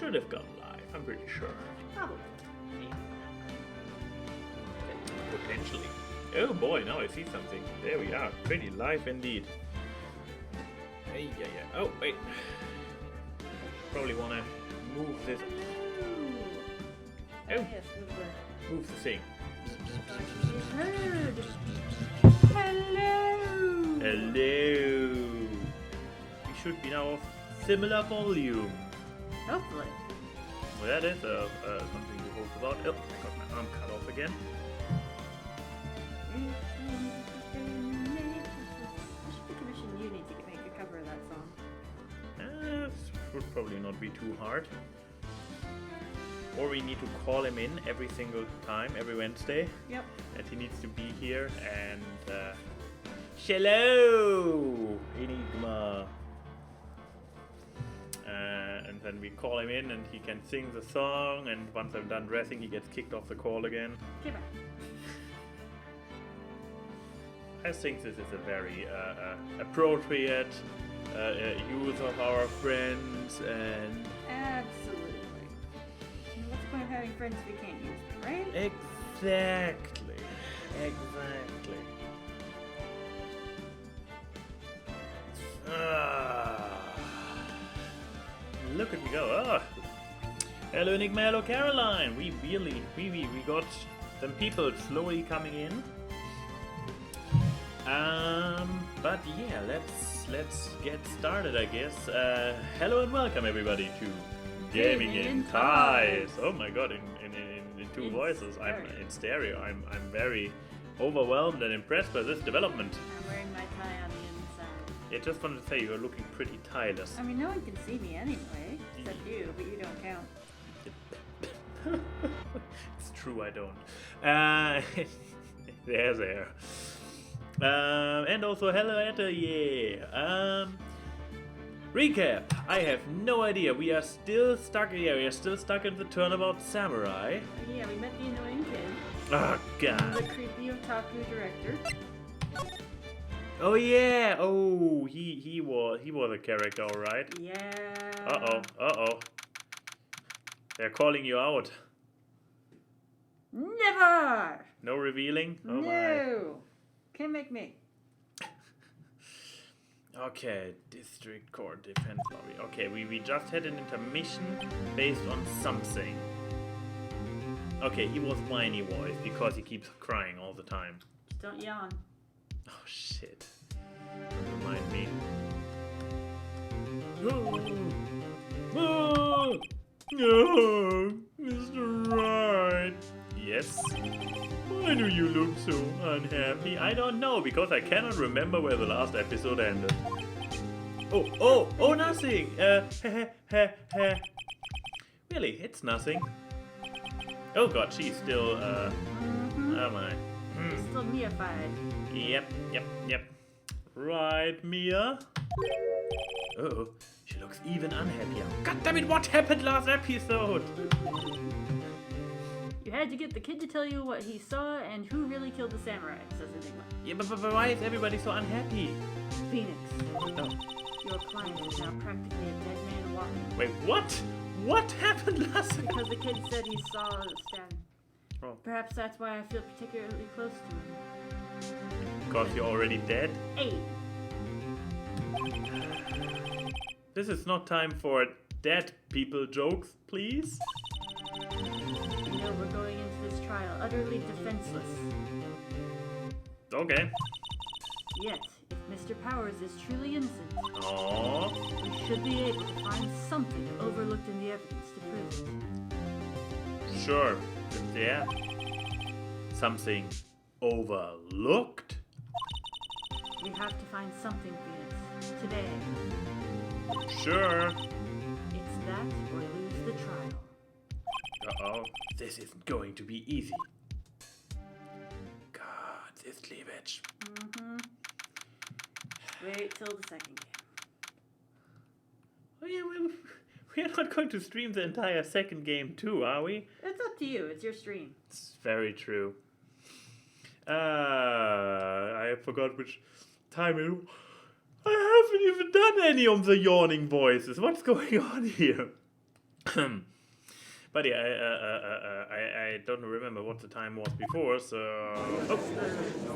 should have gone live, I'm pretty sure. Probably. Potentially. Oh boy, now I see something. There we are. Pretty live indeed. Hey, yeah. Oh, wait. Probably want to move this. Oh, Yes, move the thing. heard. Hello. Hello. We should be now of similar volume. Hopefully. Well, that is something to hope about. Oh, I got my arm cut off again. I should be commissioning you to make a cover of that song. Would probably not be too hard. Or we need to call him in every single time, every Wednesday. Yep. And he needs to be here and hello, Enigma. And then we call him in and he can sing the song, and once I'm done dressing he gets kicked off the call again. Okay, bye. I think this is a very appropriate use of our friends, and Absolutely. What's the point of having friends if you can't use them, right? exactly. Look at me go. Hello Enigma, hello Caroline. We got some people slowly coming in. But yeah, let's get started, I guess. Hello and welcome everybody to Gaming in Ties. Oh my god, in two voices. I'm in stereo. I'm very overwhelmed and impressed by this development. I'm wearing my tie on the inside. Yeah, just wanted to say you're looking pretty tireless. I mean, no one can see me anyway, except you, but you don't count. It's true, I don't. There. And also hello Etta, yeah. Recap. I have no idea. We are still stuck. Yeah, we are still stuck in the Turnabout Samurai. Oh, yeah, we met the annoying kid. Oh The god. creepy otaku director. Oh yeah. Oh, he was a character, all right. Yeah. Uh oh. They're calling you out. Never! No revealing. Oh my. No! Can't make me. Okay, District Court Defense Lobby. Okay, we just had an intermission based on something. Okay, he was whiny voice because he keeps crying all the time. Just don't yawn. Oh shit. Don't remind me. Oh, Mr. Wright. Yes? Why do you look so unhappy? I don't know, because I cannot remember where the last episode ended. Oh, nothing! Really, it's nothing. Oh god, she's still, oh my. It's still Mia-fied. Yep. Right, Mia? Uh-oh, she looks even unhappier. God damn it, what happened last episode? You had to get the kid to tell you what he saw and who really killed the samurai, says Enigma. Yeah, but why is everybody so unhappy? Phoenix, Oh. your client is now practically a dead man walking. Wait, what? What happened last Because the kid said he saw the stabbing. Oh. Perhaps that's why I feel particularly close to him. Because you're already dead? Hey! This is not time for dead people jokes, please. You know, we're going into this trial utterly defenseless. Okay. Yet, if Mr. Powers is truly innocent, Aww. we should be able to find something overlooked in the evidence to prove it. Sure. Yeah. Something overlooked? We have to find something, Phoenix. Today. Sure. It's that or lose the trial. Uh-oh. This isn't going to be easy. God, this cleavage. Mm-hmm. Wait till the second game. Oh yeah, we're not going to stream the entire second game too, are we? It's up to you. It's your stream. It's very true. I forgot which time it was. I haven't even done any of the yawning voices. What's going on here? But yeah, I don't remember what the time was before, so... Oh,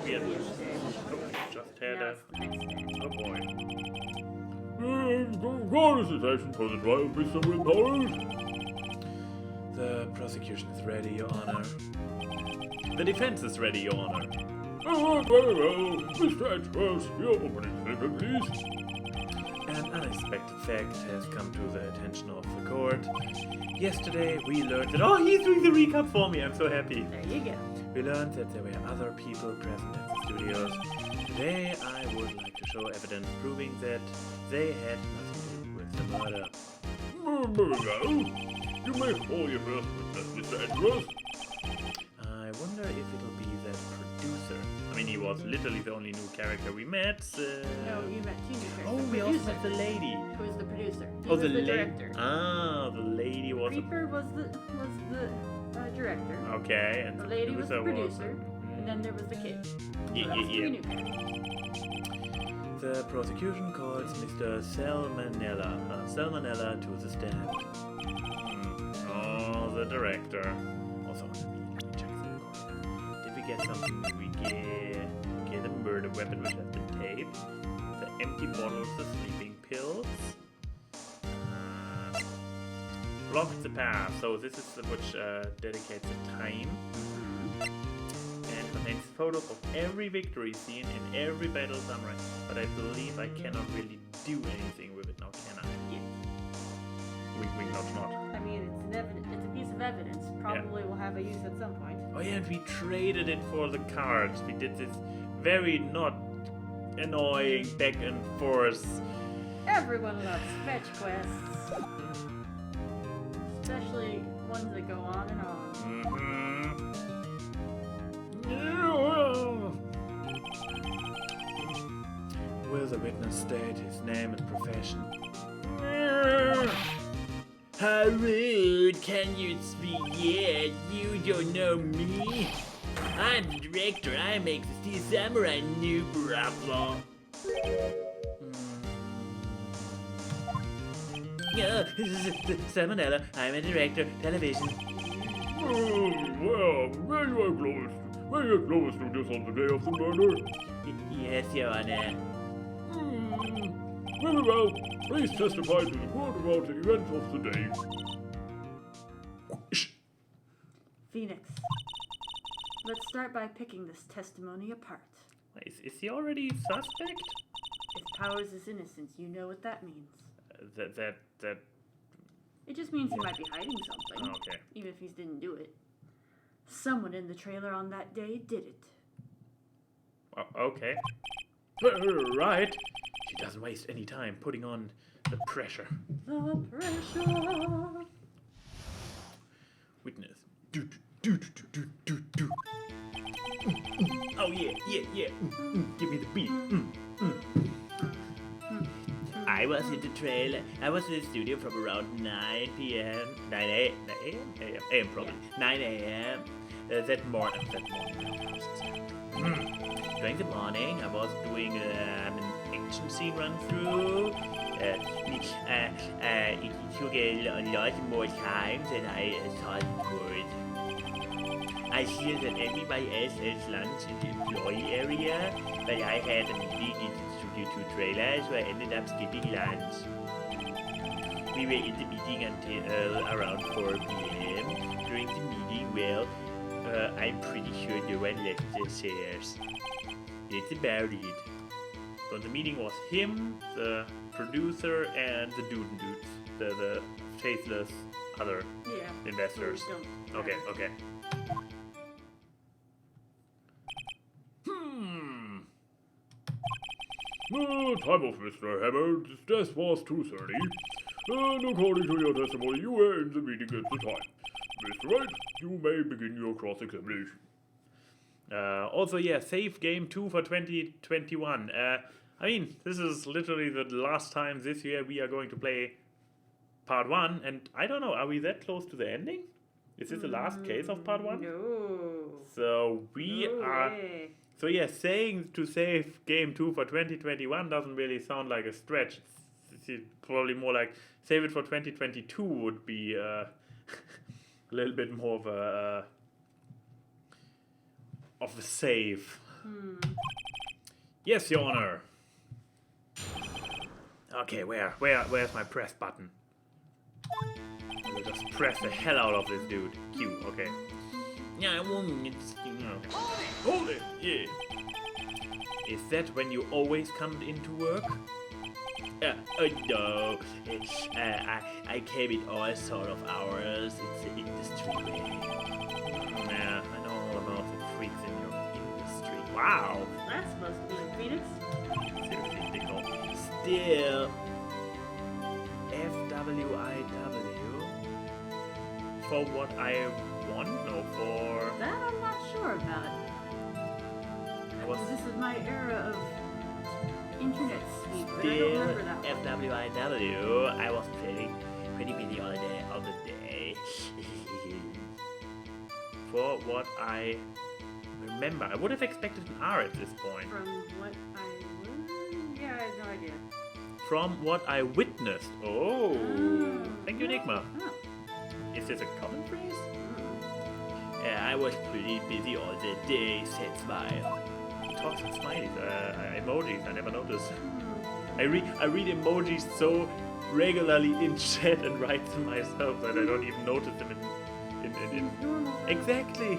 we had, just had Now a... it's the next day. Oh boy. Call the session for the trial of Mr. Willpower. The prosecution is ready, Your Honor. The defense is ready, Your Honor. Very well. Mr. Edgeworth, your opening statement, please. An unexpected fact has come to the attention of the court. Yesterday, we learned that... Oh, he's doing the recap for me. I'm so happy. There you go. We learned that there were other people present at the studios. Today, I would like to show evidence proving that they had nothing to do with the murder. Very well. You may call your first witness, Mr. Edgeworth. I wonder if it'll be that producer. I mean, he was literally the only new character we met. No, you met two new characters. Oh, we also met the lady. Who was the producer? He Oh, was the director. Ah, the lady was Creeper was the director. okay, and The lady was the producer. Mhm. And then there was the kid. Yeah, That's yeah, three yeah. new characters. The prosecution calls Mr. Salmonella to the stand. Oh, the director. Also, let me check the recording. Did we get something? We get a murder weapon which has been taped. The empty bottles, the sleeping pills. Block the path. So this is the which dedicates the time. And contains photos of every victory scene in every battle summary. But I believe I cannot really do anything with it now, can I? Yes. Wink, wink, nudge, nod. I mean, it's a piece of evidence. Probably will have a use at some point. Oh yeah, and we traded it for the cards. We did this very not annoying back and forth. Everyone loves fetch quests. Especially ones that go on and on. Will the witness state his name and profession? How rude can you be? Yeah, you don't know me. I'm the director. I make the Steel Samurai new problem. Salmonella, I'm a director, television. Well, were you close to this on the day of the murder? Yes, Your Honor. Very well. Please testify to the court about the events of the day. Phoenix. Let's start by picking this testimony apart. Is he already suspect? If Powers is innocent, you know what that means. That. It just means he might be hiding something. Oh, okay. Even if he didn't do it. Someone in the trailer on that day did it. Okay. Right. She doesn't waste any time putting on the pressure. The pressure. Witness. Do. Oh yeah. Give me the beat. I was in the trailer. I was in the studio from around 9 p.m. 9 a.m. probably. 9 a.m. That morning. During the morning, I was doing an action scene run through. It took a lot more time than I thought it would. I hear that everybody else has lunch in the employee area, but I had a meeting in the Studio 2 trailer, so I ended up skipping lunch. We were in the meeting until around 4 p.m. During the meeting, well, I'm pretty sure no one left their chairs. That's about it. So the meeting was him, the producer, and the dudes, the faceless other investors. Okay. The time of Mr. Hammond's death was 2:30, and according to your testimony, you were in the meeting at the time. Mr. Wright, you may begin your cross-examination. Also, save game 2 for 2021. I mean, this is literally the last time this year we are going to play part 1, and I don't know, are we that close to the ending? Is this the last case of part 1? No. So we are... Way. So saying to save game 2 for 2021 doesn't really sound like a stretch. It's probably more like save it for 2022 would be a little bit more of a save. Yes, Your Honor. Okay, where's my press button? I will just press the hell out of this dude. Q, okay. Yeah, I won't. It's, you know. Hold it, yeah. Is that when you always come into work? No. It's, I came in all sort of hours. It's the industry way. Yeah, I know all about the freaks in your industry. Wow. That's supposed to be in Phoenix. Seriously, Nicole. Still. FWIW. For what I want? No, for... That I'm not sure about. This is my era of internet speak, but I don't Still remember that one. FWIW. I was pretty busy all the day. For what I remember. I would have expected an R at this point. From what I learned? Yeah, I have no idea. From what I witnessed. Oh. Thank you, Enigma. Oh. Is this a common phrase? I was pretty busy all the day, said Smile. He talks in smileys, emojis, I never noticed. I read emojis so regularly in chat and write them myself that I don't even notice them in Exactly.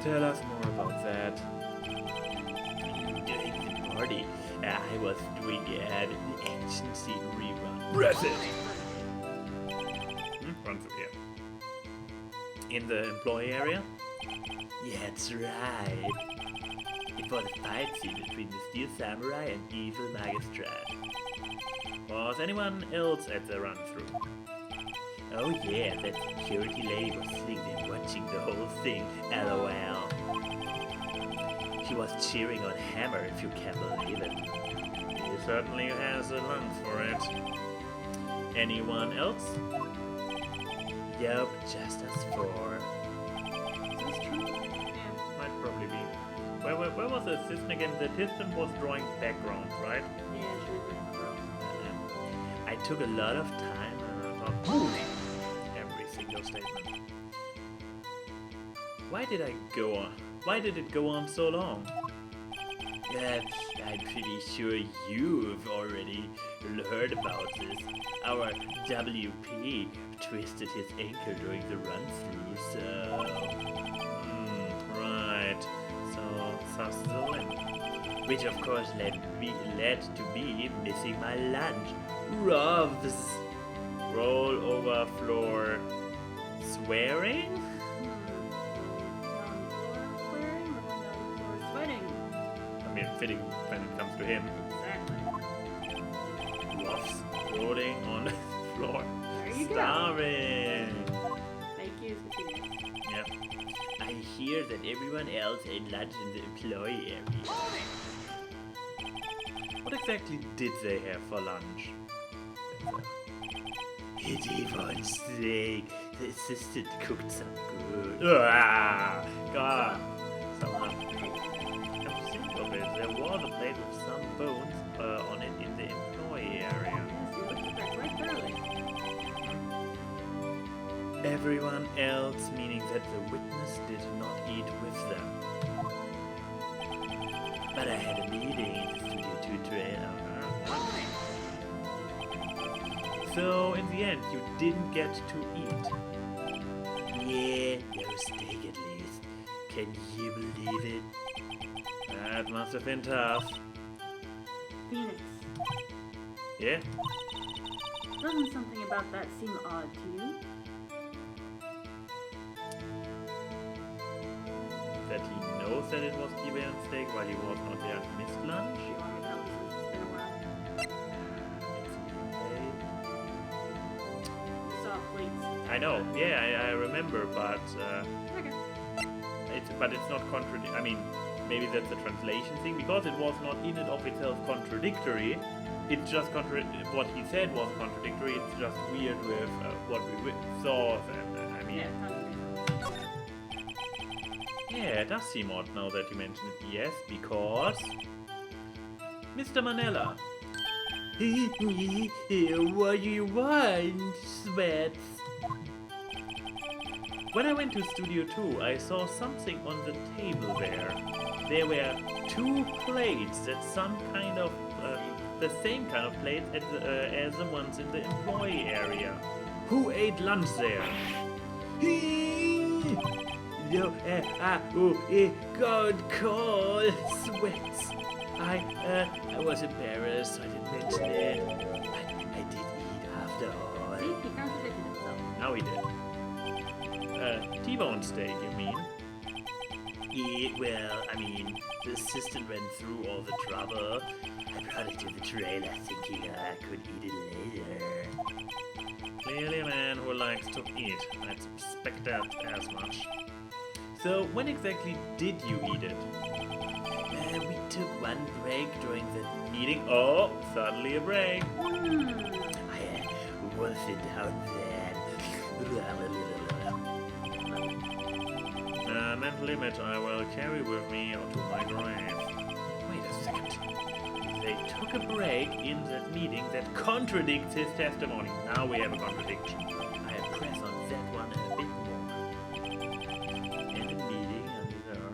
Tell us more about that. During the party, I was doing an action scene rerun. Press it! Run through here. In the employee area? Yeah, that's right. It was a fight scene between the Steel Samurai and Evil Magistrate. Was anyone else at the run-through? Oh yeah, that security lady was sitting there watching the whole thing, LOL. She was cheering on Hammer, if you can believe it. He certainly has the lungs for it. Anyone else? Yup, just us four. Is this true? Yeah. Might probably be. Where was the assistant again? The assistant was drawing backgrounds, right? Yeah, sure. I took a lot of time and I thought, every single statement. Why did it go on so long? I'm pretty sure you've already heard about this. Our WP twisted his ankle during the run-through, so... right. So, that's the win. Which of course led to me missing my lunch. Rovs! Roll over floor swearing? Swearing or sweating? I mean, fitting when it comes to him. Exactly. Rovs rolling on the floor. There you go. Starving! Thank you, Sophia. Yep. I hear that everyone else ate lunch in the employee area. What exactly did they have for lunch? It steak. The assistant cooked some good. Ah, God. Someone. Come think of it. There was a plate with some bones on it in the employee area. Yes, you looked at that quite thoroughly. Everyone else, meaning that the witness did not eat with them. But I had a meeting in the studio to train. So, in the end, you didn't get to eat. Yeah, no steak at least. Can you believe it? That must have been tough. Phoenix. Yeah? Doesn't something about that seem odd to you? That he knows that it was T-bone steak while he was not there and missed lunch? You want me to help you since it's been a while? Soft plates. I know, yeah, I remember, but Okay. it's not contradictory. I mean, maybe that's a translation thing because it was not in and of itself contradictory. It's just what he said was contradictory. It's just weird with what we saw. And I mean, Yeah, yeah, it does seem odd now that you mention it. Yes, because Mr. Manella. What do you want, Sweats? When I went to Studio 2, I saw something on the table there. There were 2 plates that some kind of, the same kind of plates as the ones in the employee area. Who ate lunch there? No, God call, Sweats. I was embarrassed, so I didn't mention it. I did eat after all. See, he contradicted himself. Now he did. T-bone steak, you mean? Well, I mean, the assistant went through all the trouble. I brought it to the trailer thinking I could eat it later. Clearly a man who likes to eat. I'd suspect that as much. So, when exactly did you eat it? We took one break during the meeting. Oh, suddenly a break. I wolfed it down then. A mental image I will carry with me to my grave. Wait a second. They took a break in that meeting that contradicts his testimony. Now we have a contradiction. I press on that one a bit more. In the meeting and there.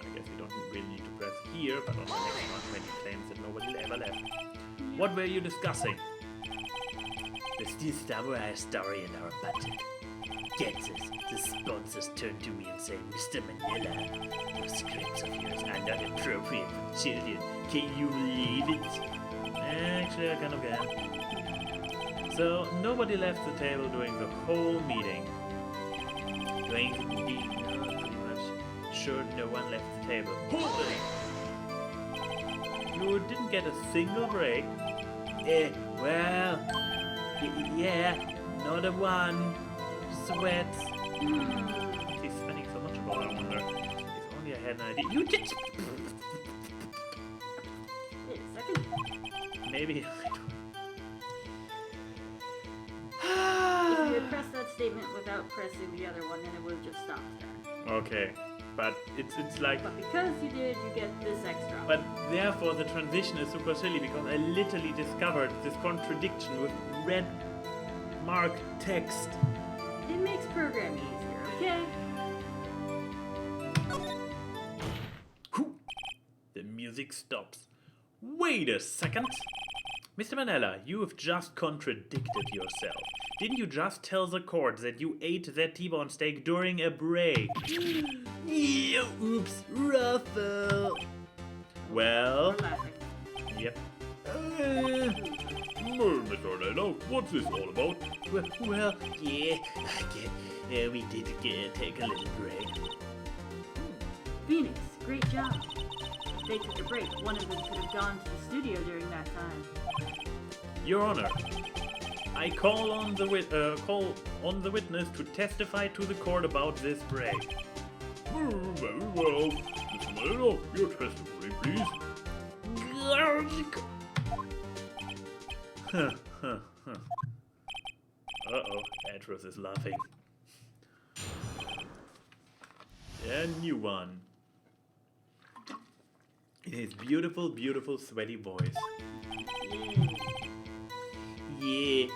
I guess we don't really need to press here, but on the next one when he claims that nobody ever left. What were you discussing? The Steel Samurai story in our budget. Get this. The sponsors turn to me and say, Mr. Manila, those scripts of yours are not appropriate for children. Can you believe it? Actually, I kind of can. So, nobody left the table during the whole meeting. During the meeting, pretty much. Sure, no one left the table. Hold it! You didn't get a single break? Well, yeah, not a one. Sweats. He's spending so much about, I wonder. If only I had an idea. You just... Wait a second. Maybe If you had pressed that statement without pressing the other one, then it would have just stopped there. Okay, but it's like... But because you did, you get this extra. But therefore the transition is super silly because I literally discovered this contradiction with red marked text. It makes programming easier, okay? Whew. The music stops. Wait a second. Mr. Manella, you have just contradicted yourself. Didn't you just tell the court that you ate that T-bone steak during a break? Oops, ruffle. Well, We're laughing. yep. Mr. Leno, what's this all about? Well, yeah, we did take a little break. Phoenix, great job. If they took a break, one of them could have gone to the studio during that time. Your Honor, I call on the witness to testify to the court about this break. Very well. Mr. Leno, your testimony, please. Uh-oh, Atros is laughing. A new one. In his beautiful, beautiful, sweaty voice. Yeah.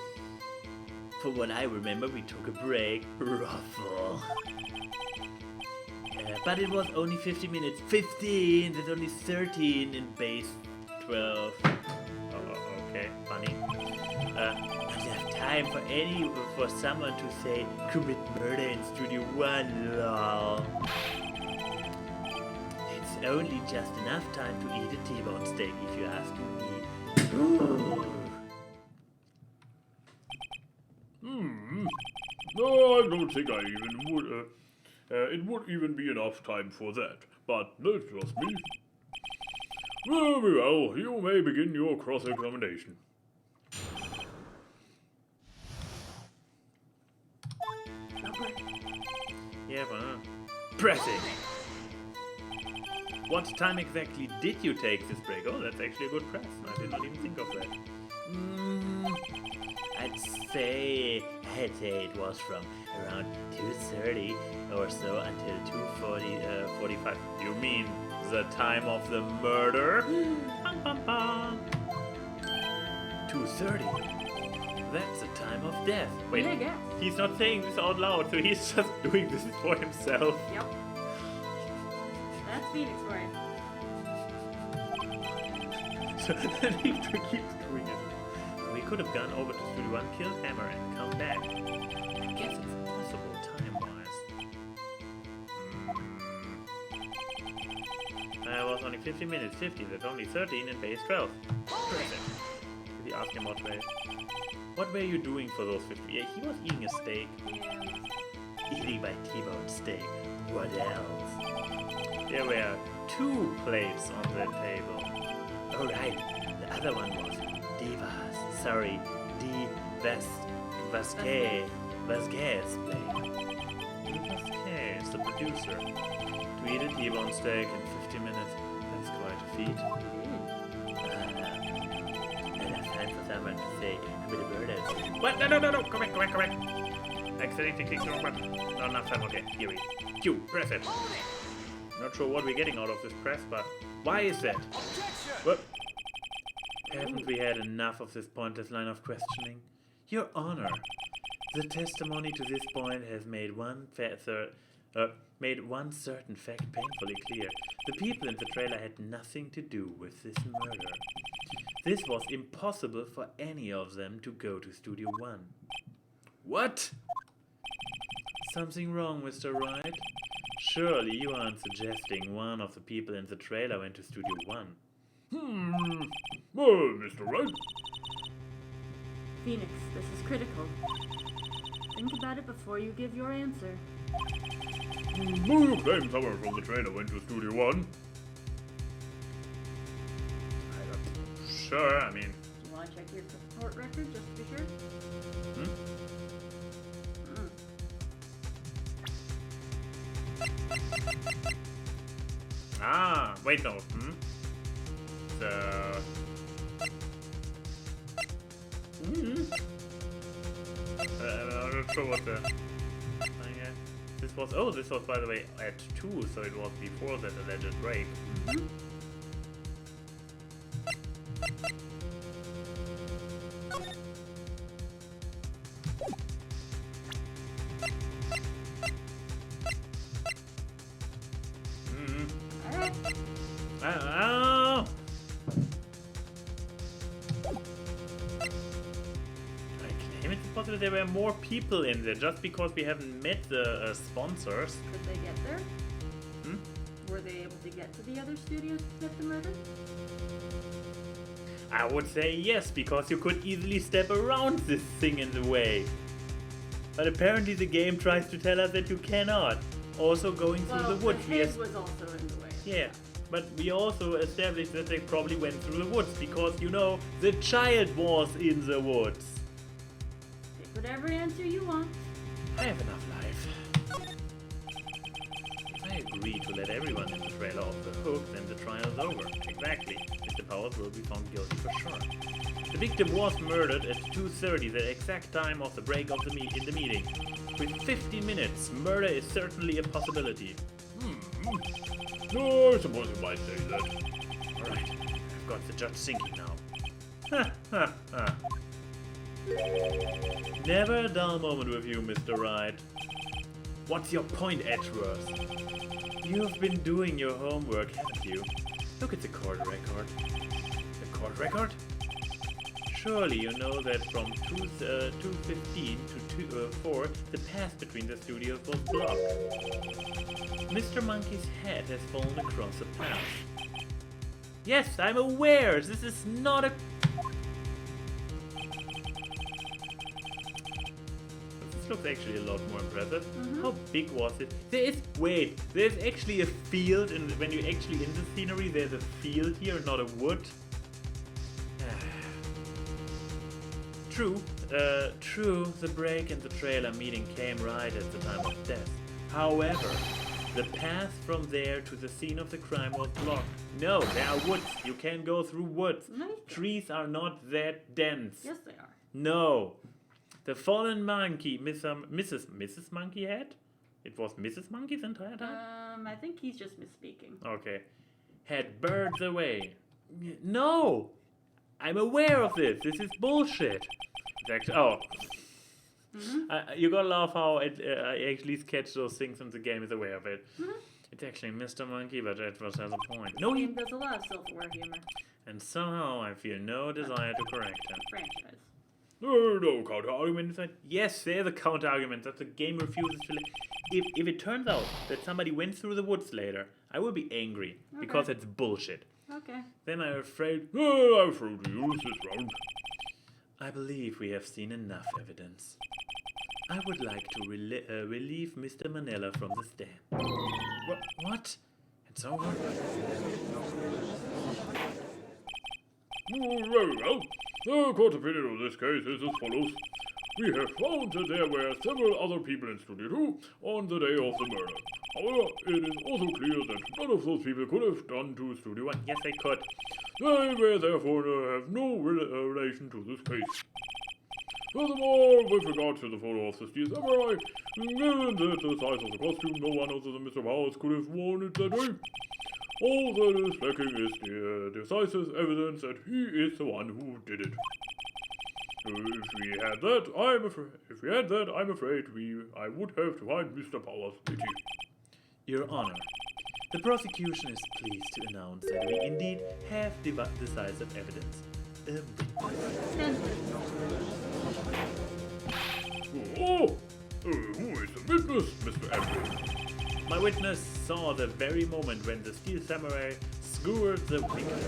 For what I remember, we took a break. Ruffle. But it was only 50 minutes. 15! There's only 13 in base 12. Okay, funny. Not enough time for someone to say commit murder in Studio 1, lol. It's only just enough time to eat a T-bone steak if you ask me. No, I don't think I even would, it would even be enough time for that. But that's just me. Very well, you may begin your cross-examination. Yeah, but pressing. What time exactly did you take this break? Oh, that's actually a good press. I did not even think of that. I'd say it was from around 2:30 or so until 2:45. You mean the time of the murder? Bum, bum, bum. 2:30. That's the time of death. Wait, Yeah, I guess. he's not saying this out loud, so he's just doing this for himself. Yep. That's Phoenix for you. So then he keeps doing it. We could have gone over to Studio 1, killed Hammer, and come back. I guess it's possible time-wise. I was only 15 minutes 50, that's only 13 in base 12. Perfect. Did he ask him what way? What were you doing for those 50? Yeah, he was eating a steak. Yeah. Eating my T-bone steak. What else? There were 2 plates on the table. Oh right, the other one was Divas. Sorry, Vasquez plate. Vasquez, the producer. To eat a T-bone steak in 50 minutes, that's quite a feat. Enough time for someone to say, I'm with a bird. What? No, go back. Accidentally clicked the wrong button. Not enough time, okay, here we go. Q, press it. Not sure what we're getting out of this press, but why is that? What? Haven't we had enough of this pointless line of questioning? Your Honor, the testimony to this point has made one certain fact painfully clear. The people in the trailer had nothing to do with this murder. This was impossible for any of them to go to Studio 1. What? Something wrong, Mr. Wright? Surely you aren't suggesting one of the people in the trailer went to Studio 1. Well, Mr. Wright. Phoenix, this is critical. Think about it before you give your answer. Do you claim someone from the trailer went to Studio 1? Sure, I mean... Do you want to check your court record just to be sure? Ah, wait, no. So... I'm not sure what the... This was, by the way, at 2, so it was before that alleged rape. There were more people in there just because we haven't met the sponsors. Could they get there? Were they able to get to the other studios to commit the murder? I would say yes, because you could easily step around this thing in the way. But apparently the game tries to tell us that you cannot. Also going through the woods. The head was also in the way. Yeah, but we also established that they probably went through the woods because, you know, the child was in the woods. Whatever answer you want. I have enough life. If I agree to let everyone in the trailer off the hook, then the trial's over. Exactly. Mr. Powers will be found guilty for sure. The victim was murdered at 2:30, the exact time of the break of the meeting. With 15 minutes, murder is certainly a possibility. No, I suppose you might say that. Alright, I've got the judge thinking now. Ha ha ha. Never a dull moment with you, Mr. Wright. What's your point, Edgeworth? You've been doing your homework, haven't you? Look at the court record. The court record? Surely you know that from 2:15 to 4, the path between the studios was blocked. Mr. Monkey's head has fallen across the path. Yes, I'm aware. This is not a... Looks actually a lot more impressive. How big was it? There's actually a field, and when you're actually in the scenery, there's a field here, not a wood. True, the break in the trailer meeting came right at the time of death. However, the path from there to the scene of the crime was blocked. No, there are woods. You can go through woods. No. Trees are not that dense. Yes, they are. No. The fallen monkey, Mrs. Monkey Head? It was Mrs. Monkey the entire time? I think he's just misspeaking. Okay. Had birds away. No! I'm aware of this. This is bullshit. It's actually, you gotta love how I actually catch those things and the game is aware of it. It's actually Mr. Monkey, but Edward has a point. No, Game does a lot of self-aware humor. And somehow I feel no desire to correct him. Franchise. No counter argument. It's like, yes, there's a counter argument that the game refuses to. If it turns out that somebody went through the woods later, I will be angry because it's bullshit. Okay. Then I'm afraid. I'm through to use this round. I believe we have seen enough evidence. I would like to relieve Mr. Manila from the stand. What? It's over? Very well. The court opinion of this case is as follows. We have found that there were several other people in Studio 2 on the day of the murder. However, it is also clear that none of those people could have done to Studio 1. Yes, they could. They may therefore have no relation to this case. Furthermore, with regard to the photo of the Steel Samurai, given that the size of the costume, no one other than Mr. Powers could have worn it that way. All that is lacking is the decisive evidence that he is the one who did it. If we had that, I'm afraid I would have to find Mr. Powers guilty. Your Honor, the prosecution is pleased to announce that we indeed have decisive evidence. Who is the witness, Mr. Edward? My witness saw the very moment when the Steel Samurai skewered the victim.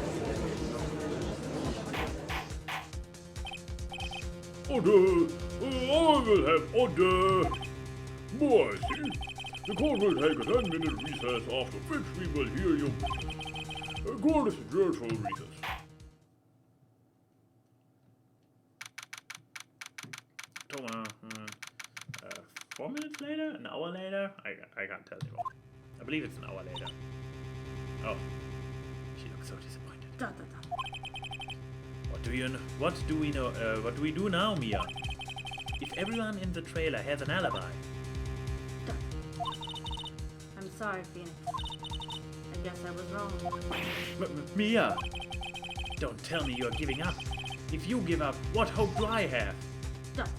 Order! I will have order! Oh, I see. The court will take a 10-minute recess, after which we will hear you. Court is adjourned for recess. Thomas, 4 minutes later? An hour later? I can't tell anymore. I believe it's an hour later. Oh. She looks so disappointed. Dot, dot, dot. What do we do now, Mia? If everyone in the trailer has an alibi. Dot. I'm sorry, Phoenix. I guess I was wrong. Mia! Don't tell me you're giving up. If you give up, what hope do I have? Dot.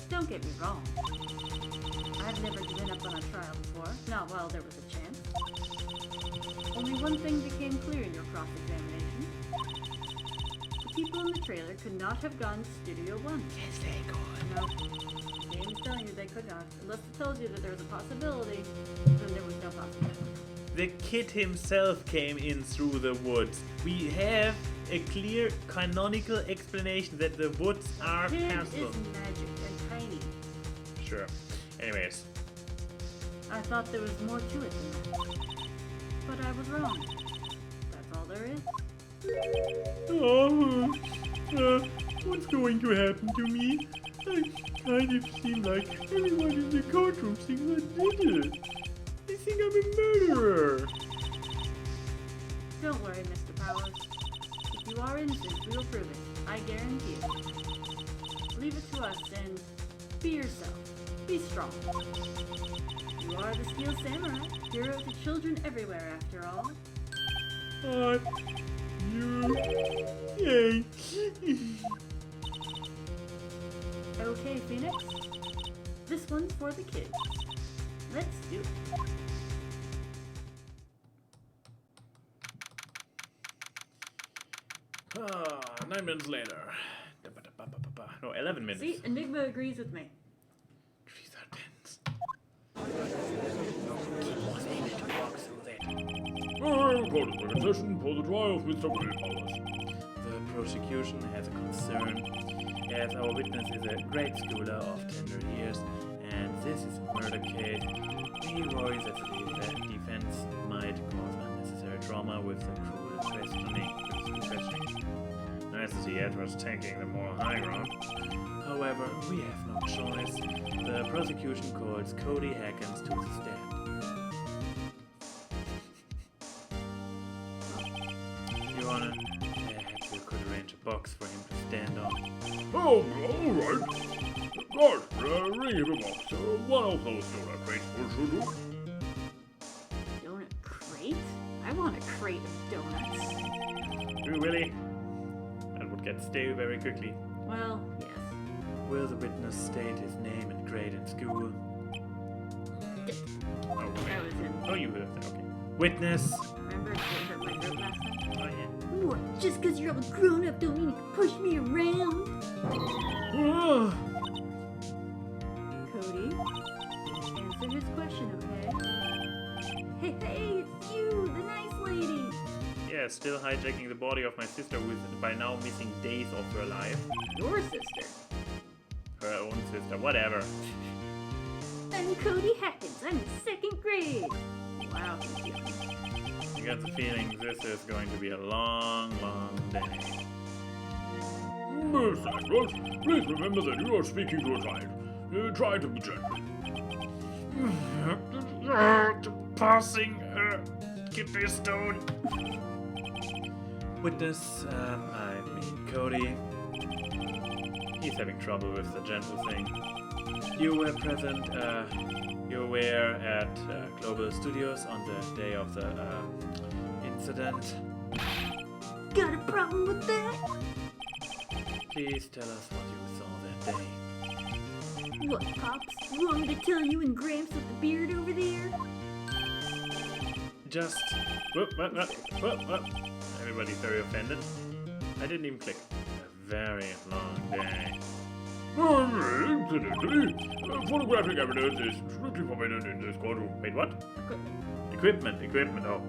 Don't get me wrong. I've never given up on a trial before, not while there was a chance. Only one thing became clear in your cross-examination. The people in the trailer could not have gone to Studio 1. Yes, they could. No. The game is telling you they could not. Unless it tells you that there was a possibility, then there was no possibility. The kid himself came in through the woods. We have a clear canonical explanation that the woods are Kid passable. is magic and tiny. Sure. Anyways. I thought there was more to it than that. But I was wrong. That's all there is. What's going to happen to me? I kind of seem like everyone in the courtroom thinks I did it. They think I'm a murderer. Don't worry, Mr. Powers. If you are innocent, we will prove it. I guarantee it. Leave it to us and be yourself. Be strong. You are the Steel Samurai, hero to children everywhere, after all. Yay. Okay, Phoenix. This one's for the kids. Let's do it. Ah, 9 minutes later. No, 11 minutes. See, Enigma agrees with me. Trees are dense. Kid was able to walk through that. Court is back in session for the trial of Mr. Will Powers. The prosecution has a concern, as our witness is a grade schooler of tender years, and this is a murder case. We worry that the defense might cause unnecessary trauma with the cruel questioning. Nice to see Edward's taking the more high ground. However, we have no choice. The prosecution calls Cody Hackens to the stand. Your Honor, perhaps you could arrange a box for him to stand on. Oh, all right. Guard, ring him a box. One of those donut crates will do. Donut crate? I want a crate of donuts. You, Willie? get stale very quickly. Well, yes. Will the witness state his name and grade in school? Oh, That was it. oh, you heard that. Okay. Witness. Remember it hurt my throat last time? Oh yeah. What? Just because you're all grown up don't mean you can push me around? Cody, answer his question, okay? Hey, it's you, the nice lady. Yeah, still hijacking the body of my sister who is by now missing days of her life. Your sister. Her own sister, whatever. I'm Cody Hackins. I'm in 2nd grade. Wow, thank you. I got the feeling this is going to be a long, long day. Miss Andrews, please remember that you are speaking to a child. Try to be gentle. Passing kidney stone. Witness, I mean Cody. He's having trouble with the gentle thing. You were present, you were at Global Studios on the day of the incident. Got a problem with that? Please tell us what you saw that day. What, Pops? You want me to tell you and Gramps with the beard over there? Just... Whoop. Everybody's very offended. I didn't even click. A very long day. Incidentally, photographic evidence is strictly forbidden in this courtroom. Wait, what? Equipment, oh.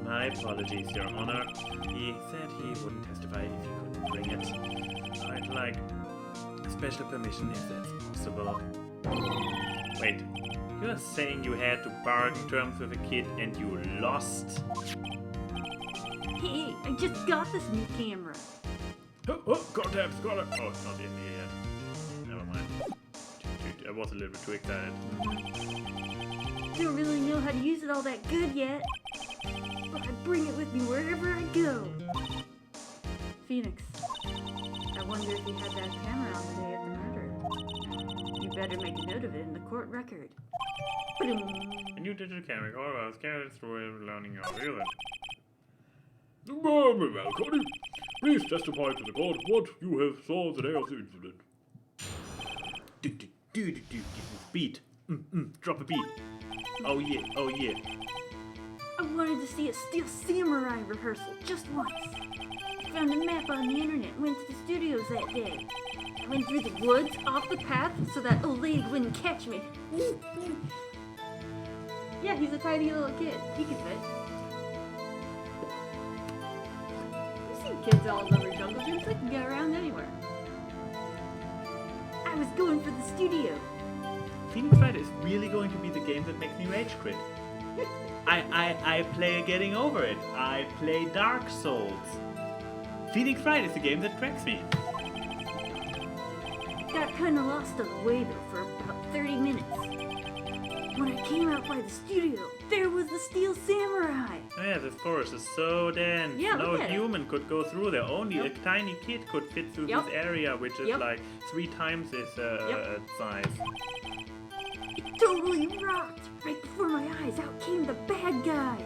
My apologies, Your Honor. He said he wouldn't testify if he couldn't bring it. I'd like special permission if that's possible. Wait, you're saying you had to bargain terms with a kid and you lost? Hey, I just got this new camera. Contact, got it. Oh, it's not in here yet. Never mind. I was a little bit too excited. Don't really know how to use it all that good yet. But I bring it with me wherever I go. Phoenix, I wonder if you had that camera on the day of the murder. You better make a note of it in the court record. A new digital camera, all of us carried through learning your real. Well, Cody, please testify to the court what you have saw the day of the incident. Give me beat. Drop a beat. Oh yeah. I wanted to see a Steel Samurai rehearsal just once. Found a map on the internet and went to the studios that day. I went through the woods, off the path, so that old lady wouldn't catch me. Yeah, he's a tiny little kid. He can fit. I've seen kids all over jungle gyms. They can get around anywhere. I was going for the studio. Phoenix Wright is really going to be the game that makes me rage quit. I play Getting Over It. I play Dark Souls. Phoenix Wright is the game that cracks me. Got kinda lost on the way though for about 30 minutes. When I came out by the studio, there was the Steel Samurai. Oh yeah, this forest is so dense. Yeah, no look at it. human could go through there. Only a tiny kid could fit through this area, which is like 3 times its size. It totally rocked. Right before my eyes, out came the bad guy.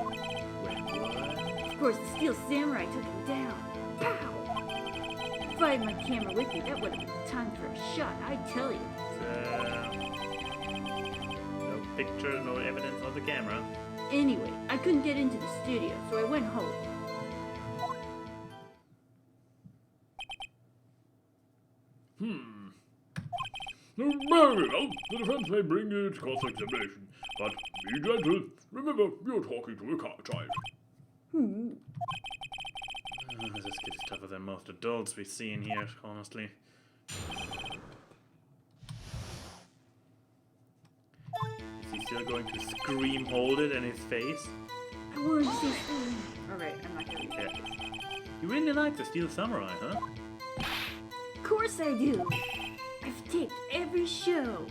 Wait, what? Of course, the Steel Samurai took him down. Pow! If I had my camera with me, that would have been the time for a shot, I tell you. No picture, no evidence on the camera. Anyway, I couldn't get into the studio, so I went home. Very well, the defense may bring its cross-examination, but be gentle. Remember, you're talking to a child. This kid is tougher than most adults we see in here, honestly. Is he still going to scream hold it in his face? I wanted to see... Alright, I'm not gonna read that. You really like the Steel Samurai, huh? Of course I do. I've taped every show.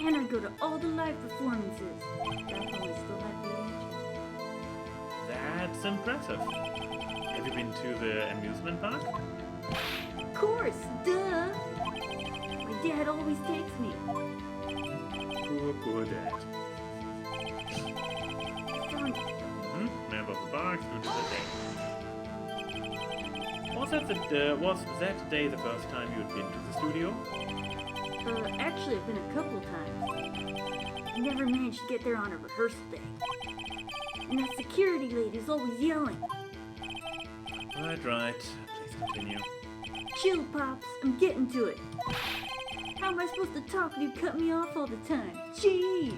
And I go to all the live performances. Back when we still had VH. That's impressive. Have you been to the amusement park? Of course, duh. My dad always takes me. Poor dad. Found Member of the bar, student of the day. Was that day the first time you'd been to the studio? Actually, I've been a couple times. I never managed to get there on a rehearsal day. And that security lady's always yelling. Right. Please continue. Chill, Pops. I'm getting to it. How am I supposed to talk if you cut me off all the time? Jeez!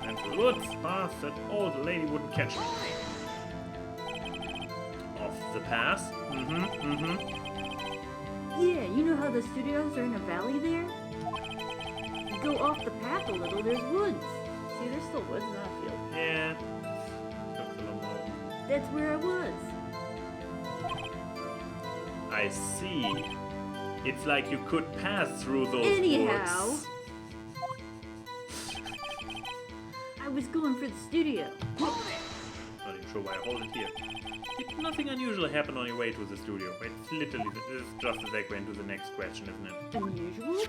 And the woods past that old lady wouldn't catch me. Off the path? Yeah, you know how the studios are in a valley there? You go off the path a little, there's woods. See, there's still woods, not a field. Yeah. Took a little more. That's where I was. I see. It's like you could pass through those Anyhow. woods. I was going for the studio. Not even sure why I hold it here. Did nothing unusual happen on your way to the studio? It's literally this is just a segue into the next question, isn't it? Unusual?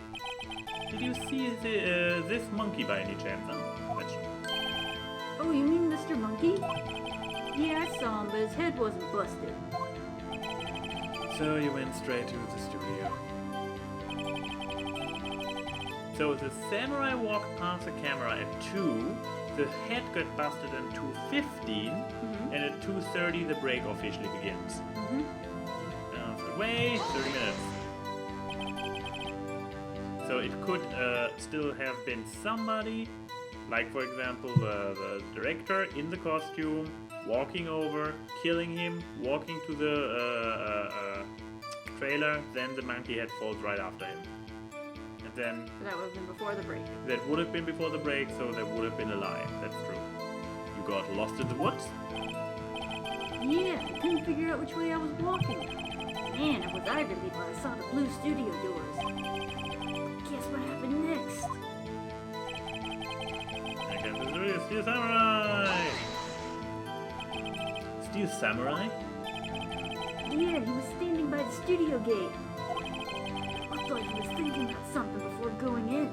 Did you see this monkey by any chance? Question. Oh, you mean Mr. Monkey? Yeah, I saw him, but his head wasn't busted. So you went straight to the studio. So the samurai walked past the camera at 2, the head got busted at 2:15, and at 2:30 the break officially begins. Out of the way, 30 minutes. So it could still have been somebody, like for example the director in the costume, walking over, killing him, walking to the trailer, then the monkey head falls right after him. And then That would have been before the break. that would have been before the break, so that would have been a lie. That's true. You got lost in the woods? Yeah, I couldn't figure out which way I was walking. Man, it was I relieved when I saw the blue studio doors. Guess what happened next? Okay, this is really Steel Samurai! Steel Samurai? Yeah, he was standing by the studio gate. Looked like he was thinking about something before going in.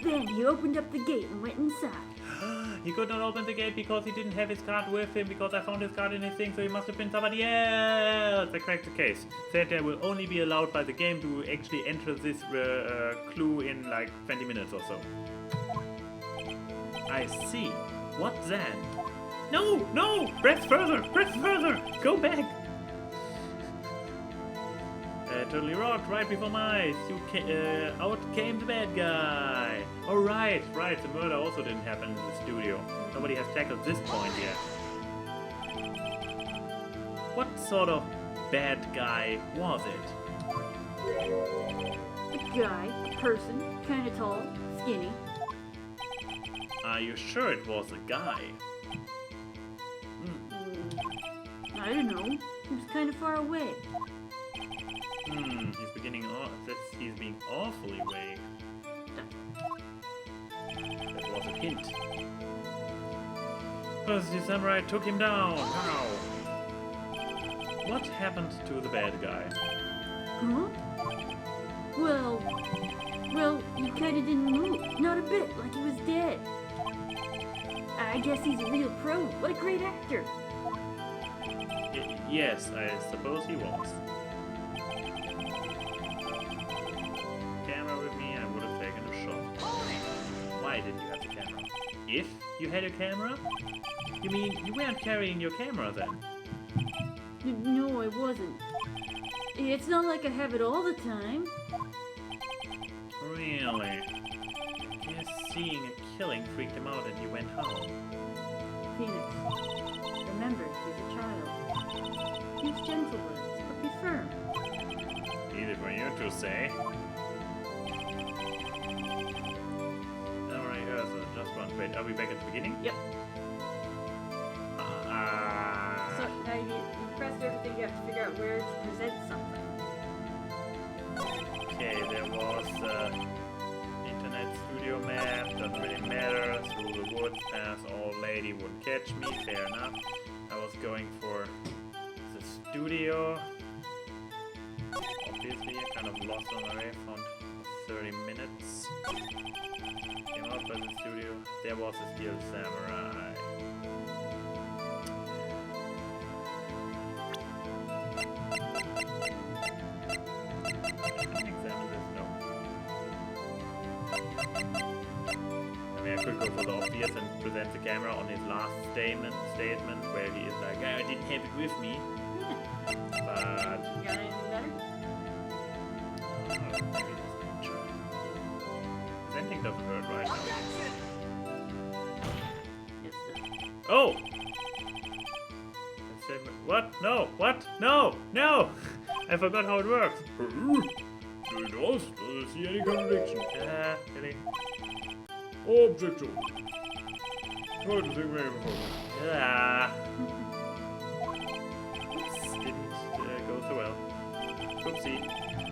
Then he opened up the gate and went inside. He could not open the gate because he didn't have his card with him, because I found his card in his thing, so he must have been somebody else. I cracked the case. Said they will only be allowed by the game to actually enter this clue in like 20 minutes or so. I see. What then? No! No! Press further! Press further! Go back! Totally rocked right before my eyes. Out came the bad guy. Oh, right. The murder also didn't happen in the studio. Nobody has tackled this point yet. What sort of bad guy was it? A guy, a person, kinda tall, skinny. Are you sure it was a guy? I don't know. He was kinda far away. He's being awfully vague. That was a hint. First, the samurai took him down. How? What happened to the bad guy? Huh? Well, he kinda didn't move. Not a bit, like he was dead. I guess he's a real pro. What a great actor. Yes, I suppose he was. Camera with me, I would have taken a shot. Why didn't you have the camera? If you had a camera? You mean you weren't carrying your camera then? No, I wasn't. It's not like I have it all the time. Really? I guess seeing a killing freaked him out and he went home. Phoenix, remember, he's a child. Use gentle words, but be firm. Easy for you to say. Alright, just one. Wait, are we back at the beginning? Yep. So now you pressed everything, you have to figure out where to present something. Okay, there was internet studio map, doesn't really matter. Through the woods, past old lady wouldn't catch me, fair enough. I was going for the studio. Obviously, I kind of lost on my way, found a 30 minutes. Came out by the studio. There was a Steel Samurai. Can I examine this? No. I mean, I could go for the obvious and present the camera on his last statement where he is like, I didn't have it with me. But You got anything better? maybe this picture. Presenting doesn't hurt right now. Yes, sir. Oh! What? No! What? No! No! I forgot how it works. It does. Doesn't see any contradiction. Really? Objection. Try to think maybe before. Oops, didn't go so well. Oopsie.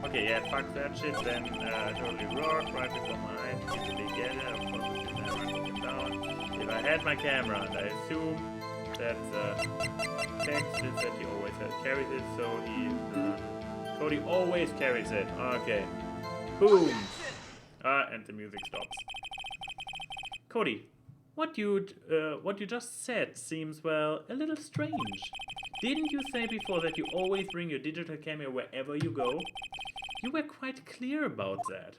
Okay, yeah, fuck that shit then. Totally rock, right before my eyes. Easily get it. Of course, it never took him down. If I had my camera, and I assume that text is that he always carries it, so he. Cody always carries it. Okay. Boom. And the music stops. Cody, what you just said seems, well, a little strange. Didn't you say before that you always bring your digital camera wherever you go? You were quite clear about that.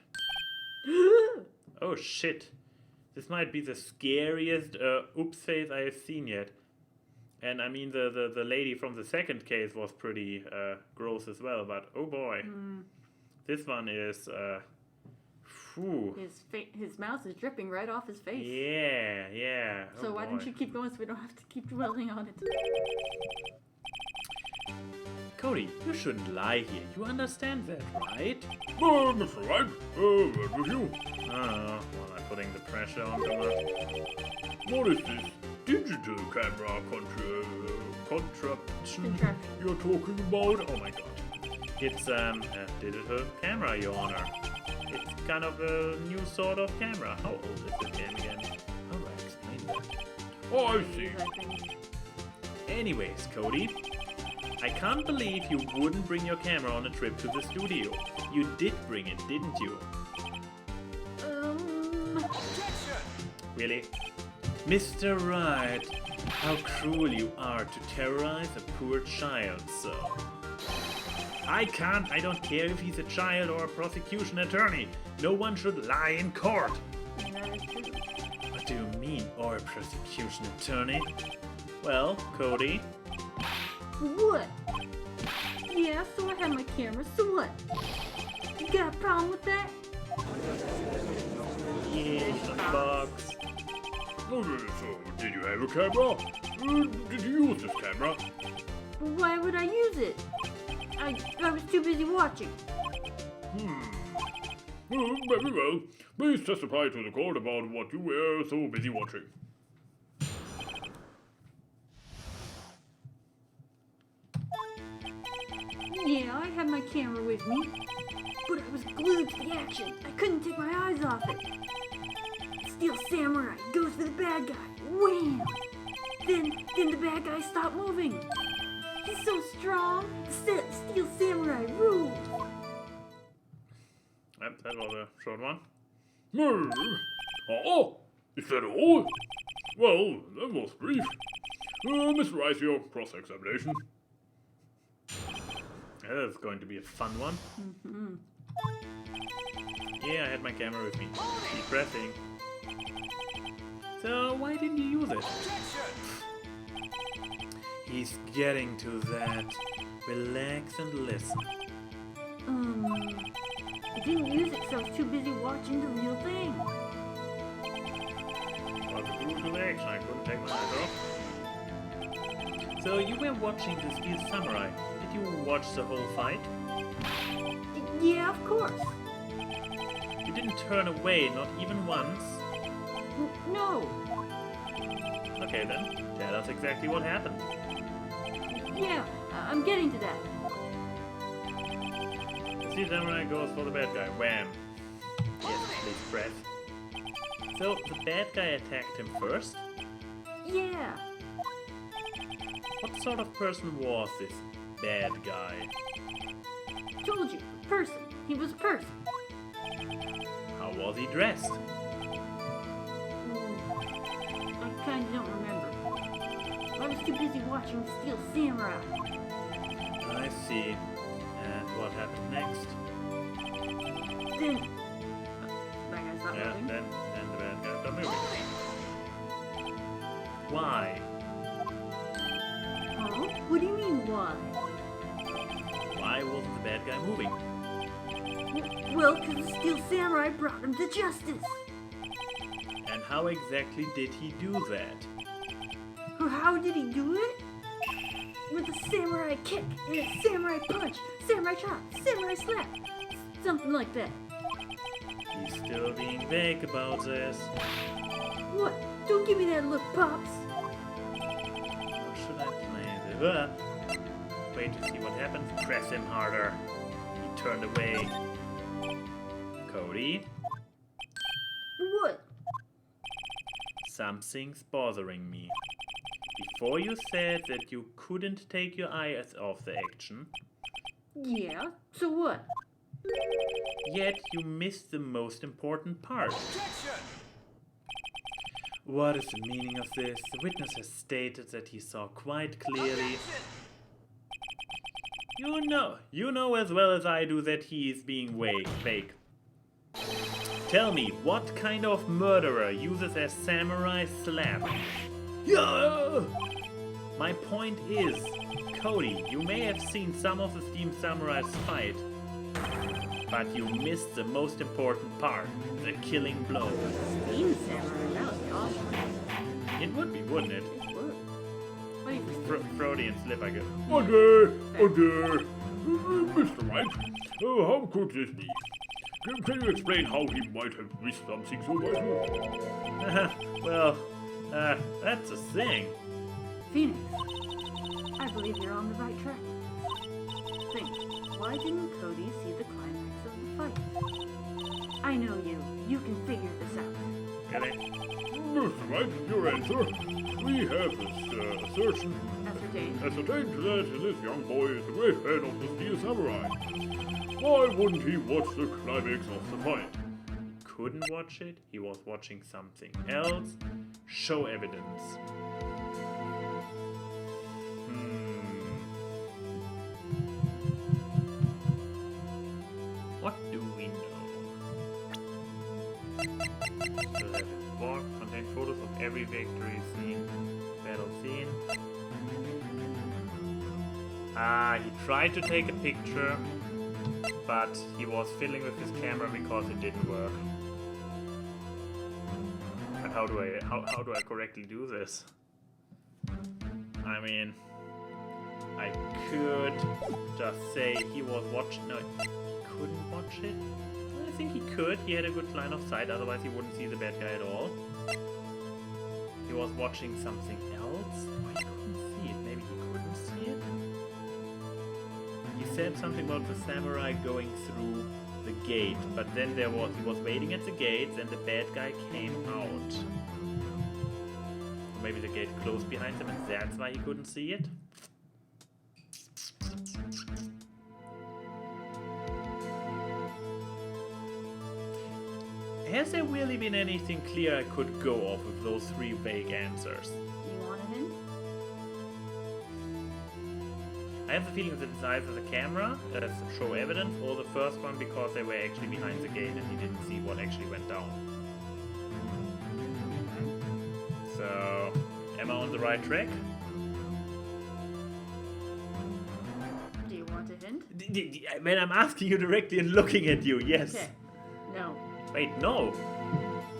Oh shit. This might be the scariest oops face I have seen yet. And I mean, the lady from the second case was pretty gross as well, but oh boy. This one is... Whew. His mouth is dripping right off his face. Yeah. So Oh why boy. don't you keep going so we don't have to keep dwelling on it? Cody, you shouldn't lie here. You understand that, right? Mr. Wright, word with you. Well, I'm putting the pressure on too much. What is this digital camera contraption you're talking about? Oh my god. It's a digital camera, Your Honor. It's kind of a new sort of camera. How old is this game again? How do I explain that? Oh, I see. I think. Anyways, Cody, I can't believe you wouldn't bring your camera on a trip to the studio. You did bring it, didn't you? Really? Mr. Wright, how cruel you are to terrorize a poor child so. I don't care if he's a child or a prosecution attorney. No one should lie in court. That is true. What do you mean, or a prosecution attorney? Well, Cody, What? Yeah, so I have my camera, so what? You got a problem with that? yeah, box. Okay, so did you have a camera? Did you use this camera? But why would I use it? I was too busy watching. Very well. Please testify to the court about what you were so busy watching. Yeah, I had my camera with me, but I was glued to the action. I couldn't take my eyes off it. Steel Samurai goes for the bad guy. Wham! Then the bad guy stopped moving. He's so strong. Steel Samurai rules. Yep, that was a short one. Oh, is that all? Well, that was brief. Mr. Rice, your cross-examination. Yeah, that's going to be a fun one. Yeah, I had my camera with me. Keep pressing. So, why didn't you use it? He's getting to that. Relax and listen. I didn't use it because I was too busy watching the real thing. Was a brutal action, I couldn't take my eyes off. So, you were watching the Steel Samurai. Did you watch the whole fight? Yeah, of course. You didn't turn away, not even once. No. Okay then, tell us exactly what happened. Yeah, I'm getting to that. The Steel Samurai goes for the bad guy. Wham! Yes, please breath. So, the bad guy attacked him first? Yeah. What sort of person was this bad guy? Told you, person. He was a person. was he dressed? I kinda don't remember. I was too busy watching Steel Samurai. I see. And what happened next? Then... that guy's not moving. Then the bad guy stopped moving. Why? Huh? What do you mean, why? Why wasn't the bad guy moving? Well, because the Steel Samurai brought him to justice. And how exactly did he do that? How did he do it? With a samurai kick, and a samurai punch, samurai chop, samurai slap, something like that. He's still being vague about this. What? Don't give me that look, Pops. How should I play this? Wait to see what happens. Press him harder. He turned away. Cody, What? something's bothering me. Before you said that you couldn't take your eyes off the action, Yeah, so what? yet you missed the most important part. What is the meaning of this? The witness has stated that he saw quite clearly. You know as well as I do that he is being fake. Tell me, what kind of murderer uses a samurai slap? Yeah! My point is, Cody, you may have seen some of the Steam Samurais fight, but you missed the most important part, the killing blow. Steam Samurai, that would be awesome. It would be, wouldn't it? It would. What do you think? Freudian slip, I guess. Mr. Wright, how could this be? Can you explain how he might have missed something so vital? Well, that's a thing. Phoenix, I believe you're on the right track. Think, why didn't Cody see the climax of the fight? I know you. You can figure this out. Get it? Mr. Wright, your answer. We have assertion Ascertained. ascertained that this young boy is a great fan of the Steel Samurai. Why wouldn't he watch the climax of the fight? Couldn't watch it. He was watching something else. Show evidence. What do we know? So that his blog contained photos of every victory scene, battle scene. He tried to take a picture, but he was fiddling with his camera because it didn't work. But how do I correctly do this? I mean, I could just say he was watching. No, he couldn't watch it. I think he could. He had a good line of sight. Otherwise, he wouldn't see the bad guy at all. He was watching something else. Oh, he couldn't see it. Maybe he couldn't see it. He said something about the samurai going through the gate, but then he was waiting at the gates and the bad guy came out. Or maybe the gate closed behind him and that's why he couldn't see it? Has there really been anything clear I could go off with those three vague answers? Do you want a hint? I have the feeling that it's either the camera, to show evidence, or the first one because they were actually behind the gate and he didn't see what actually went down. So, am I on the right track? Do you want a hint? Man, I'm asking you directly and looking at you, yes. Okay. No. Wait, no! I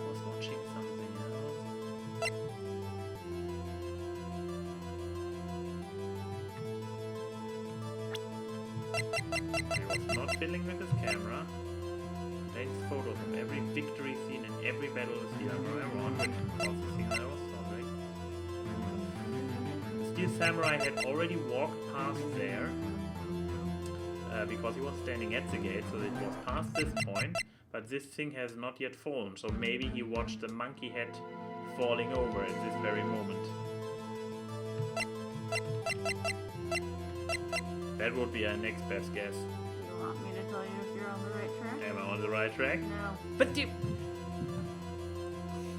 was watching something else. He was not fiddling with his camera. Takes photos of every victory scene and every battle the Steel Samurai won, which was the scene I was following. The Steel Samurai had already walked past there, because he was standing at the gate, so it was past this point. But this thing has not yet fallen, so maybe he watched the monkey head falling over at this very moment. That would be our next best guess. Do you want me to tell you if you're on the right track? Am I on the right track? No. But you...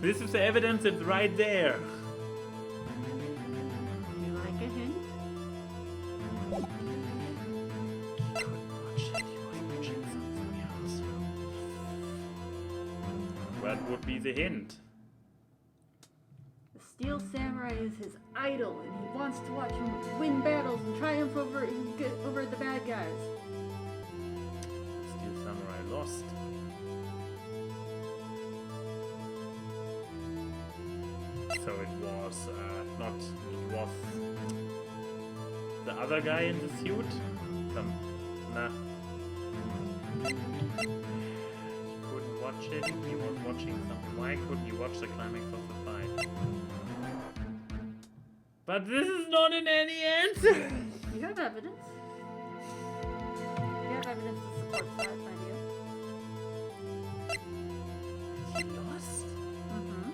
This is the evidence, it's right there. Would you like a hint? He couldn't watch it, he was watching something else. What would be the hint? The Steel Samurai is his idol, and he wants to watch him win battles and triumph over the bad guys. Steel Samurai lost. So it was not. It was the other guy in the suit. Nah. He couldn't watch it. He was watching something. Why couldn't you watch the climax of the fight? But this is not in any answer. You have evidence. You have evidence to support that idea. He lost. Mm-hmm.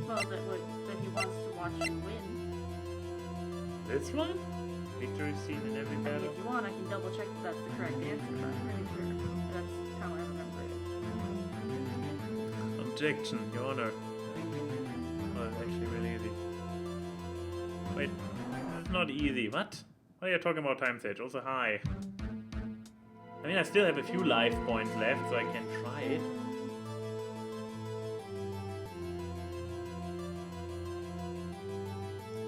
Well, that he wants to watch you win. This one? Victory scene in every I mean, battle. if you want, I can double check that that's the correct answer, but I'm pretty sure that's how I remember it. Objection, Your Honor. Oh, it's actually really easy. Wait, it's not easy. What? What are you talking about, time stage? Also high. I mean, I still have a few life points left, so I can try it.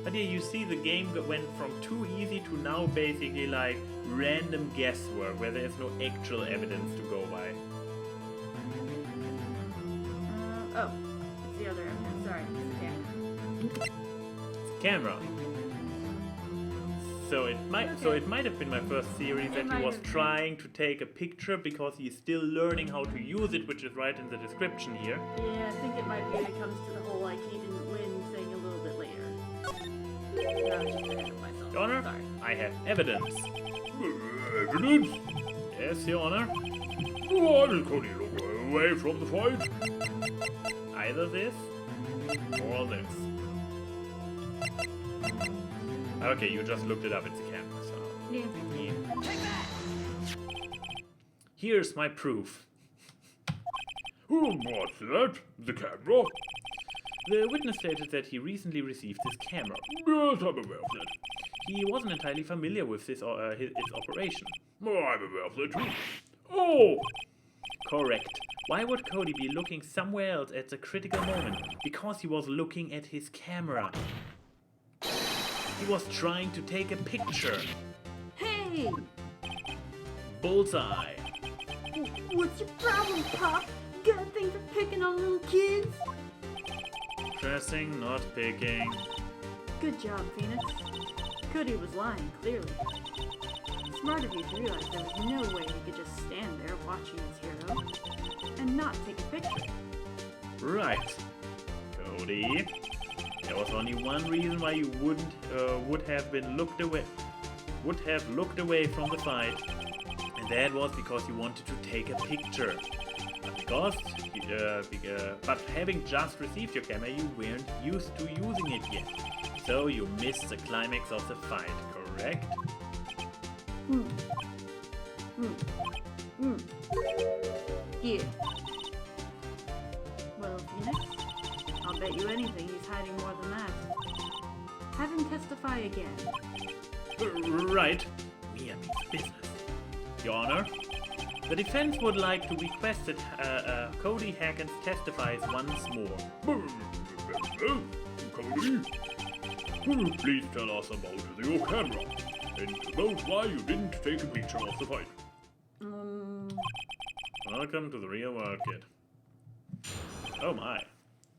But yeah, you see the game went from too easy to now basically like random guesswork, where there's no actual evidence to go by. Oh, it's the other evidence. Sorry, it's the camera. Camera. So it might have been my first theory that he was trying to take a picture because he's still learning how to use it, which is right in the description here. Yeah, I think it might be when it comes to the whole like he didn't win thing a little bit later. I was just ahead of myself. Your Honor, Sorry. I have evidence. Evidence? Yes, Your Honor. Why did Cody look away from the fight? Either this or this. Okay, you just looked it up, it's a camera, so... Yeah. Here's my proof. What's that? The camera? The witness stated that he recently received this camera. Yes, I'm aware of that. He wasn't entirely familiar with its operation. I'm aware of that too. Oh! Correct. Why would Cody be looking somewhere else at the critical moment? Because he was looking at his camera. He was trying to take a picture. Hey! Bullseye. What's your problem, Pop? Got a thing for picking on little kids? Dressing, not picking. Good job, Phoenix. Cody was lying, clearly. Smart of you to realize there was no way he could just stand there watching his hero and not take a picture. Right. Cody. There was only one reason why you would have looked away from the fight, and that was because you wanted to take a picture. But having just received your camera, you weren't used to using it yet, so you missed the climax of the fight. Correct? Yeah. Well, Phoenix, I'll bet you anything he's hiding more than that. Have him testify again. Right. Mia means business. Your Honor, the defense would like to request that Cody Hackens testifies once more. Cody, will you please tell us about your camera and about why you didn't take a picture of the fight? Welcome to the real world, kid. Oh my,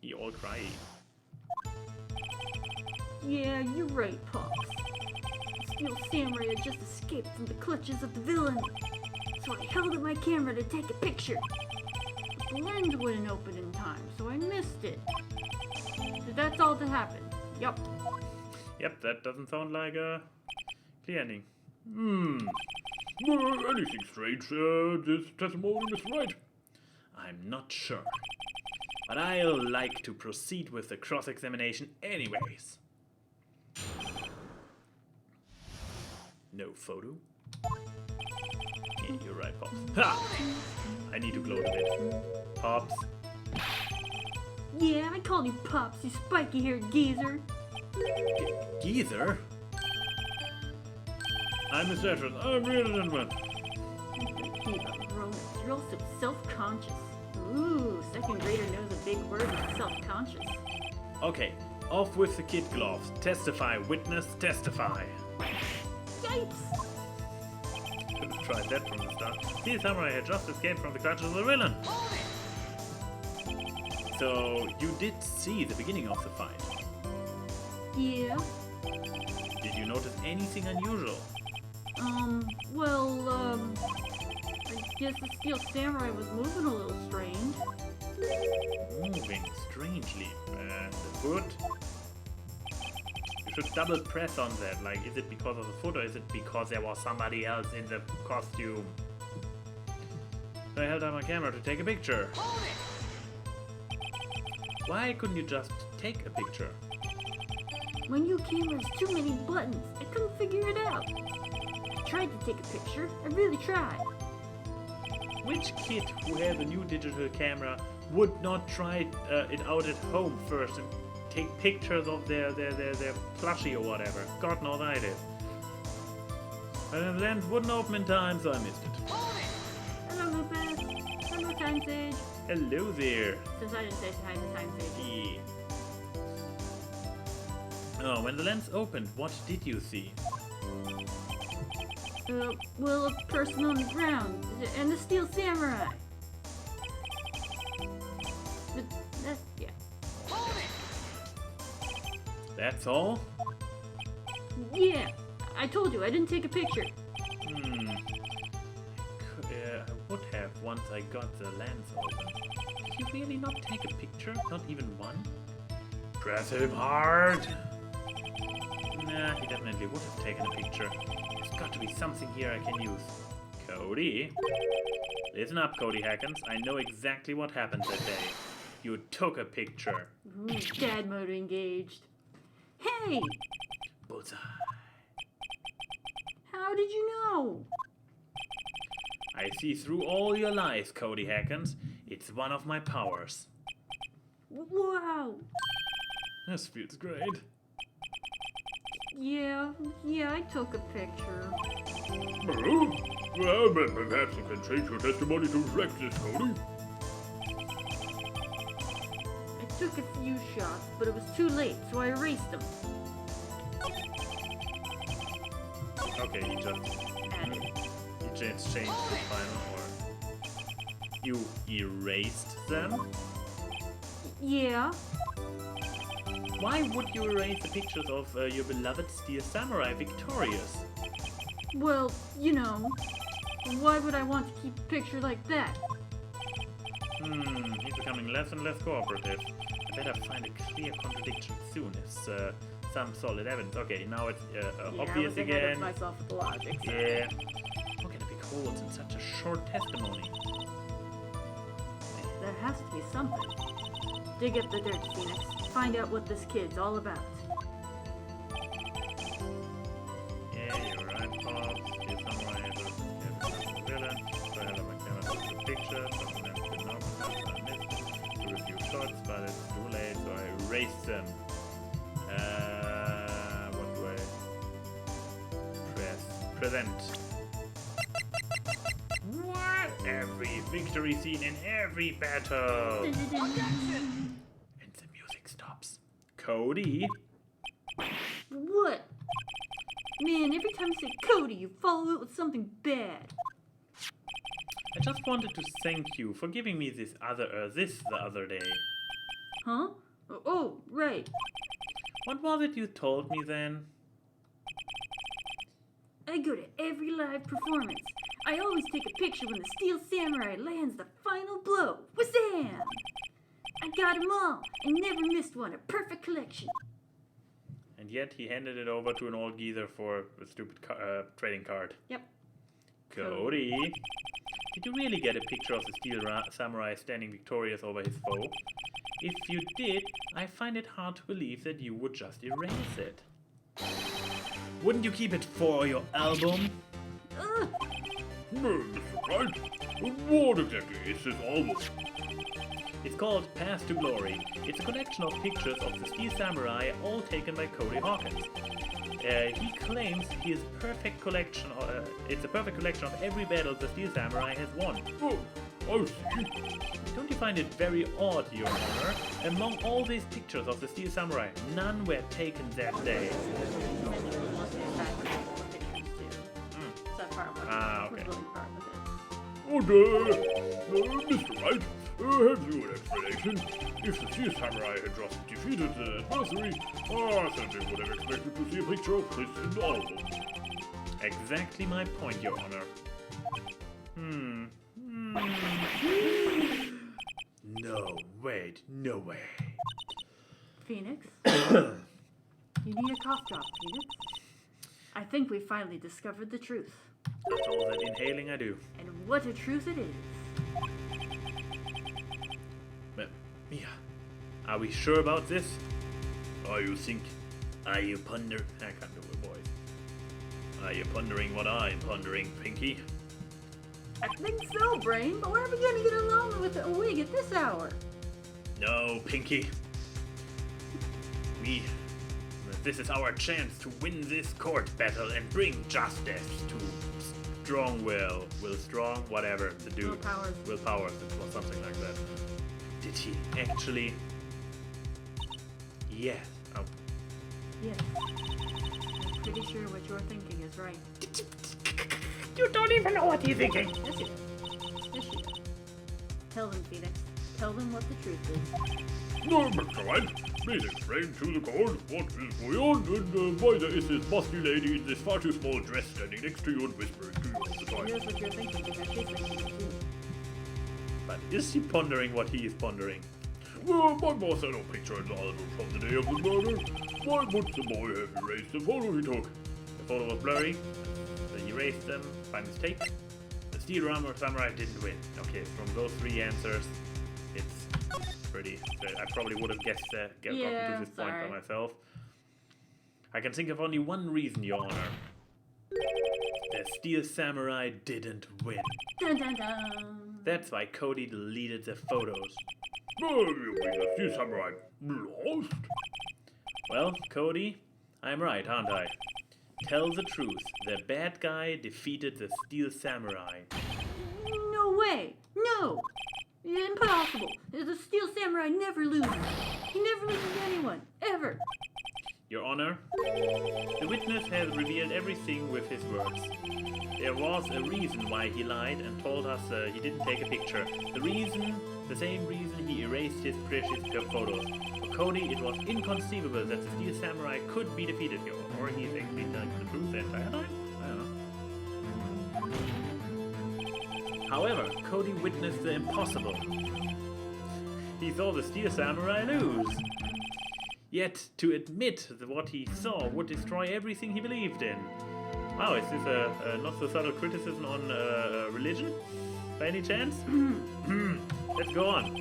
he all crying. Yeah, you're right, Pops. The Steel Samurai had just escaped from the clutches of the villain. So I held up my camera to take a picture. But the lens wouldn't open in time, so I missed it. But that's all that happened. Yup. Yep, that doesn't sound like a clear ending. Anything strange, this testimony, Mr. Wright? I'm not sure. But I'll like to proceed with the cross-examination anyways. No photo, Yeah, you're right, Pops. Ha! I need to gloat a bit. Pops. Yeah, I called you Pops, you spiky-haired geezer. Geezer? I'm a veteran. I'm really a gentleman. Keep romance. You're also self-conscious. Ooh, second grader knows a big word like self-conscious. Okay, off with the kid gloves. Testify, witness, testify. Yipes! Should have tried that from the start. The samurai had just escaped from the clutches of the villain. So, you did see the beginning of the fight. Yeah. Did you notice anything unusual? I guess the steel samurai was moving a little strange. Moving strangely. The foot? You should double press on that. Like, is it because of the foot or is it because there was somebody else in the costume? So I held out my camera to take a picture. Why couldn't you just take a picture? My new camera has too many buttons. I couldn't figure it out. I tried to take a picture. I really tried. Which kid who has a new digital camera would not try it out at home first and take pictures of their plushie or whatever? God knows I did. And the lens wouldn't open in time, so I missed it. Hello, Lupus. Hello, Time Sage. Hello there. Since I didn't say hi to Time Sage. Yeah. Oh, when the lens opened, what did you see? Well, a person on the ground and the steel samurai. Yeah. That's all? Yeah, I told you I didn't take a picture. I would have once I got the lens open. Did you really not take a picture? Not even one? Press him hard! Nah, he definitely would have taken a picture. There's got to be something here I can use. Cody? Listen up, Cody Hackens. I know exactly what happened that day. You took a picture. Ooh, dad mode engaged. Hey! Bullseye. How did you know? I see through all your lies, Cody Hackens. It's one of my powers. Wow! This feels great. Yeah, I took a picture. Oh, well, perhaps you can change your testimony to reflect this, Cody. I took a few shots, but it was too late, so I erased them. Okay, you just changed the final, or you erased them? Yeah. Why would you erase the pictures of your beloved Steel Samurai victorious? Well, you know, why would I want to keep a picture like that? He's becoming less and less cooperative. I better find a clear contradiction soon. It's some solid evidence. Okay, now it's obvious I was ahead again. of myself with the logic. So. Yeah. How can I pick holes in such a short testimony? There has to be something. Dig up the dirt, Phoenix. Find out what this kid's all about. Yeah, you're right, Pops. Steel Samurai versus the villain. So I have my camera took the picture. Someone else didn't open it, so I missed it. Took a few shots, but it's too late, so I erased them. What do I press? Present. What? Every victory scene in every battle. And the music stops. Cody? What? Man, every time you say Cody, you follow it with something bad. I just wanted to thank you for giving me this the other day. Huh? Oh, right. What was it you told me then? I go to every live performance. I always take a picture when the Steel Samurai lands the final blow. Wazam! I got 'em all and never missed one. A perfect collection. And yet he handed it over to an old geezer for a stupid trading card. Yep. Cody? Did you really get a picture of the Steel Samurai standing victorious over his foe? If you did, I find it hard to believe that you would just erase it. Wouldn't you keep it for your album? Ugh. Mr. Wright, what exactly is this album? It's called Path to Glory. It's a collection of pictures of the Steel Samurai, all taken by Cody Hawkins. He claims his perfect collection. It's a perfect collection of every battle the Steel Samurai has won. Oh, I see. Don't you find it very odd, Your Honor? Among all these pictures of the Steel Samurai, none were taken that day. Okay. Mr. Wright, have you an explanation? If the Steel Samurai had just defeated the adversary, I certainly would have expected to see a picture of this in the album. Exactly my point, Your Honor. No, wait, no way. Phoenix? You need a cough drop, Phoenix. I think we finally discovered the truth. That's all that inhaling I do. And what a truth it is. But, Mia, are we sure about this? Or you think? Are you ponder? I can't do a voice. Are you pondering what I'm pondering, Pinky? I think so, Brain, but where are we going to get along with a wig at this hour? No, Pinky. This is our chance to win this court battle and bring justice to Strongwill. Will Strong? Whatever. The dude. Willpower. Or something like that. Did he actually? Yes. Oh. Yes. I'm pretty sure what you're thinking is right. You don't even know what you're thinking. Yes, you do. Yes, you do. Tell them, Phoenix. Tell them what the truth is. No, Mr. Wright, please explain to the court what is going on and why there is this musty lady in this far too small dress standing next to you and whispering to you all the time. Here's what you're thinking because she's thinking it too. But is he pondering what he is pondering? Well, my boss had a picture in the album from the day of the murder. Why would the boy have erased the photo he took? The photo was blurry. They erased them by mistake. The Steel Samurai didn't win. Okay, from those three answers, it's pretty. I probably would have guessed gotten to this point by myself. I can think of only one reason, Your Honor. The Steel Samurai didn't win. Dun dun dun. That's why Cody deleted the photos. Oh, you mean the Steel Samurai lost? Well, Cody, I'm right, aren't I? Tell the truth. The bad guy defeated the Steel Samurai. No way. No. Impossible. The Steel Samurai never loses. He never loses to anyone. Ever. Your Honor, the witness has revealed everything with his words. There was a reason why he lied and told us he didn't take a picture. The same reason he erased his precious photos. For Cody, it was inconceivable that the Steel Samurai could be defeated here, or he's actually telling the truth the entire time? I don't know. However, Cody witnessed the impossible. He saw the Steel Samurai lose. Yet, to admit that what he saw would destroy everything he believed in. Wow, is this a not so subtle criticism on religion? By any chance? Let's go on.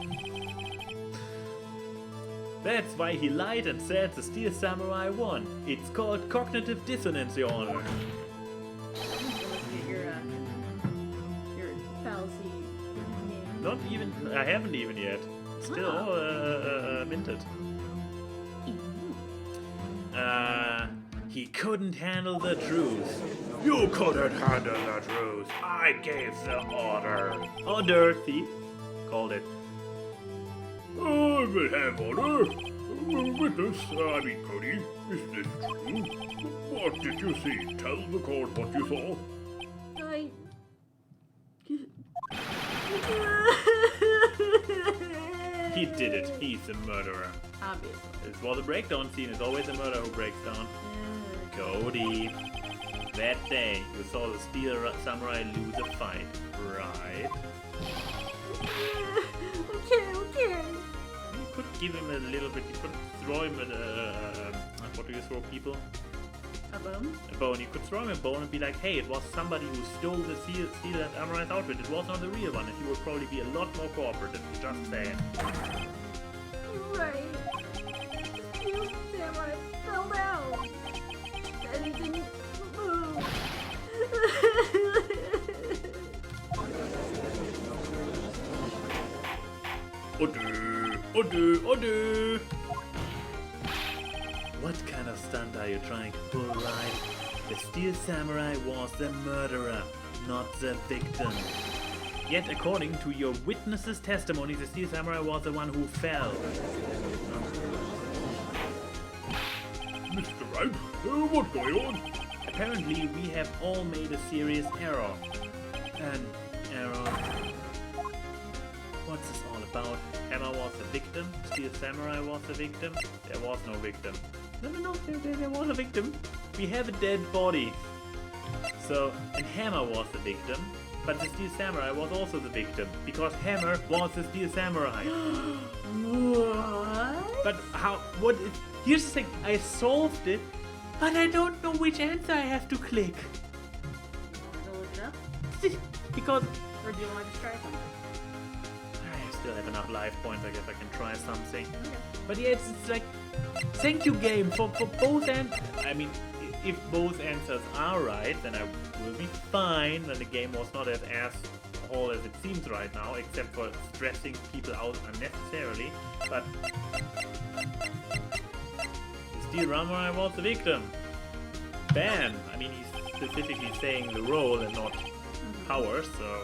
That's why he lied and said the Steel Samurai won. It's called cognitive dissonance, Your Honor. Your fallacy name. Not even, I haven't even yet. Still minted. He couldn't handle the truth. You couldn't handle the truth. I gave the order. Order, thief. Called it. I will have order. Witness, Cody, is this true? What did you see? Tell the court what you saw. He did it. He's a murderer. Obviously. It's for the breakdown scene. It's always a murderer who breaks down. Cody, that day you saw the Steel Samurai lose a fight, right? Okay. You could give him a little bit. You could throw him what do you throw people? A bone? A bone. You could throw him a bone and be like, hey, it was somebody who stole the Steel Samurai's outfit. It was not the real one, and he would probably be a lot more cooperative. Just saying. Right. Steel Samurai fell down. And he didn't move. Order! What kind of stunt are you trying to pull, Wright? The Steel Samurai was the murderer, not the victim. Yet, according to your witness's testimony, the Steel Samurai was the one who fell. Mr. Wright, what's going on? Apparently, we have all made a serious error. An error. What's this all about? Hammer was the victim, Steel Samurai was the victim. There was no victim. No, there was a victim. We have a dead body. So, and Hammer was the victim, but the Steel Samurai was also the victim, because Hammer was the Steel Samurai. What? But how, what is, here's the thing, I solved it, but I don't know which answer I have to click. You want to go look it up? Because Or do you want to try something? I still have enough life points, I guess I can try something. Okay. But yeah, it's like, thank you game for both answers. I mean, if both answers are right, then I will be fine. Then the game was not as asshole as it seems right now, except for stressing people out unnecessarily. But the Steel Samurai was the victim. Bam! I mean, he's specifically saying the role and not power, so...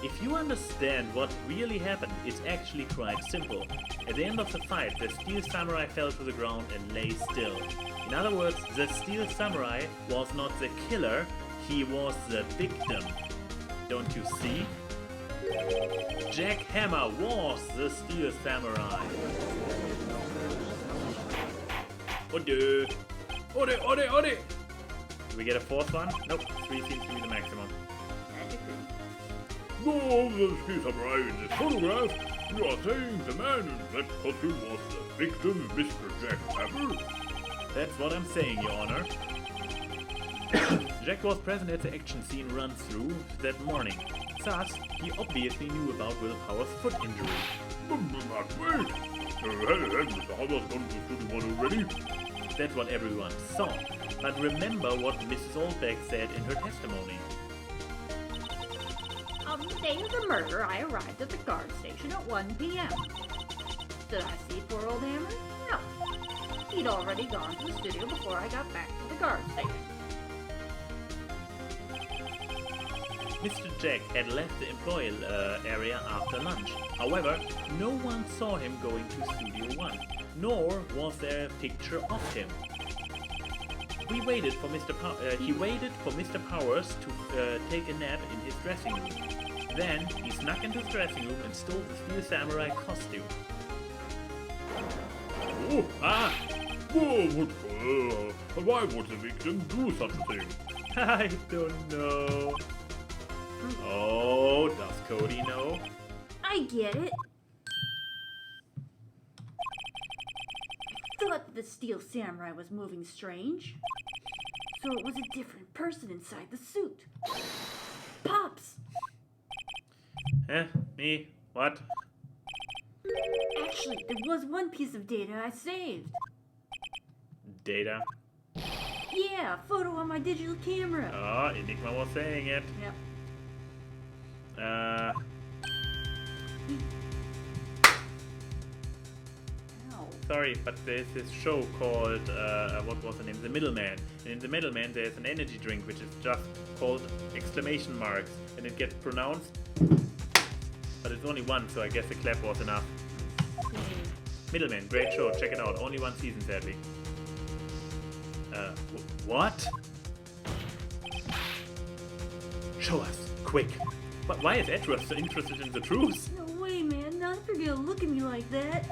If you understand what really happened, it's actually quite simple. At the end of the fight, the Steel Samurai fell to the ground and lay still. In other words, the Steel Samurai was not the killer, he was the victim. Don't you see? Jack Hammer was the Steel Samurai. Order! Order! Do we get a fourth one? Nope, 3 seems to be the maximum. No, the Steel Samurai in this photograph. You are saying the man in that costume was the victim, Mr. Jack Hammer? That's what I'm saying, Your Honor. Jack was present at the action scene run-through that morning. Thus, he obviously knew about Willpower's foot injury. But wait! Had Mr. Hammer gone to the studio one already? That's what everyone saw. But remember what Mrs. Oldbeck said in her testimony. On the day of the murder, I arrived at the guard station at 1 p.m. Did I see poor old Hammer? No. He'd already gone to the studio before I got back to the guard station. Mr. Jack had left the employee area after lunch. However, no one saw him going to Studio 1, nor was there a picture of him. He waited for Mr. Powers to take a nap in his dressing room. Then, he snuck into his dressing room and stole the Steel Samurai costume. Oh, why would the victim do such a thing? I don't know. Oh, does Cody know? I get it. I thought the Steel Samurai was moving strange. So it was a different person inside the suit. Pops! Me? What? Actually, there was one piece of data I saved. Data? Yeah, a photo on my digital camera. Oh, Enigma was saying it. Yep. Ow. Sorry, but there's this show called, what was the name? The Middleman. And in The Middleman, there's an energy drink which is just called exclamation marks. And it gets pronounced, but it's only one, so I guess the clap was enough. Middleman, great show, check it out. Only one season, sadly. What? Show us, quick. But why is Edward so interested in the truth? No way, man. Not if you're gonna look at me like that.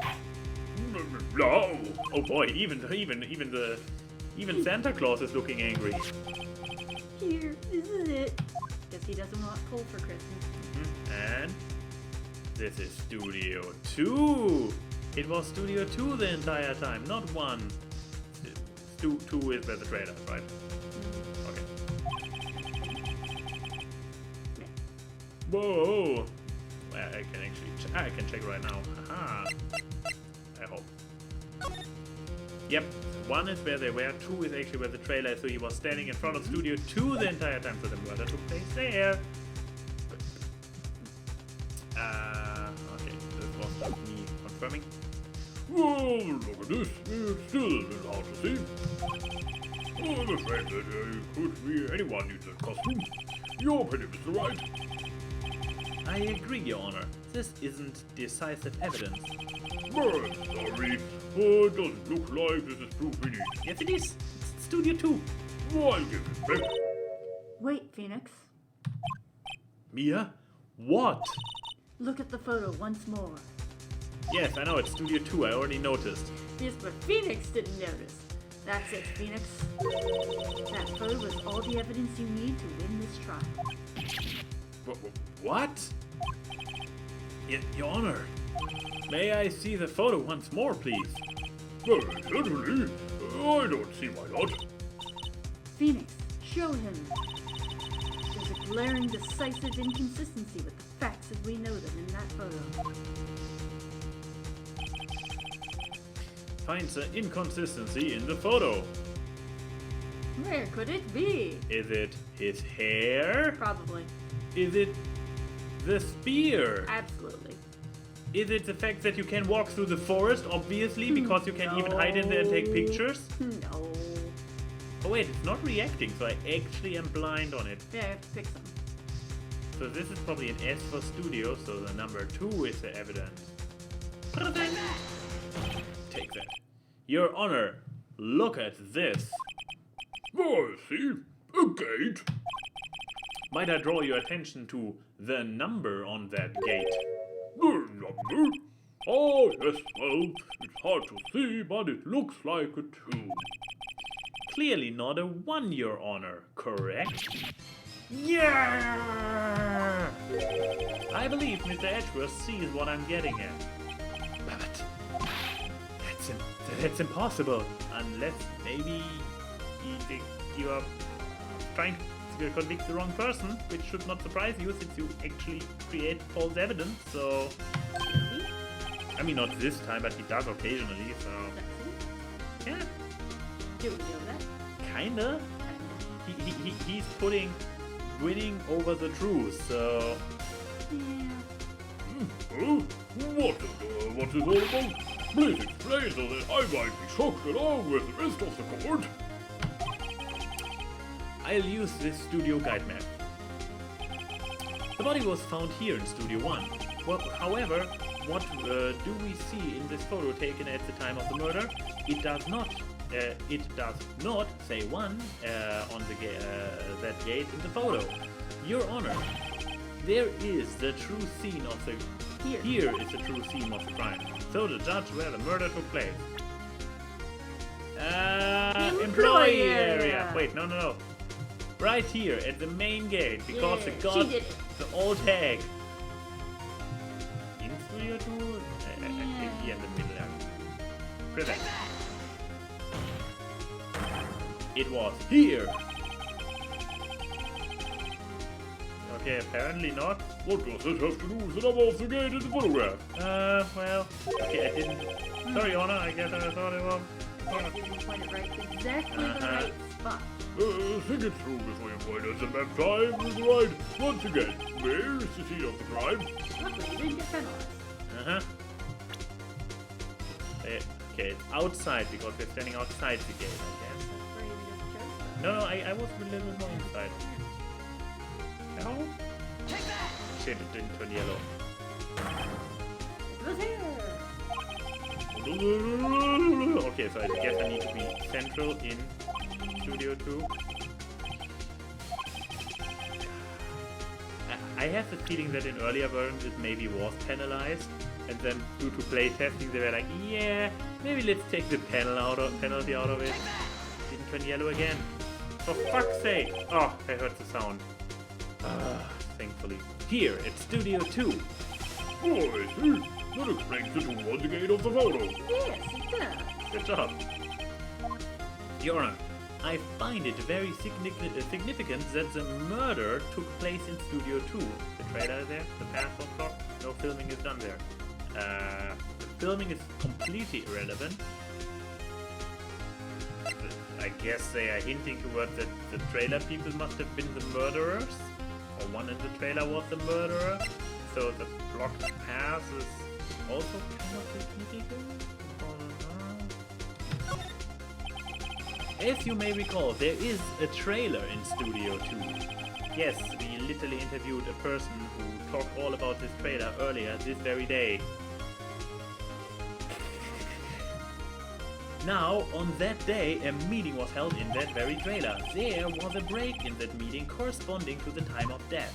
No! Oh boy, even Santa Claus is looking angry. Here, this is it. Guess he doesn't want coal for Christmas. And this is Studio 2. It was Studio 2 the entire time, not 1. 2 is where the trailer, right? Okay. Whoa! Well, I can actually I can check right now. Haha. I hope. Yep. 1 is where they were, 2 is actually where the trailer is, so he was standing in front of Studio 2 the entire time, so the murder took place there. Okay, this was just me confirming. Well, look at this. It's still a little hard to see. I'm afraid that could be anyone in that costume. Your opinion, Mr. Wright? I agree, Your Honor. This isn't decisive evidence. Well, sorry. It doesn't look like this is proof we need. Yes, it is. It's Studio 2. I'll give it back. Wait, Phoenix. Mia? What? Look at the photo once more. Yes, I know, it's Studio 2. I already noticed. Yes, but Phoenix didn't notice. That's it, Phoenix. That photo is all the evidence you need to win this trial. What? Your Honor, may I see the photo once more, please? Well, certainly. I don't see why not. Phoenix, show him. There's a glaring, decisive inconsistency with the facts as we know them in that photo. Finds an inconsistency in the photo. Where could it be? Is it his hair? Probably. Is it the spear? Absolutely. Is it the fact that you can walk through the forest, obviously, because you can even hide in there and take pictures? No. Oh wait, it's not reacting, so I actually am blind on it. Yeah, I have to pick some. So this is probably an S for studio, so the number 2 is the evidence. Take that. Your Honor, look at this. I see. A gate. Might I draw your attention to the number on that gate? The number? Oh, yes, well, it's hard to see, but it looks like a 2. Clearly not a 1, Your Honor, correct? Yeah! I believe Mr. Edgeworth sees what I'm getting at. But that's impossible. Unless maybe you are trying to convict the wrong person, which should not surprise you since you actually create false evidence, so... I mean, not this time, but he does occasionally, so... Yeah, Do we know that? kinda. He's putting winning over the truth, so... Yeah. Oh, what is all about? Please explain so that I might be shocked along with the rest of the court. I'll use this studio guide map. The body was found here in Studio 1. Well, however, what do we see in this photo taken at the time of the murder? It does not say 1 on the that gate in the photo. Your Honor, there is the true scene of the... Here is the true scene of the crime. So the judge where the murder took place. Employee area. Wait, no. Right here at the main gate, because Yeah, it got she did it. the old tag. In Studio 2? I think here in the middle there. Perfect. It was here. Okay, apparently not. What does this have to do with the number of the gate in the photograph? Well, okay, I didn't... Sorry, Honor, I guess I thought it was... That didn't point it right. Exactly the right spot. Think it through before you point at the map time, Mr. Wright. Once again, where is the scene of the crime? Luckily, you didn't get penalized. Uh-huh. Okay, it's outside because we're standing outside the gate, I guess. That's where you just chose that. No, I was a little bit more inside. No? Shit, it didn't turn yellow. It was here. Okay, so I guess I need to be central in Studio 2. I have the feeling that in earlier versions it maybe was penalized, and then due to play testing they were like, yeah, maybe let's take the penalty out of it. Didn't turn yellow again. For fuck's sake! Oh, I heard the sound. Thankfully. Here, it's Studio 2. Oh, I see. That explains the 2 on the gate of the photo. Yes, it does. Good job. Your Honor, I find it very significant that the murder took place in Studio 2. The trailer is there, the passport clock, no filming is done there. The filming is completely irrelevant. I guess they are hinting towards that the trailer people must have been the murderers, or one in the trailer was the murderer, so the blocked path is also kind of mythical. As you may recall, there is a trailer in Studio 2. Yes, we literally interviewed a person who talked all about this trailer earlier this very day. Now, on that day, a meeting was held in that very trailer. There was a break in that meeting corresponding to the time of death.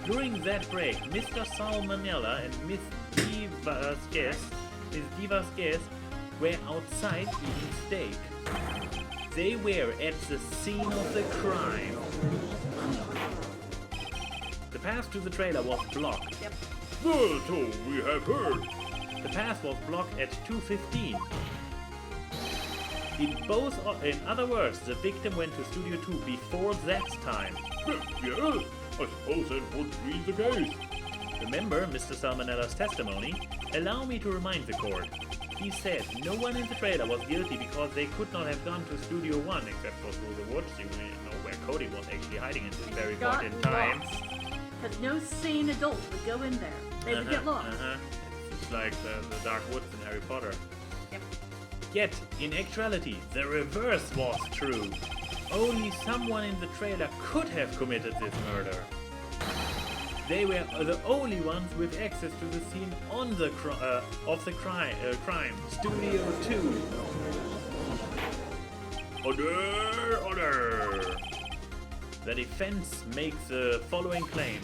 During that break, Mr. Salmonella and Miss Diva's guest were outside eating steak. They were at the scene of the crime. The path to the trailer was blocked. Yep. Well, so we have heard. The path was blocked at 2:15. In other words, the victim went to Studio 2 before that time. Yes, I suppose that would be the case. Remember Mr. Salmonella's testimony? Allow me to remind the court. He said no one in the trailer was guilty because they could not have gone to Studio 1 except for through the woods. You may know where Cody was actually hiding at this very point in time. Because no sane adult would go in there. They would get lost. It's like the Dark Woods in Harry Potter. Yep. Yet, in actuality, the reverse was true. Only someone in the trailer could have committed this murder. They were the only ones with access to the scene on the crime. Studio 2. Order! The defense makes the following claim.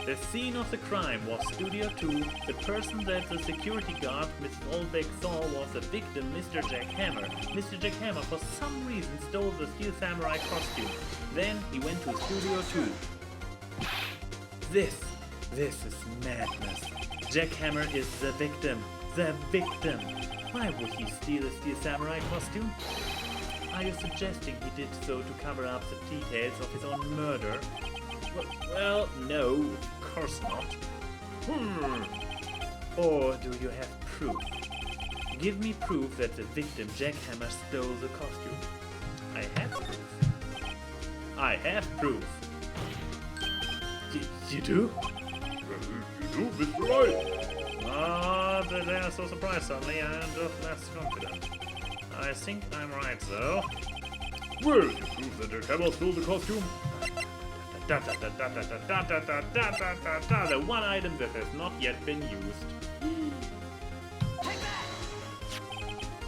The scene of the crime was Studio 2. The person that the security guard, Mrs. Olbeck, saw was the victim, Mr. Jack Hammer. Mr. Jack Hammer, for some reason, stole the Steel Samurai costume. Then he went to Studio 2. This is madness. Jack Hammer is the victim. The victim. Why would he steal the Steel Samurai costume? Are you suggesting he did so to cover up the details of his own murder? Well, no, of course not. Or do you have proof? Give me proof that the victim, Jack Hammer, stole the costume. I have proof. I have proof. You do? You do, Mr. Wright. Ah, they are so surprised suddenly and just less confident. I think I'm right, though. Well, you prove that the camel stole the costume. The one item that has not yet been used.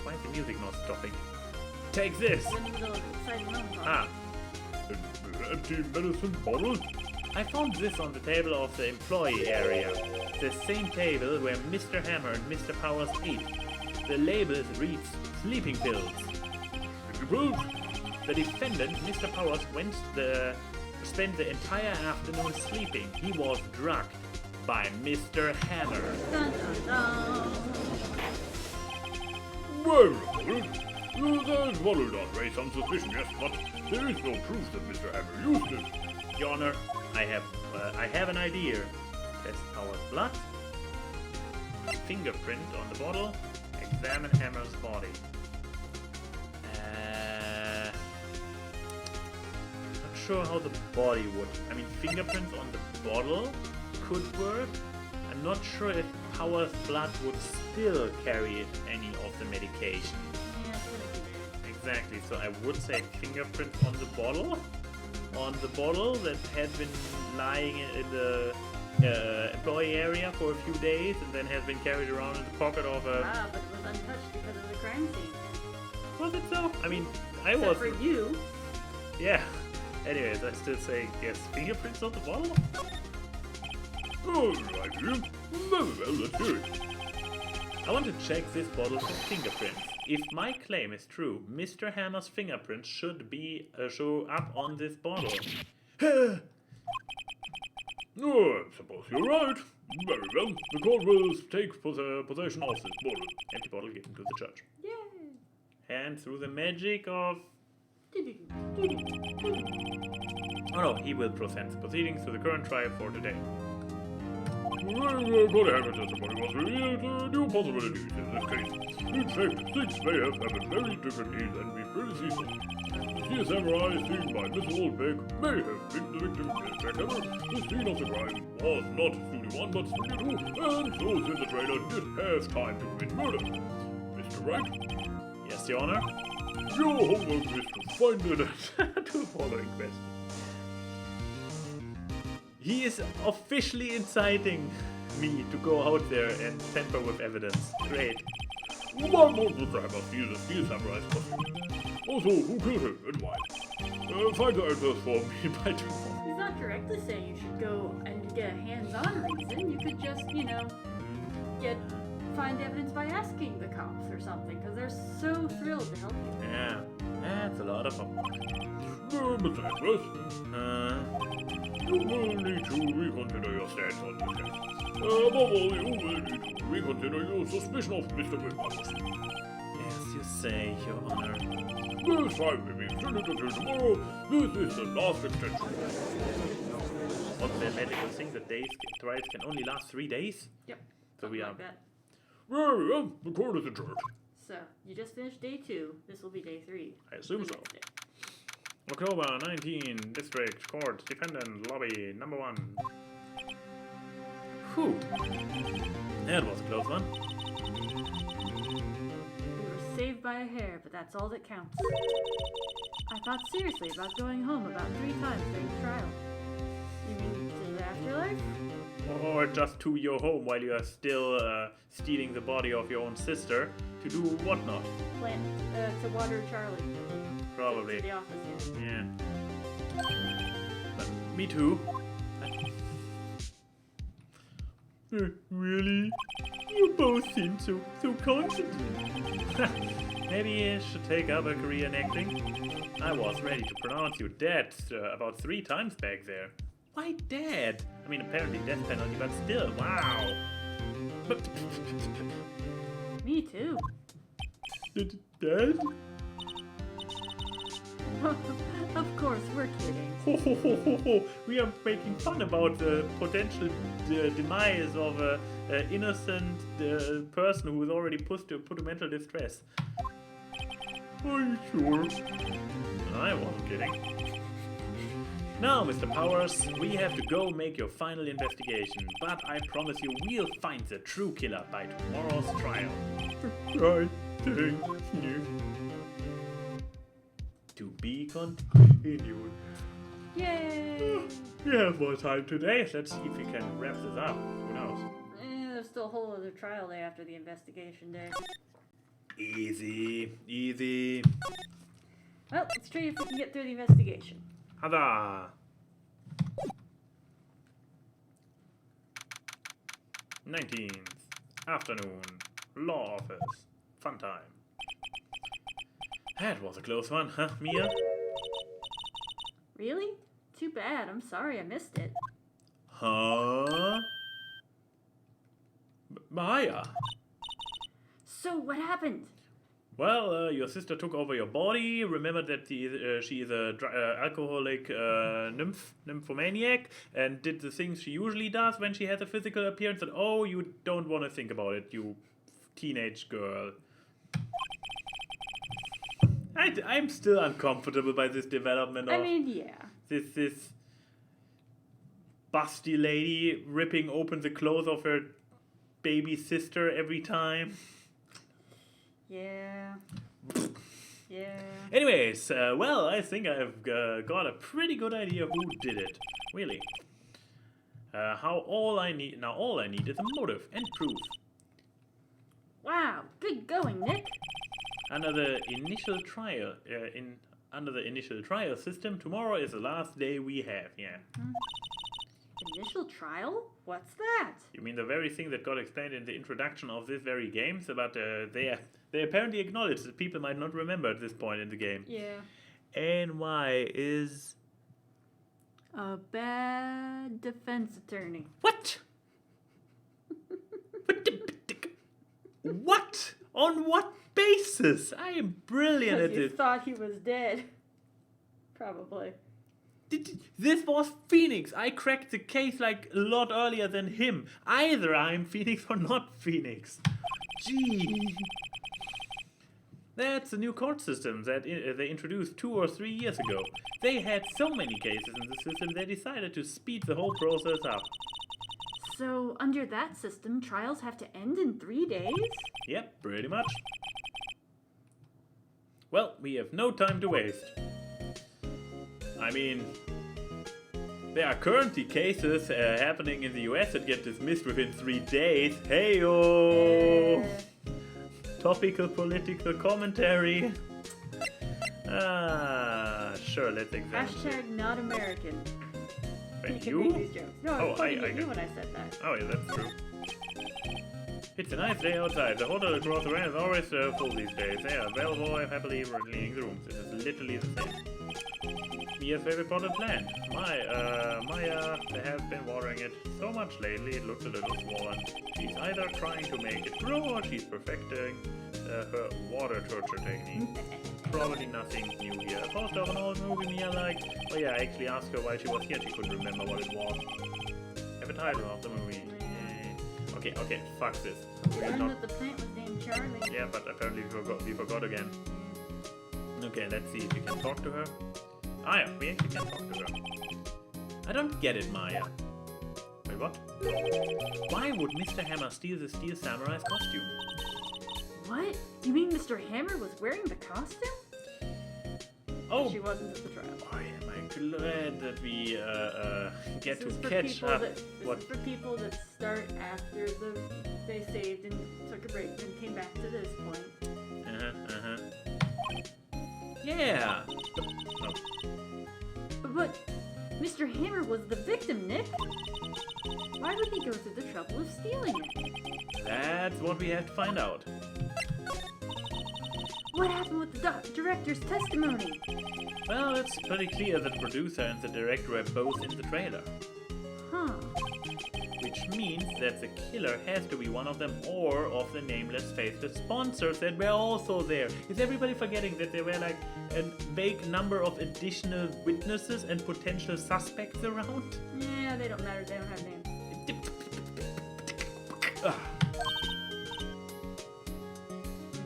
Why is the music not stopping? Take this! Ah, An empty medicine bottle? I found this on the table of the employee area. The same table where Mr. Hammer and Mr. Powers ate. The label reads sleeping pills. Sleeping pills? The defendant, Mr. Powers, spent the entire afternoon sleeping. He was drugged by Mr. Hammer. Dun, dun, dun. Well, there's one who does raise some suspicion, yes, but there is no proof that Mr. Hammer used it. Your Honor, I have an idea. Test Powers' blood. Fingerprint on the bottle. Examine Hammer's body. Not sure how the body would. I mean, fingerprints on the bottle could work. I'm not sure if Powers' blood would still carry any of the medication. Yeah, it's gonna be there. Exactly. So I would say fingerprints on the bottle. On the bottle that had been lying in the employee area for a few days and then has been carried around in the pocket of a... Ah, but it was untouched because of the crime scene. Was it so? I mean, I Except was... for you. Yeah. Anyways, I still say yes. Fingerprints on the bottle? All right, Jim. Well, let's do it. I want to check this bottle for fingerprints. If my claim is true, Mr. Hammer's fingerprints should be show up on this bottle. Oh, I suppose you're right. Very well. The court will take possession of this bottle. Empty bottle given to the judge. Yay! And through the magic of... Doo-doo-doo. Oh no, he will present the proceedings to the current trial for today. Gotta have a testimony was revealed new possibilities in this case. In fact, things may have happened very differently than we previously thought. The samurai seen by Mr. Oldbeck may have been the victim. However, the scene of the crime was not Studio 1 but Studio 2, and those in the trailer did have time to commit murder. Mr. Wright? Yes, Your Honor. Your homework is to find it To the following question. He is officially inciting me to go out there and tamper with evidence. Great. One more good time of the samurai's costume. Also, who killed him and why? Find the answers for me by tomorrow. He's not directly saying you should go and get a hands-on reason. You could just, find evidence by asking the cops or something, because they're so thrilled to help you. Yeah, that's a lot of them. Mr. Ambrose, you will need to reconsider your stance on this case. Above all, you will need to reconsider your suspicion of Mr. Wilcox. Yes, you say, Your Honor. This time may be extended until tomorrow. This is the last extension. What's the medical thing? The trials can only last 3 days? Yep. So we are. Like that. Yeah, the court is adjourned. So, you just finished day 2. This will be day 3. I assume so. Next day. October 19, District Court, Defendant Lobby, number 1. Whew. That was a close one. We were saved by a hair, but that's all that counts. I thought seriously about going home about 3 times during the trial. You mean to the afterlife? Or just to your home while you are still stealing the body of your own sister to do what not? To water Charlie. Probably. To the office, Yeah. But me too. Really? You both seem so confident. Maybe I should take up a career in acting. I was ready to pronounce you dead about 3 times back there. Why dead? I mean, apparently death penalty, but still, wow. Me too. Dead? Of course, we're kidding. We are making fun about the potential demise of an innocent person who is already put to mental distress. Are you sure? I wasn't kidding. Now, Mr. Powers, we have to go make your final investigation, but I promise you we'll find the true killer by tomorrow's trial. Right, thank you. To be continued. Yay! We have more time today. Let's see if we can wrap this up. Who knows? There's still a whole other trial day after the investigation day. Easy, easy. Well, let's try if we can get through the investigation. Huzzah! 19th afternoon, law office, fun time. That was a close one, huh, Mia? Really? Too bad. I'm sorry I missed it. Huh? Maya? So, what happened? Well, your sister took over your body, remembered that she is a alcoholic nymphomaniac, and did the things she usually does when she has a physical appearance, and oh, you don't want to think about it, you teenage girl. I'm still uncomfortable by this development of... I mean, yeah. This busty lady ripping open the clothes of her baby sister every time. Yeah. Yeah. Anyways, well, I think I've got a pretty good idea who did it. Really. All I need is a motive and proof. Wow, good going, Nick. Under the initial trial system, tomorrow is the last day we have. Yeah. Initial trial? What's that? You mean the very thing that got explained in the introduction of this very game? So, but they apparently acknowledge that people might not remember at this point in the game. Yeah. NY is A bad defense attorney. what? What? On what basis? I am brilliant at Because you this. thought he was dead. Probably. This was Phoenix. I cracked the case like a lot earlier than him. Either I'm Phoenix or not Phoenix. Gee. That's a new court system that they introduced 2 or 3 years ago. They had so many cases in the system they decided to speed the whole process up. So, under that system, trials have to end in 3 days? Yep, pretty much. Well, we have no time to waste. I mean, there are currently cases happening in the US that get dismissed within 3 days. Hey-oh! Topical political commentary. Sure, let's examine it. Hashtag not American. Thank You can make you. these jokes. No, I Oh, was pointing I at you got- when I said that. Oh, yeah, that's true. It's a nice day outside. The hotel across the way is always full these days. They are available and happily cleaning the rooms. It is literally the same. Mia's favorite potted plant. Maya has been watering it so much lately it looks a little swollen. She's either trying to make it grow or she's perfecting her water torture technique. Probably nothing new here. A poster of an old movie Mia liked. Oh yeah, I actually asked her why she was here. She couldn't remember what it was. Have a title of the movie. Okay, fuck this. We learned that the plant was named Charlie. Yeah, but apparently we forgot again. Okay, let's see if we can talk to her. Ah yeah, we actually can talk to her. I don't get it, Maya. Wait, what? Why would Mr. Hammer steal the Steel Samurai's costume? What? You mean Mr. Hammer was wearing the costume? Oh, She wasn't at the trial. boy, am I glad that we get This is to for catch people up. that- This What? is for people that start after they saved and took a break and came back to this point. Yeah. But Mr. Hammer was the victim, Nick. Why would he go through the trouble of stealing it? That's what we have to find out. What happened with the director's testimony? Well, it's pretty clear that the producer and the director are both in the trailer. Huh. Which means that the killer has to be one of them or of the nameless faceless sponsors that were also there. Is everybody forgetting that there were like a vague number of additional witnesses and potential suspects around? Yeah, they don't matter. They don't have names. Ugh.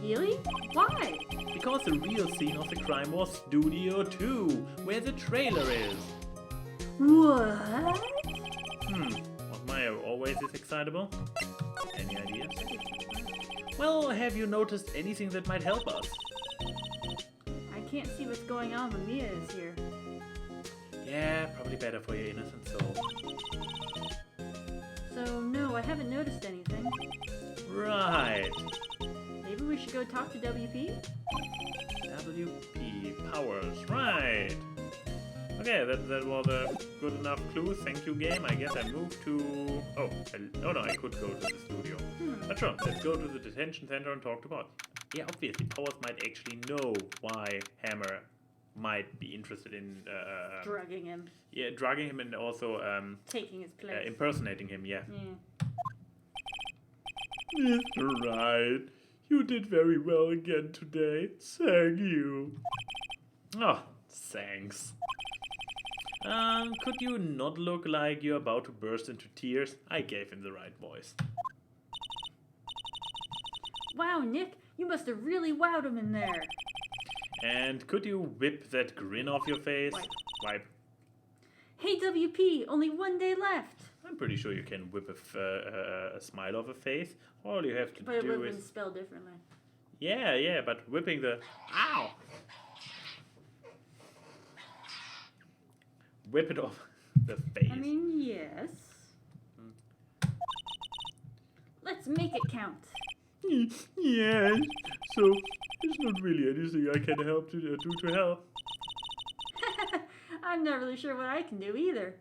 Really? Why? Because the real scene of the crime was Studio 2, where the trailer is. What? Was Maya always this excitable? Any ideas? Well, have you noticed anything that might help us? I can't see what's going on when Mia is here. Yeah, probably better for your innocent soul. So, no, I haven't noticed anything. Right. Maybe we should go talk to WP? WP Powers, right. Okay, that was a good enough clue. Thank you, game. I guess I moved to... Oh, no, I could go to the studio. But sure, let's go to the detention center and talk to Powers. Yeah, obviously, Powers might actually know why Hammer might be interested in... Drugging him. Yeah, drugging him and also Taking his place. impersonating him, yeah. Yeah. Mr. Wright, you did very well again today. Thank you. Oh, thanks. Could you not look like you're about to burst into tears? I gave him the right voice. Wow, Nick, you must have really wowed him in there. And could you whip that grin off your face? Wipe. Hey, WP, only 1 day left. I'm pretty sure you can whip a smile off a face. All you have to But it would do have is... been spelled differently. Yeah, but whipping the... Ow! Whip it off the face. I mean, yes. Let's make it count. Yes. So, there's not really anything I can help to do to help. I'm not really sure what I can do either.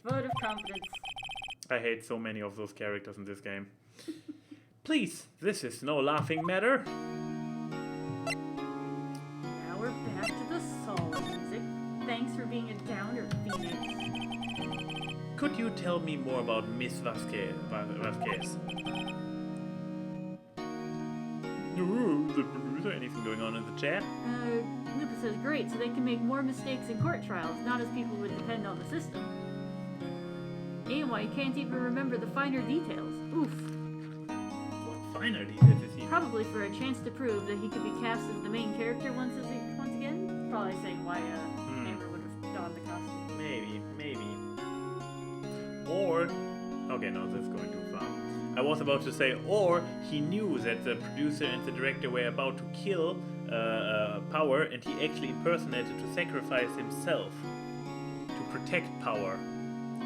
Vote of confidence. I hate so many of those characters in this game. Please, this is no laughing matter. Now we're back to the solid music. Thanks for being a downer, Phoenix. Could you tell me more about Miss Vasquez? Oh, the producer? Anything going on in the chat? Lupus says, great, so they can make more mistakes in court trials, not as people would depend on the system. AY can't even remember the finer details. Oof. What finer details is he? Probably for a chance to prove that he could be cast as the main character once again. Probably saying why Amber would have donned the costume. Maybe. Or, okay, no, this is going too far. I was about to say, or he knew that the producer and the director were about to kill Power, and he actually impersonated to sacrifice himself to protect Power,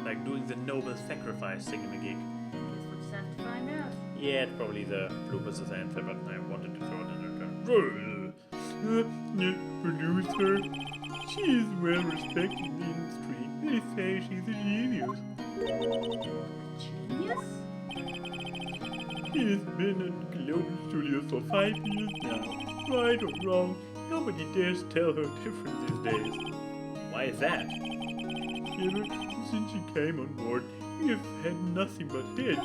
like doing the noble sacrifice thingamajig. Guess we'll just have to find out. Yeah, it's probably the Lupus's answer, but I wanted to throw it in there. The producer, she is well respected in the industry. They say she's a genius. Genius? She has been at Global Studios for 5 years now. Right or wrong, nobody dares tell her different these days. Why is that? Ever since she came on board, we have had nothing but hits.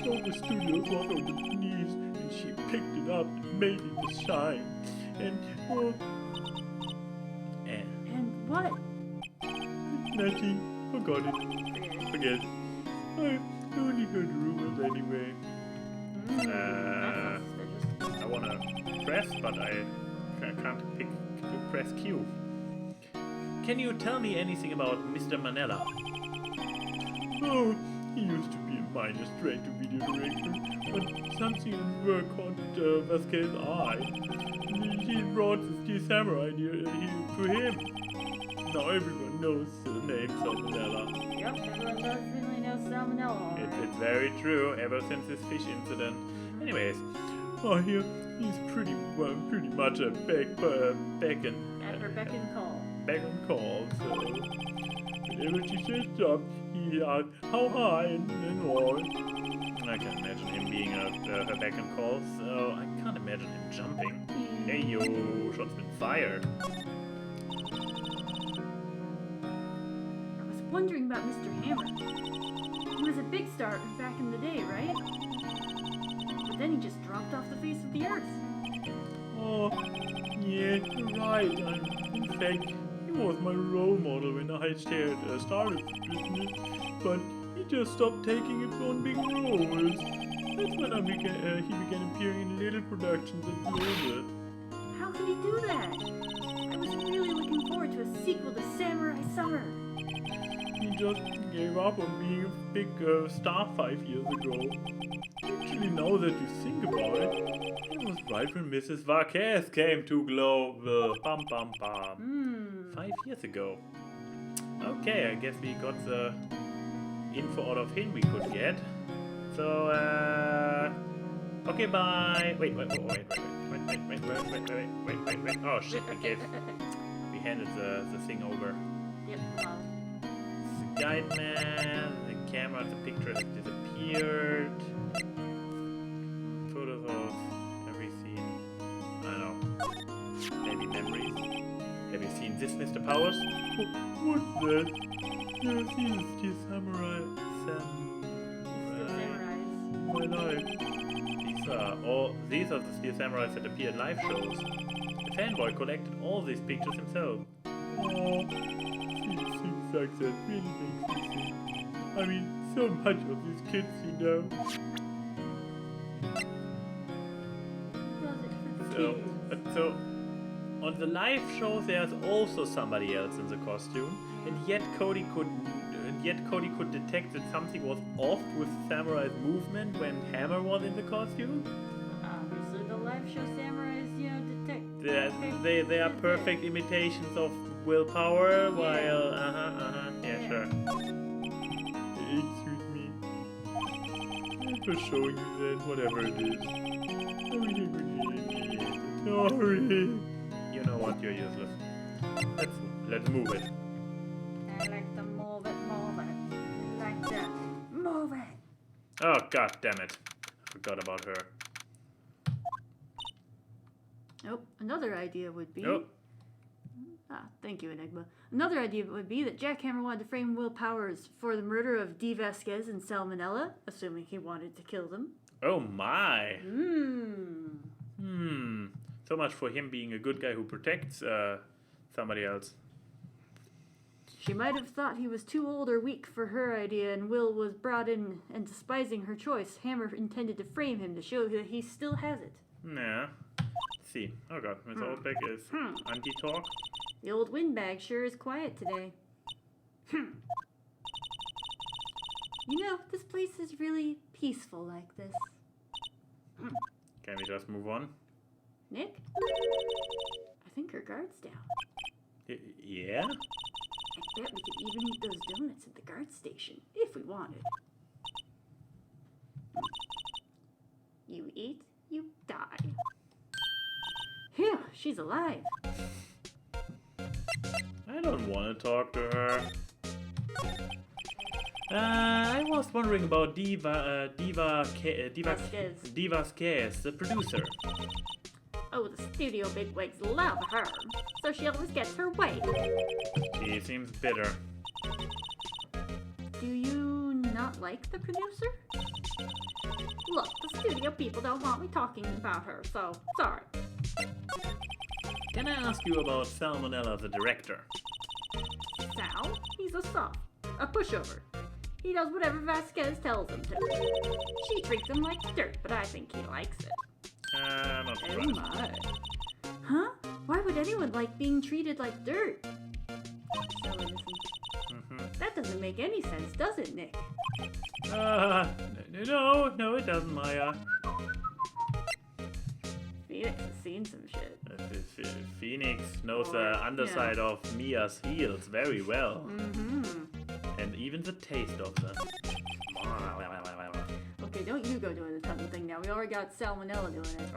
Global Studios was on its knees, and she picked it up and made it shine. And, well, And what? nothing. Forgot it. Forget. I only heard rumors anyway. That's suspicious. I wanna press, but I can't press Q. Can you tell me anything about Mr. Manella? Oh, he used to be a minor straight-to-video director, but something in work caught Vasquez's eye. He brought the Steel Samurai idea to him. Now everyone knows the name Salmonella. Yep, everyone does really know salmonella. It's very true, ever since this fish incident. Anyways, I hear he's pretty much a beck and At her beck and call. beck and call. So whenever she says stop, he asks how high and all. I can imagine him being her beck and call, so I can't imagine him jumping. Hey yo, shots been fired. I was wondering about Mr. Hammer. He was a big star back in the day, right? But then he just dropped off the face of the earth. Oh, yeah, you're right. In fact, he was my role model when I started this business, but he just stopped taking it on big roles. That's when he began appearing in little productions at Global. How could he do that? I was really looking forward to a sequel to Samurai Summer. He just gave up on being a big star 5 years ago. Actually, now that you think about it, It was right when Mrs. Vasquez came to Global. Bum bum bum. 5 years ago. Okay, I guess we got the info out of him we could get. So, okay, bye. Wait. Oh shit, we handed the thing over. Yep, well, The guide man, the camera, the picture has disappeared. Photos of every scene. I don't know. Maybe memories. Have you seen this, Mr. Powers? what's that? Never seen the Steel Samurai samurais. in my life. These are the Steel Samurais that appear at live shows. The fanboy collected all these pictures himself. Oh, seeing things like that really makes me think. I mean, so much of these kids, you know. Does it for the So, kids? so on the live show, there's also somebody else in the costume, and yet Cody could detect that something was off with Samurai's movement when Hammer was in the costume. Obviously, the live show samurais, detect. They are perfect imitations of willpower, while yeah, sure. Excuse me. Thanks for showing me that, whatever it is. I really appreciate it. Sorry. You know what? You're useless. Let's move it. I like to move it. Like that. Move it. Oh god damn it! I forgot about her. Nope. Another idea would be. Nope. Thank you, Enigma. Another idea would be that Jackhammer wanted to frame Will Powers for the murder of D. Vasquez and Salmonella, assuming he wanted to kill them. Oh my! So much for him being a good guy who protects somebody else. She might have thought he was too old or weak for her idea, and Will was brought in, and despising her choice, Hammer intended to frame him to show that he still has it. Yeah. Let's see. Oh god, Miss Oldbeck is anti-talk. The old windbag sure is quiet today. You know, this place is really peaceful like this. Can we just move on? Nick? I think her guard's down. Yeah? I bet we could even eat those donuts at the guard station, if we wanted. You eat, you die. Phew, she's alive. I don't want to talk to her. I was wondering about Vasquez, the producer. Oh, the studio bigwigs love her, so she always gets her way. She seems bitter. Do you not like the producer? Look, the studio people don't want me talking about her, so sorry. Can I ask you about Salmonella, the director? Sal? He's a pushover. He does whatever Vasquez tells him to. She treats him like dirt, but I think he likes it. Not Oh surprised. my. Huh? Why would anyone like being treated like dirt? So innocent. That doesn't make any sense, does it, Nick? No, it doesn't, Maya. Phoenix has seen some shit. Phoenix knows the underside of Mia's heels very well. And even the taste of them. Okay, don't you go doing the tongue thing now. We already got Salmonella doing it.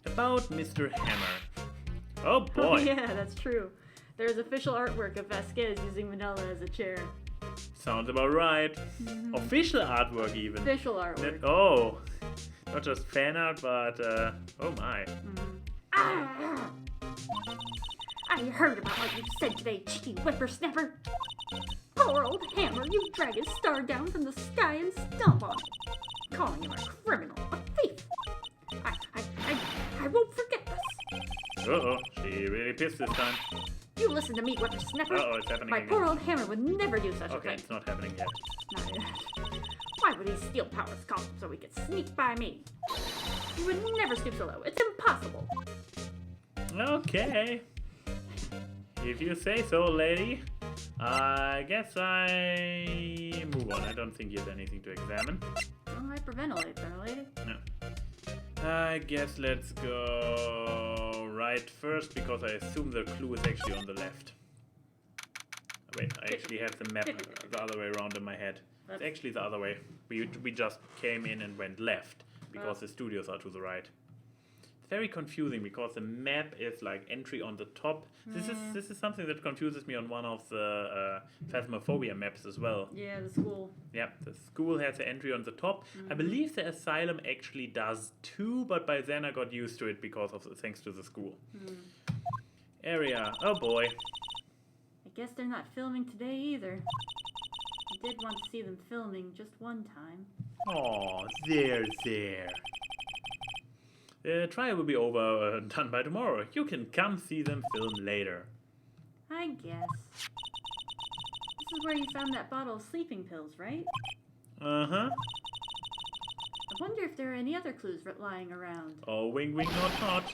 About Mr. Hammer. Oh Oh, boy. yeah, that's true. There's official artwork of Vasquez using Manila as a chair. Sounds about right. Official artwork even. Official artwork. Oh. Not just fan art, but oh my. I heard about what you said today, cheeky whippersnapper. Poor old Hammer, you drag his star down from the sky and stomp on it. Calling him a criminal, a thief. I won't forget this. Uh-oh, she really pissed this time. You listen to me, whippersnapper. Uh-oh, it's happening My again. poor old Hammer would never do such a Okay, thing. it's not happening yet. Not yet. Why would he steal Power's costume so he could sneak by me? He would never stoop so low. It's impossible. Okay. If you say so, lady. I guess I move on. I don't think you have anything to examine. Oh, hyperventilate, ventilated. No. I guess let's go right first because I assume the clue is actually on the left. Wait, I actually have the map the other way around in my head. It's actually the other way. We just came in and went left because the studios are to the right. It's very confusing because the map is like entry on the top. This is something that confuses me on one of the Phasmophobia maps as well. Yeah, the school. Yep, the school has the entry on the top. I believe the asylum actually does too, but by then I got used to it because of thanks to the school. Area. Oh boy. I guess they're not filming today either. I did want to see them filming just one time. Oh, there. The trial will be over done by tomorrow. You can come see them film later. I guess. This is where you found that bottle of sleeping pills, right? Uh-huh. I wonder if there are any other clues lying around. Oh, wing, not.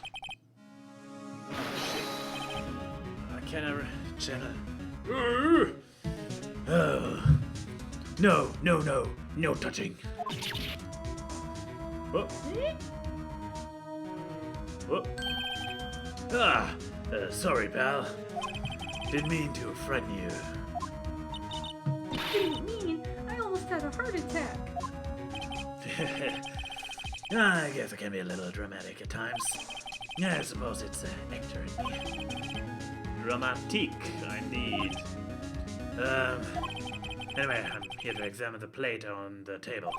Can I channel? Oh. No touching. Oh. Oh. Sorry, pal. Didn't mean to frighten you. Didn't mean. I almost had a heart attack. I guess I can be a little dramatic at times. I suppose it's an actor in me. Dramatique, indeed. Anyway, I'm here to examine the plate on the table.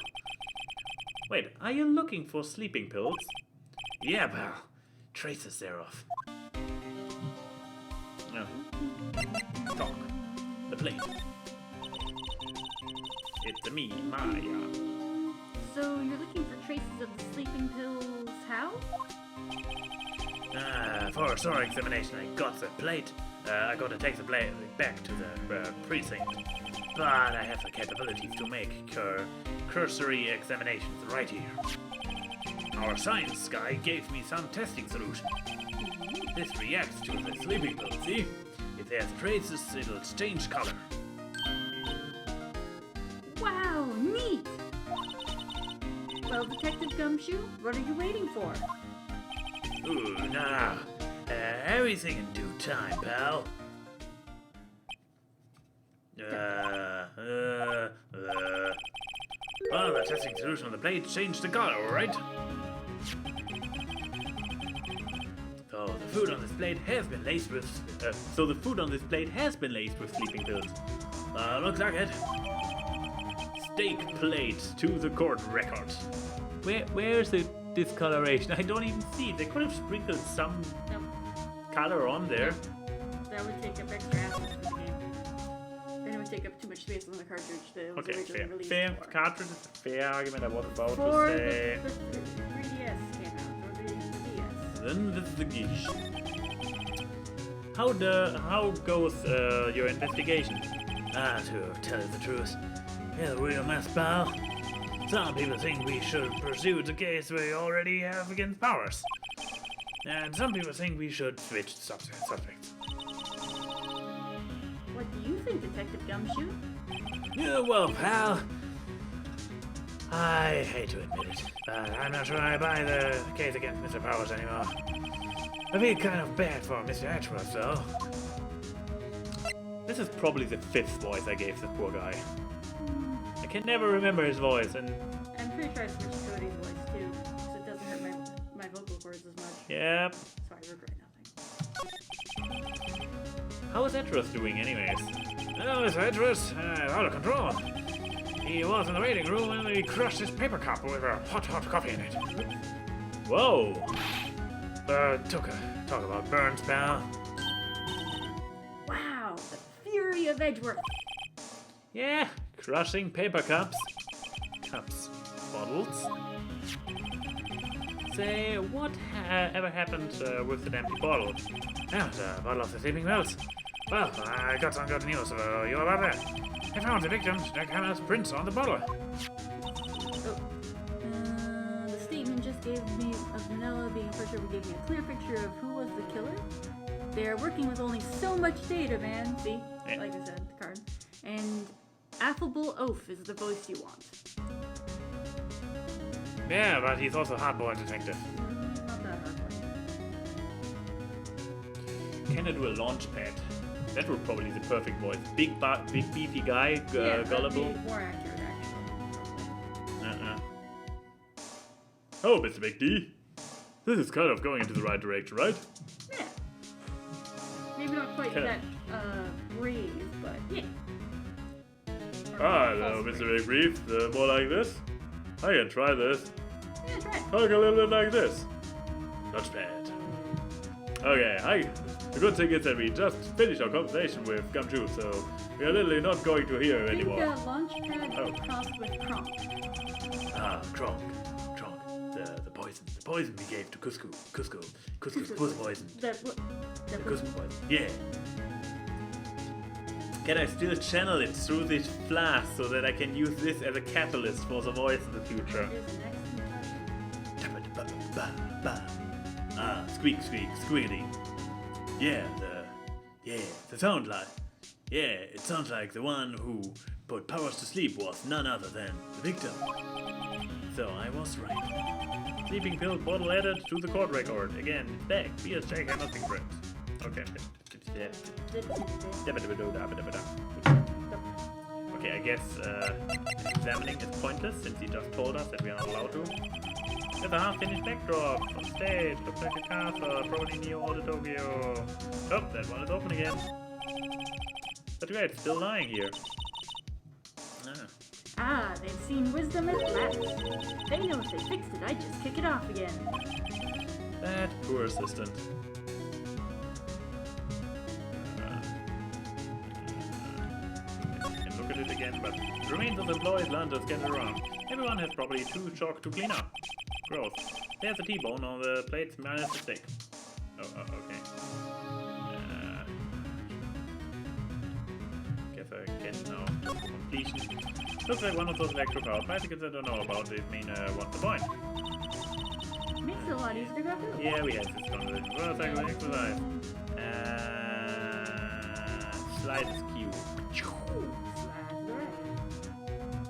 Wait, are you looking for sleeping pills? Yeah, pal. Traces thereof. No. Talk. The plate. It's me, Maya. So you're looking for traces of the sleeping pills. How? For a thorough examination, I got the plate. I got to take the plate back to the precinct. But I have the capabilities to make cursory examinations right here. Our science guy gave me some testing solution. This reacts to the sleeping pill, see? If there's traces, it'll change color. Wow, neat! Well, Detective Gumshoe, what are you waiting for? Ooh, nah. Everything in due time, pal. Well, the testing solution on the plate changed the color, alright? So the food on this plate has been laced with. Sleeping pills. Looks like it. Steak plate to the court record. Where's the discoloration? I don't even see it. They could have sprinkled some No, color on there. that would take up extra assets for the game. And it would take up too much space on the cartridge that it was Okay, originally released fair for. cartridge is a fair argument. I was about For to say. the 3DS came out, or the DS. Then this is the gish. How goes your investigation? To tell you the truth, it's a real mess, pal. Some people think we should pursue the case we already have against Powers. And some people think we should switch suspects. What do you think, Detective Gumshoe? Yeah, well, pal, I hate to admit it, but I'm not sure I buy the case against Mr. Powers anymore. I feel kind of bad for Mr. Ashworth, though. This is probably the 5th voice I gave this poor guy. I can never remember his voice, and I'm pretty sure I switched Cody's voice too, so it doesn't hurt my vocal cords as much. yep. So I regret nothing. How is Ashworth doing, anyways? Oh, Mr. Ashworth, out of control. He was in the waiting room and he crushed his paper cup with a hot coffee in it. Whoa! Talk about burns, pal. Wow, the fury of Edgeworth. Yeah, crushing paper cups. Bottles. Say, what ever happened with the empty bottle? Yeah, the bottle of the sleeping pills. Well, I got some good news for you about that. I found the victim, the camera's prints on the bottle. Oh. The statement just gave me of Vanilla being for sure gave me a clear picture of who was the killer. They're working with only so much data, man. See? Yeah. Like I said, the card. And affable oaf is the voice you want. Yeah, but he's also a hardboiled detective. Not that hard one. Can I do a launch pad? That would probably be the perfect voice. Big beefy guy, Yeah, gullible. that'd be more accurate, actually. Oh, Mr. McD. This is kind of going into the right direction, right? Yeah. Maybe not quite Kinda. that brave, but yeah. Hello, Mr. McBrief. More like this. I can try this. Yeah, try it. Talk a little bit like this. Not bad. Okay, the good thing is that we just finished our conversation with Gumshoe, so we are literally not going to hear I think anymore. Launchpad Oh. crossed with Kronk. Kronk. The poison we gave to Cusco's poison. The Cusco poison. Yeah. Can I still channel it through this flask so that I can use this as a catalyst for the voice in the future? Here's the next impression. Squeak, squealy. Yeah, the sound like. Yeah, it sounds like the one who put Powers to sleep was none other than the victim. So I was right. Sleeping pill bottle added to the court record. Again, it's back. BSJ cannot fingerprint. Okay. Okay, I guess examining is pointless since he just told us that we are not allowed to. There's a half-finished backdrop on stage. Looks like a castle, probably near Old Tokyo. Oh, that one is open again. But great, it's still lying here. Ah, they've seen wisdom at last. They know if they fixed it, I'd just kick it off again. That poor assistant. I can look at it again, but the remains of the employees land us get around. Everyone has probably too chalk to clean up. Gross. There's a T-bone on the plate minus the steak. Oh, okay. Guess I can now completion. Looks like one of those electro-powered bicycles I don't know about. It mean what's the point? Makes it a lot easier to go through. Yeah, we had this conversation. Motorcycle exercise. Slide is cute.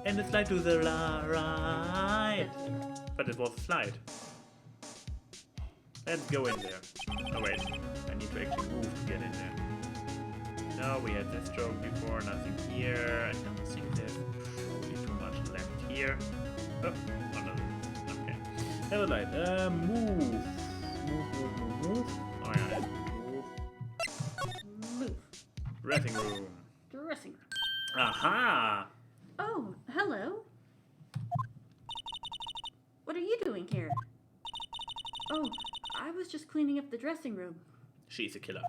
And the slide to the right. But it was a slide. Let's go in there. Oh wait, I need to actually move to get in there. No, we had this joke before, nothing here. I don't think there's probably too much left here. Oh, another. Okay. Have a light. Move. Move. Oh yeah, Move. dressing room. Dressing room. Aha! Oh, hello. What are you doing here? Oh, I was just cleaning up the dressing room. She's a killer.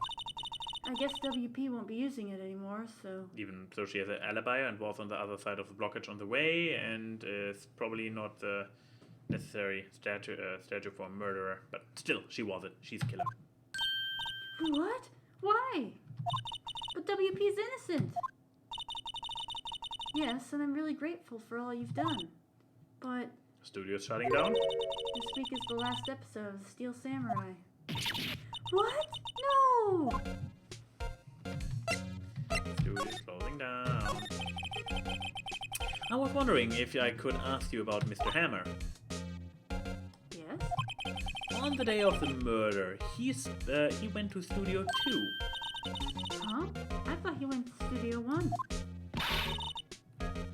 I guess WP won't be using it anymore, so... Even so, she has an alibi and was on the other side of the blockage on the way, and is probably not the necessary statue for a murderer. But still, she was it. She's a killer. What? Why? But WP's innocent. Yes, and I'm really grateful for all you've done. But Studio's shutting down. this week is the last episode of Steel Samurai. What? No! Studio's closing down. I was wondering if I could ask you about Mr. Hammer. Yes? On the day of the murder, he went to Studio 2. Huh? I thought he went to Studio 1.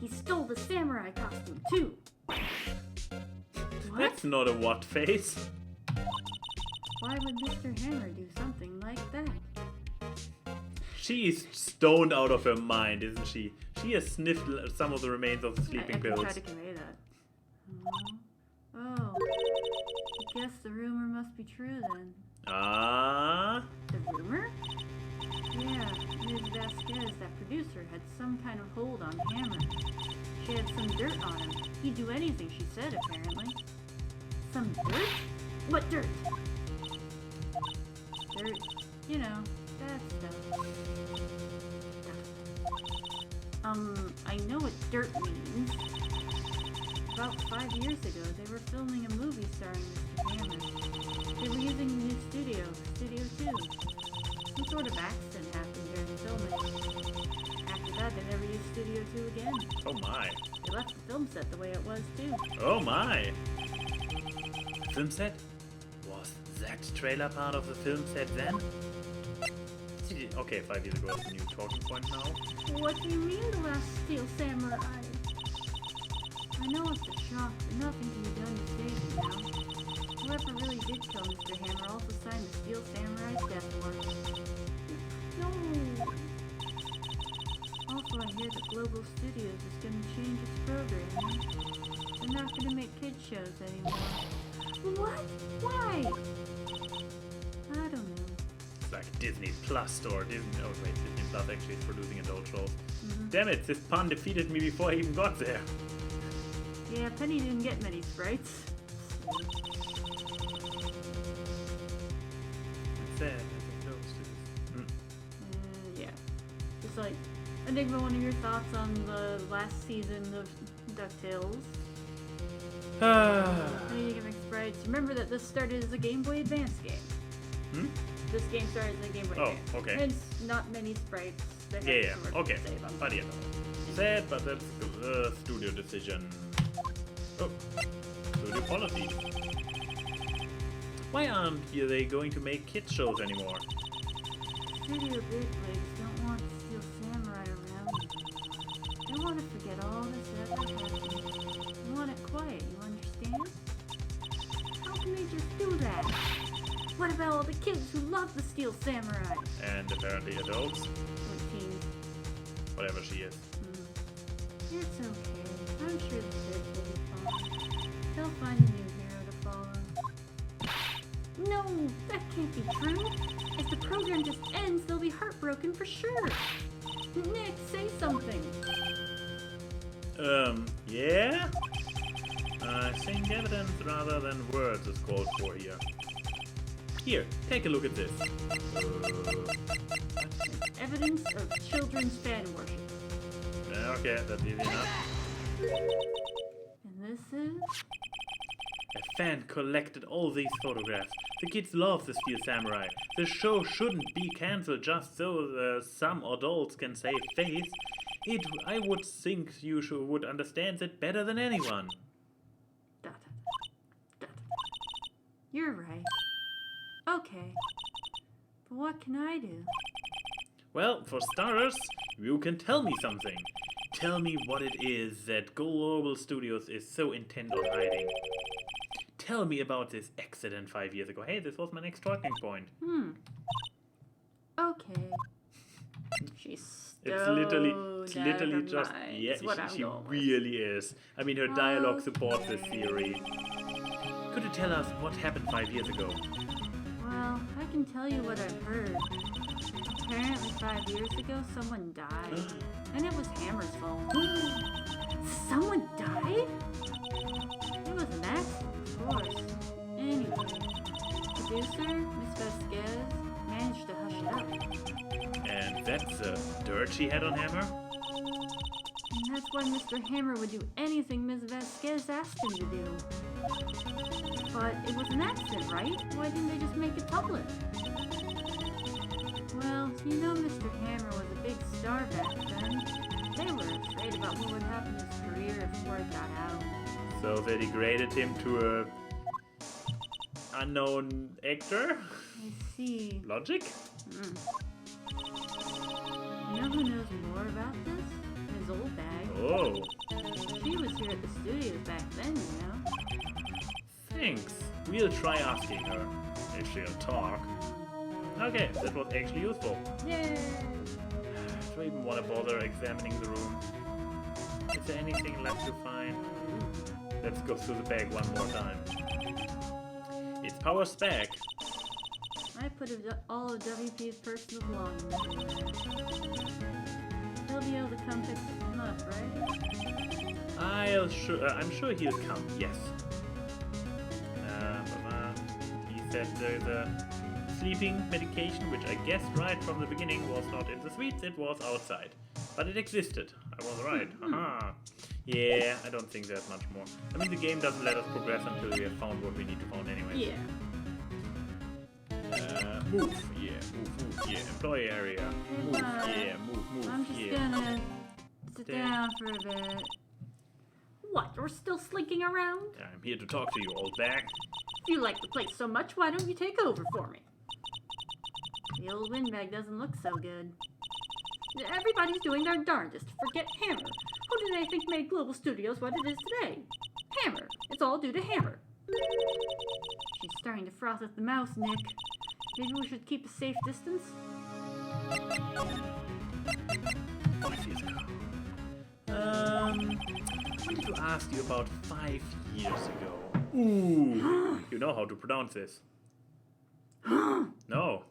He stole the samurai costume, too. What? That's not a what face. Why would Mr. Hammer do something like that? She's stoned out of her mind, isn't she? She has sniffed some of the remains of the sleeping I pills. can try to convey that. Oh. I guess the rumor must be true then. Ah. The rumor? Yeah, Ms. Vasquez, that producer, had some kind of hold on Hammer. She had some dirt on him. He'd do anything she said, apparently. Some dirt? What dirt? Dirt. You know, that stuff. I know what dirt means. About 5 years ago, they were filming a movie starring Mr. Hammer. They were using the new studio, Studio 2. Some sort of accident happened during filming. After that, they never used Studio 2 again. Oh my. They left the film set the way it was, too. Oh my. Film set? Was that trailer part of the film set then? Okay, 5 years ago is a new talking point now. What do you mean, the last Steel Samurai? I know it's a shock, but nothing can be done to save him now. Whoever really did kill Mr. Hammer also signed the Steel Samurai's death warrant. No! Also, I hear that Global Studios is going to change its programming. They're not going to make kids shows anymore. What? Why? I don't know. It's like Disney Plus or Disney. Oh wait, Disney Plus actually is producing adult shows. Damn it, this pun defeated me before I even got there. Yeah, Penny didn't get many sprites. Sad. Yeah. Just like, Enigma, one of your thoughts on the last season of DuckTales? What do you think of sprites? Remember that this started as a Game Boy Advance game. This game started as a Game Boy Advance. Oh, okay. Hence, not many sprites. That had Yeah, sort of okay. save them. But yeah. Sad, but that's the studio decision. Oh, studio policy. Why aren't they going to make kids shows anymore? Studio bigwigs don't want Steel Samurai around. They want to forget all this ever happened. They want it quiet, you understand? How can they just do that? What about all the kids who love the Steel Samurai? And apparently adults, Or teens. whatever she is. It's okay. I'm sure the kids will be fine. They'll find a new hero to follow. No, that can't be true. If the program just ends, they'll be heartbroken for sure. Nick, say something. Yeah? I think evidence rather than words is called for here. Here, take a look at this. Evidence of children's fan worship. Okay, that's easy enough. And this is... A fan collected all these photographs. The kids love the Steel Samurai. The show shouldn't be cancelled just so some adults can save face. I would think you would understand that better than anyone. Dot, dot, dot. You're right. Okay. But what can I do? Well, for starters, you can tell me something. Tell me what it is that Global Studios is so intent on hiding. Tell me about this accident 5 years ago. Hey, this was my next talking point. Okay. She's It's literally just, yeah, she really is. I mean, her dialogue supports this theory. Could you tell us what happened 5 years ago? Well, I can tell you what I've heard. Apparently 5 years ago, someone died. And it was Hammer's fault. Someone died? It was an accident, of course. Anyway, producer, Miss Vasquez, managed to hush it up. And that's the dirt she had on Hammer? And that's why Mr. Hammer would do anything Ms. Vasquez asked him to do. But it was an accident, right? Why didn't they just make it public? Well, you know Mr. Hammer was a big star back then. They were afraid about what would happen to his career if word got out. So they degraded him to a unknown actor? I see. Logic? You know who knows more about this? Ms. Oldbag. Oh. She was here at the studios back then, you know. Thanks. We'll try asking her. If she'll talk. Okay, that was actually useful. Yay! Do I even want to bother examining the room? Is there anything left to find? Let's go through the bag one more time. It's Power's bag. I put all of WP's personal belongings in there. He'll be able to come pick them up, right? I'm sure he'll come, yes. He said there's a sleeping medication, which I guessed right from the beginning was not in the suites, it was outside. But it existed. I was right. Haha. Yeah, I don't think there's much more. I mean, the game doesn't let us progress until we have found what we need to find anyway. Yeah. Move. Yeah, move. Yeah, employee area. Move. Yeah, move. I'm just gonna sit down for a bit. What? We're still slinking around? I'm here to talk to you, old bag. If you like the place so much, why don't you take over for me? The old windbag doesn't look so good. Everybody's doing their darndest to forget Hammer. Who do they think made Global Studios what it is today? Hammer. It's all due to Hammer. She's starting to froth at the mouth, Nick. Maybe we should keep a safe distance? 5 years ago. I wanted to ask you about 5 years ago. Ooh. You know how to pronounce this. No.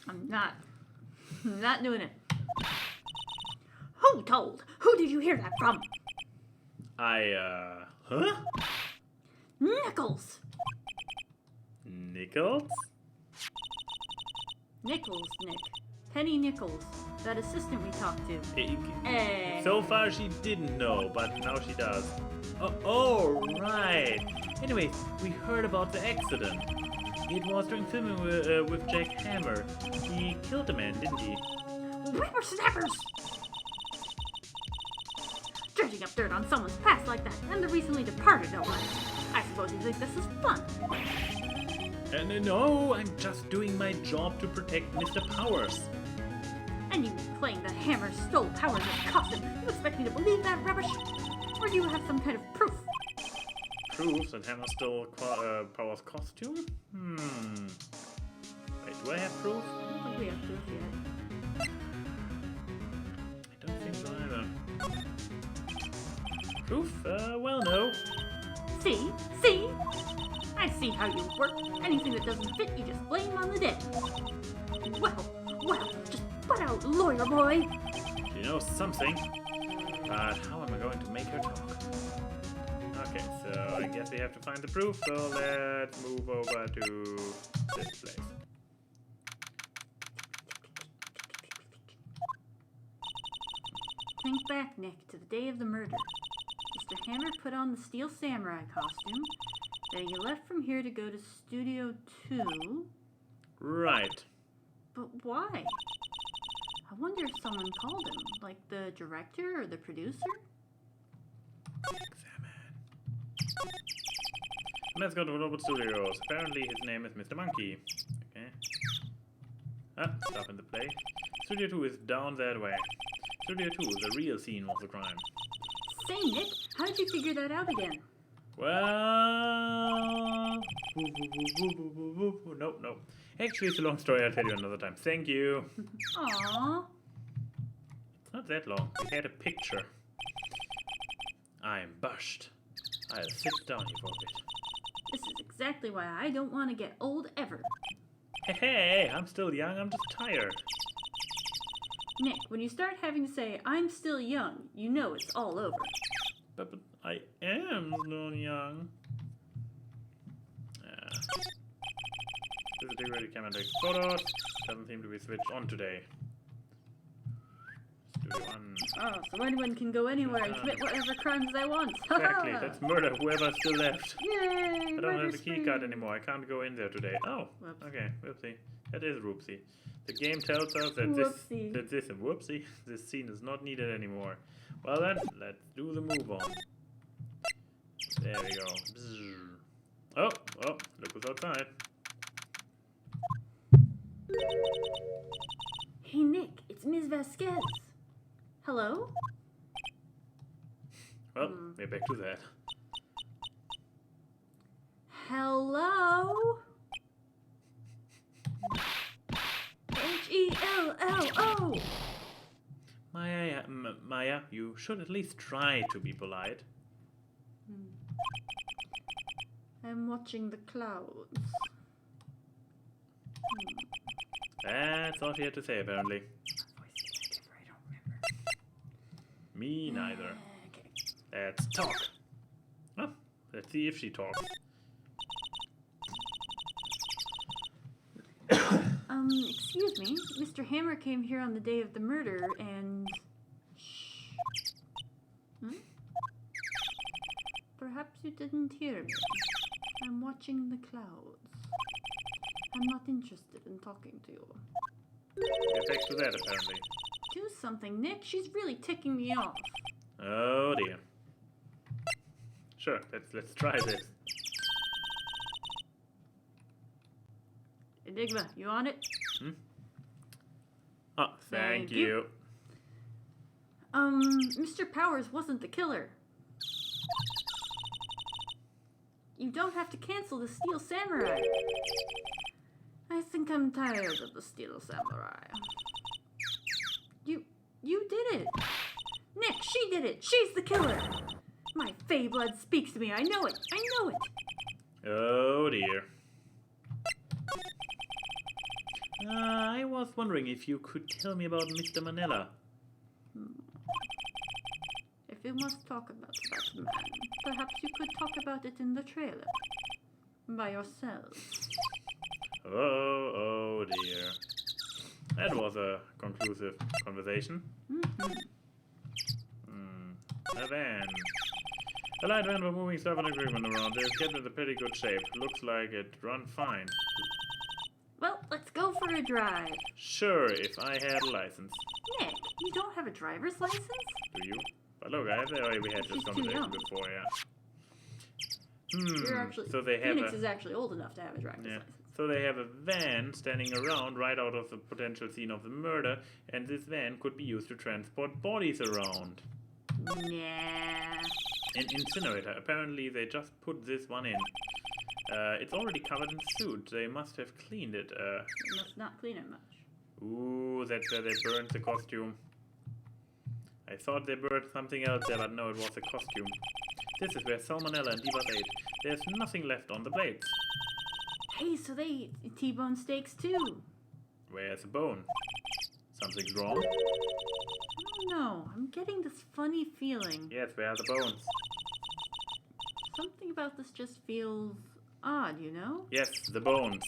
I'm not doing it. Who told? Who did you hear that from? Huh? Nichols. Nichols? Nichols, Nick. Penny Nichols. That assistant we talked to. Hey. So far she didn't know, but now she does. Oh, right. Anyway, we heard about the accident. It was during filming with Jack Hammer. He killed a man, didn't he? Whippersnappers! Dredging up dirt on someone's past like that, and the recently departed no less. I suppose you think this is fun. No, I'm just doing my job to protect Mr. Powers. And you claim that Hammer stole Powers' costume. You expect me to believe that rubbish? Or do you have some kind of proof? Proof that Hammer stole Powers' costume? Wait, do I have proof? I don't think we have proof yet. I don't think so either. Proof? Well, no. See? See? I see how you work. Anything that doesn't fit, you just blame on the dead. Well, just butt out, lawyer boy. She knows something. But how am I going to make her talk? Okay, so I guess we have to find the proof, so let's move over to this place. Think back, Nick, to the day of the murder. Mr. Hammer put on the Steel Samurai costume. Then you left from here to go to Studio 2. Right. But why? I wonder if someone called him, like the director or the producer? Examine. Let's go to Robot Studios. Apparently his name is Mr. Monkey. Okay. Ah, stop in the play. Studio 2 is down that way. Studio 2 is the real scene of the crime. Say, Nick, how did you figure that out again? Well... Nope, nope. Actually, it's a long story. I'll tell you another time. Thank you. Aww. It's not that long. We had a picture. I'm bushed. I'll sit down here for a bit. This is exactly why I don't want to get old ever. Hey, I'm still young. I'm just tired. Nick, when you start having to say, I'm still young, you know it's all over. But I am still young. This integrated camera takes photos. Doesn't seem to be switched on today. Studio 1. Oh, so anyone can go anywhere and commit whatever crimes they want. Exactly, let's murder whoever's still left. Yay! I don't have the key card anymore. I can't go in there today. Oh, Whoops. okay. Whoopsie. That is whoopsie. The game tells us that Whoopsie. this scene is not needed anymore. Well then, let's do the move on. There we go. Bzzz. Oh, look who's outside. Hey, Nick, it's Ms. Vasquez. Hello? Well, we're back to that. Hello? Hello? Maya, you should at least try to be polite. I'm watching the clouds. That's all she had to say, apparently. What voice did I give her? I don't remember. Me neither. Okay. Let's talk. Well, let's see if she talks. Excuse me. Mr. Hammer came here on the day of the murder and... Shh. Perhaps you didn't hear me. I'm watching the clouds. I'm not interested in talking to you. Get back to that, apparently. Do something, Nick. She's really ticking me off. Oh dear. Sure, let's try this. Enigma, you on it? Oh, thank you. Mr. Powers wasn't the killer. You don't have to cancel the Steel Samurai. I think I'm tired of the Steel Samurai. You did it. Nick, she did it. She's the killer. My Fey blood speaks to me. I know it. I know it. Oh dear. I was wondering if you could tell me about Mr. Manella. If you must talk about that man, perhaps you could talk about it in the trailer. By yourselves. Oh dear. That was a conclusive conversation. A van. A light van for moving stuff and equipment around. It's getting in a pretty good shape. Looks like it run fine. Well, let's go for a drive. Sure, if I had a license. Nick, you don't have a driver's license? Do you? But look, we had this She's too conversation young. before, yeah. You're actually, So they have Phoenix is actually old enough to have a driver's license. So they have a van standing around right out of the potential scene of the murder, and this van could be used to transport bodies around. Nah. An incinerator. Apparently they just put this one in. It's already covered in soot. They must have cleaned it. You must not clean it much. Ooh, that's where they burned the costume. I thought they burned something else there, but no, it was a costume. This is where Salmonella and Divas ate. There's nothing left on the plates. Hey, so they eat T-bone steaks too. Where's the bone? Something's wrong? know. I'm getting this funny feeling. Yes, where are the bones? Something about this just feels odd, you know? Yes, the bones.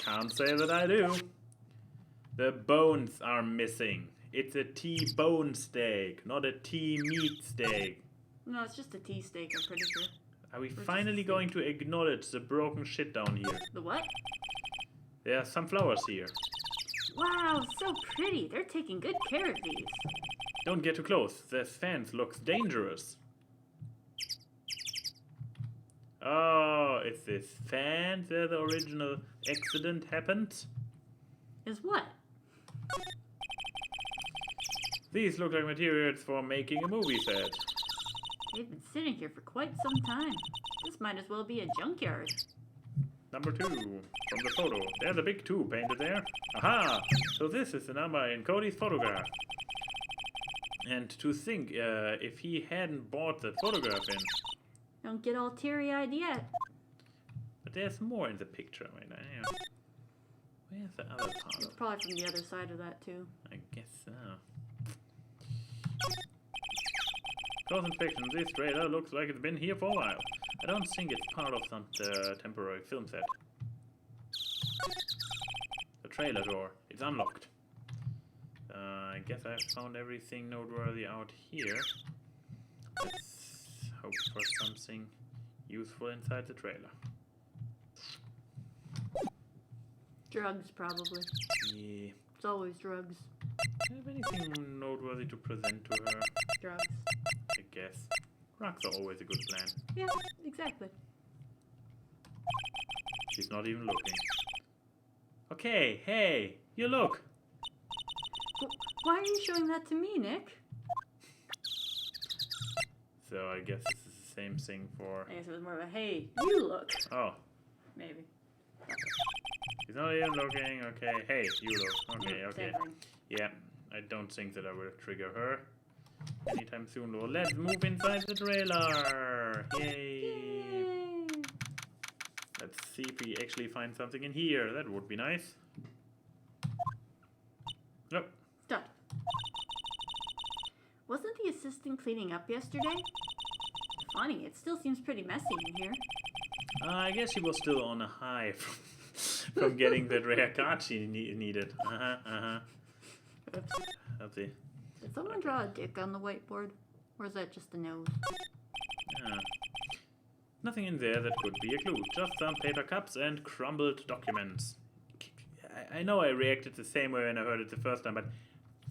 Can't say that I do. The bones are missing. It's a T-bone steak, not a T-meat steak. No, it's just a tea steak, I'm pretty sure. Are we just finally a going to acknowledge the broken shit down here? The what? There are some flowers here. Wow, so pretty. They're taking good care of these. Don't get too close. This fence looks dangerous. Oh, it's this fan where the original accident happened? Is what? These look like materials for making a movie set. They've been sitting here for quite some time. This might as well be a junkyard. Number 2 from the photo. There's a big 2 painted there. Aha! So this is the number in Cody's photograph. And to think, if he hadn't bought the photograph in. Don't get all teary-eyed yet. But there's more in the picture right now. Where's the other part It's of it? probably from the other side of that, too. I guess so. Close inspection. This trailer looks like it's been here for a while. I don't think it's part of some temporary film set. The trailer door. It's unlocked. I guess I've found everything noteworthy out here. Let's hope for something useful inside the trailer. Drugs, probably. Yeah. It's always drugs. Do you have anything noteworthy to present to her? Drugs. I guess. Rocks are always a good plan. Yeah, exactly. She's not even looking. Okay, hey, you look. Why are you showing that to me, Nick? So I guess this is the same thing for... I guess it was more of a, hey, you look. Oh, Maybe. she's not even looking. Okay, hey, you look. Okay, Mm, okay. same thing. Yeah, I don't think that I will trigger her anytime soon. Though. Let's move inside the trailer. Yay. Yay. Let's see if we actually find something in here. That would be nice. Nope. Stop. Wasn't the assistant cleaning up yesterday? Funny, it still seems pretty messy in here. I guess she was still on a high from getting that rare card she needed. Let's see. Did someone draw a dick on the whiteboard? Or is that just the nose? Nothing in there that could be a clue. Just some paper cups and crumbled documents. I know I reacted the same way when I heard it the first time, but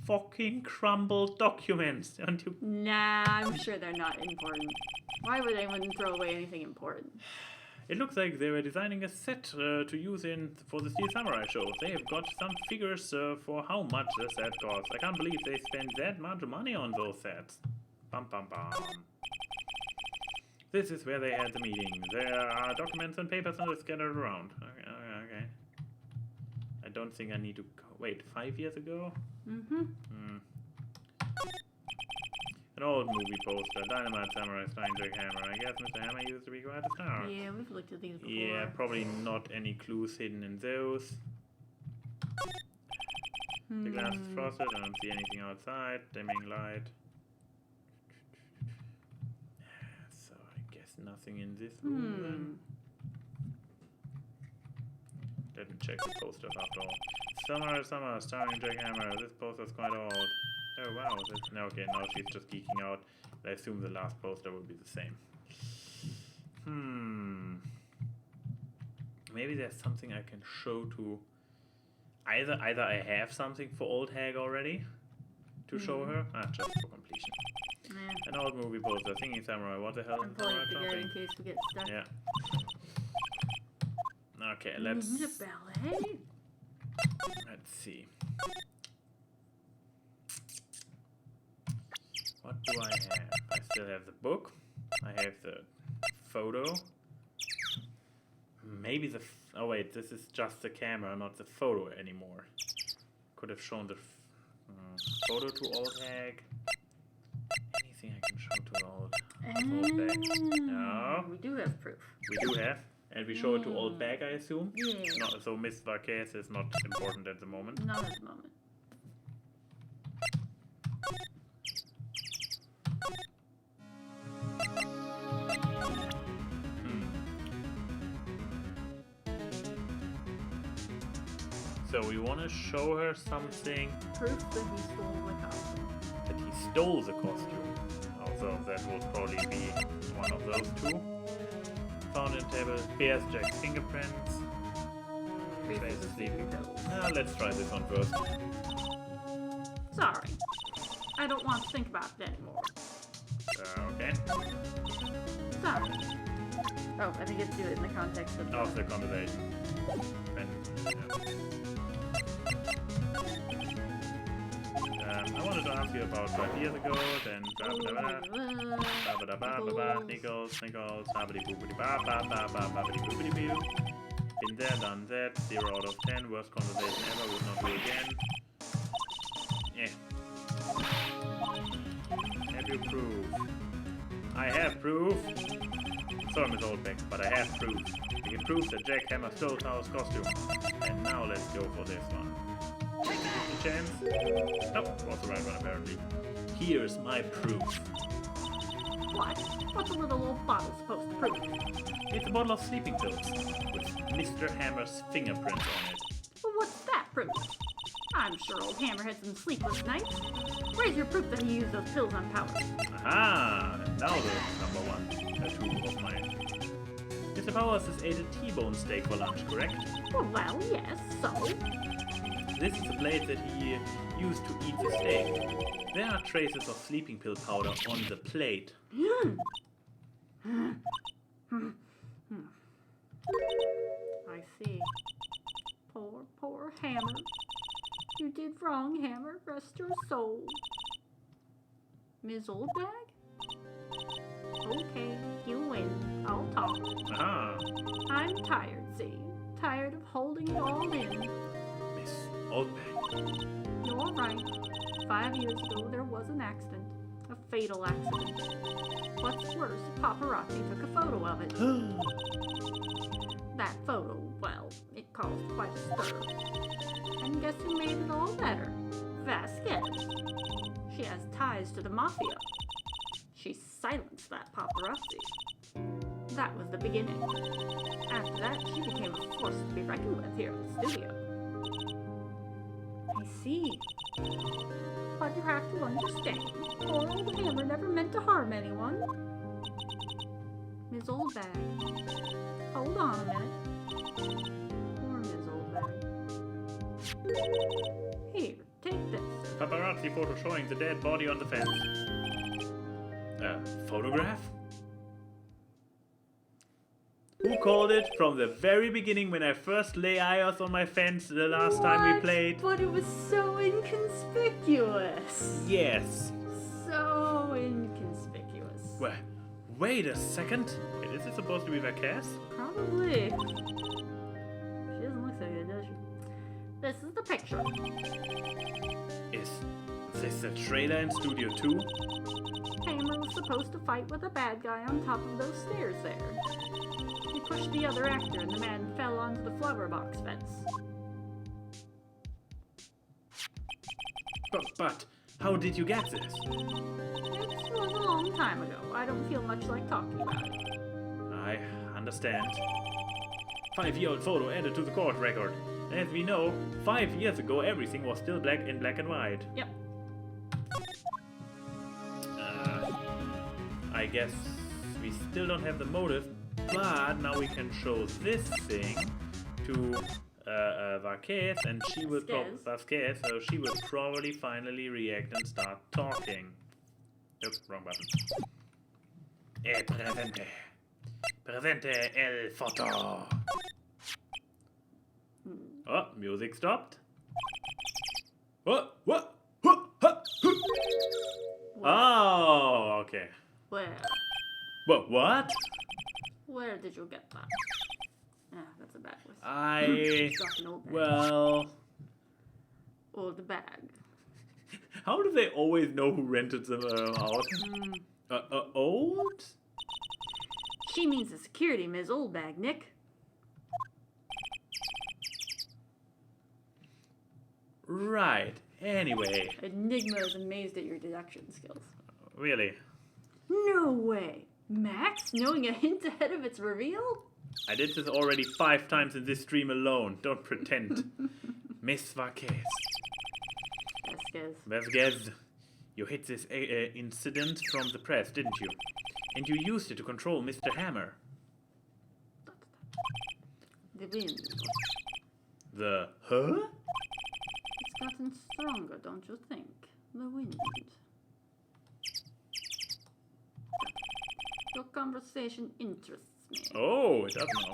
fucking crumbled documents. Don't you? Nah, I'm sure they're not important. Why would anyone throw away anything important? It looks like they were designing a set to use for the Steel Samurai show. They have got some figures for how much the set costs. I can't believe they spent that much money on those sets. Bum bum bum. This is where they had the meeting. There are documents and papers scattered around. Okay. I don't think I need to go. Wait, 5 years ago? Mm-hmm. An old movie poster. Dynamite Samurai flying Jack Hammer. I guess Mr. Hammer used to be quite a star. Yeah, we've looked at these before. Yeah, probably not any clues hidden in those. The glass is frosted. I don't see anything outside. Dimming light. So I guess nothing in this room then. Let me check the posters after all. Summer, starring Jack Hammer. This poster's quite old. Oh wow, no, okay, now she's just geeking out. I assume the last poster will be the same. Maybe there's something I can show to... Either I have something for old hag already to show her. Just for completion. Nah. An old movie poster, Singing Samurai. What the hell I'm is pulling Samurai it together jumping? in case we get stuck. Yeah. Okay, let's The ballet? see. What do I have? I still have the book. I have the photo. Maybe the... oh wait, this is just the camera, not the photo anymore. Could have shown the photo to old hag. Anything I can show to old bag. No. We do have proof. We do have. And we show it to old bag, I assume? Yeah. So Miss Varkes is not important at the moment. Not at the moment. So we want to show her something Proof that he stole the costume. that he stole the costume. Although that would probably be one of those two. Fountain table, bears Jack's fingerprints. Proof Face of the sleeping. pills. Let's try this one first. Sorry. I don't want to think about it anymore. Okay. Sorry. Oh, I think it's do it in the context of Of the conversation. And, I wanted to ask you about 5 years ago, then Nichols, babbity boopity ba ba ba ba babbity boopity boo. Been there, done that. 0 out of 10. Worst conversation ever. Would not do again. Have you proof? I have proof. Sorry, Miss Oldbeck, but I have proof. We can prove that Jack Hammer stole Tao's costume. And now let's go for this one. 50 chance? Nope, was the right one apparently. Here's my proof. what? What's a little old bottle supposed to prove? It's a bottle of sleeping pills with Mr. Hammer's fingerprint on it. Well, what's that proof? I'm sure old Hammer had some sleepless nights. Where's your proof that he used those pills on Power? Aha! And now the number one tattoo of mine. Mr. Powers has ate a T-bone steak for lunch, correct? Well, yes, so? This is the plate that he used to eat the steak. There are traces of sleeping pill powder on the plate. I see. Poor Hammer. You did wrong, Hammer. Rest your soul. Ms. Oldbag? Okay, you win. I'll talk. Aha! I'm tired, see? Tired of holding it all in. Miss Oldbeck. You're right. 5 years ago, there was an accident. A fatal accident. What's worse, paparazzi took a photo of it. That photo, well, it caused quite a stir. And guess who made it all better? Vasquez. She has ties to the mafia. She silenced that paparazzi. That was the beginning. After that, she became a force to be reckoned with here at the studio. I see. But you have to understand, poor old Hammer never meant to harm anyone. Ms. Oldbag. Hold on a minute. Poor Ms. Oldbag. Here, take this. Paparazzi photo showing the dead body on the fence. Photograph? Who called it from the very beginning when I first lay eyes on my fence the last time we played? But it was so inconspicuous. Yes. So inconspicuous. Well, wait a second. Wait, is it supposed to be Vasquez? Probably. She doesn't look so good, does she? This is the picture. Is this the trailer in Studio 2? Hammer was supposed to fight with a bad guy on top of those stairs there. He pushed the other actor and the man fell onto the flower box fence. But how did you get this? It was a long time ago. I don't feel much like talking about it. I understand. 5-year-old photo added to the court record. As we know, 5 years ago everything was still black and white. Yep. I guess we still don't have the motive, but now we can show this thing to Vasquez, and she will Vasquez, so she will probably finally react and start talking. Oops, wrong button. Presente el foto. Oh, music stopped. What? Oh, okay. What? Where did you get that? That's a bad voice. Old bag. How do they always know who rented them out? Old? She means the security, Ms. Oldbag, Nick. Right. Anyway. Enigma is amazed at your deduction skills. Really? No way. Max, knowing a hint ahead of its reveal? I did this already 5 times in this stream alone. Don't pretend. Miss Vasquez. Vasquez. You hid this incident from the press, didn't you? And you used it to control Mr. Hammer. The wind. The... Huh? It's gotten stronger, don't you think? The wind. Your conversation interests me. Oh, it does now.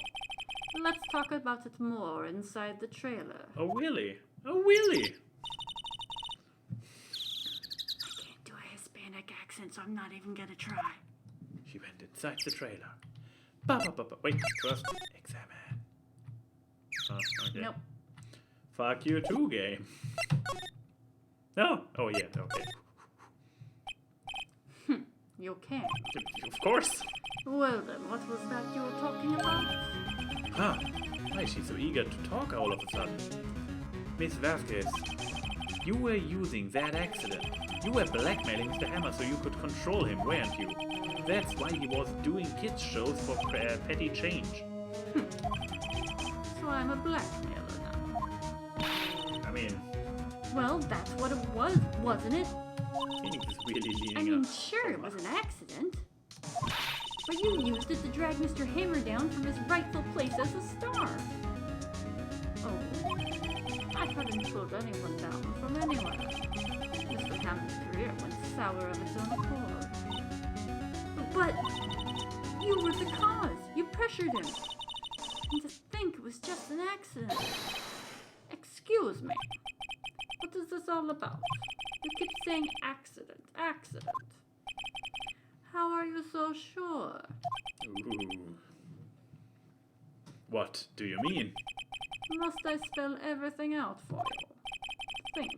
Let's talk about it more inside the trailer. Oh, really? Oh, really? I can't do a Hispanic accent, so I'm not even gonna try. She went inside the trailer. Wait, first examine. Oh, okay. Nope. Fuck you too, game. No? Oh, yeah, okay. You can. Of course. Well then, what was that you were talking about? Huh. Why is she so eager to talk all of a sudden? Miss Vasquez, you were using that accident. You were blackmailing Mr. Hammer so you could control him, weren't you? That's why he was doing kids shows for petty change. So I'm a blackmailer now. I mean... Well, that's what it was, wasn't it? Phoenix is really leaning I mean, up. sure, it was an accident. But you used it to drag Mr. Hammer down from his rightful place as a star. Oh, I haven't pulled anyone down from anywhere. Mr. Hammer's career went sour of its own accord. But you were the cause. You pressured him. And to think it was just an accident. Excuse me. What is this all about? You keep saying accident, accident. How are you so sure? Ooh. What do you mean? Must I spell everything out for you? Think,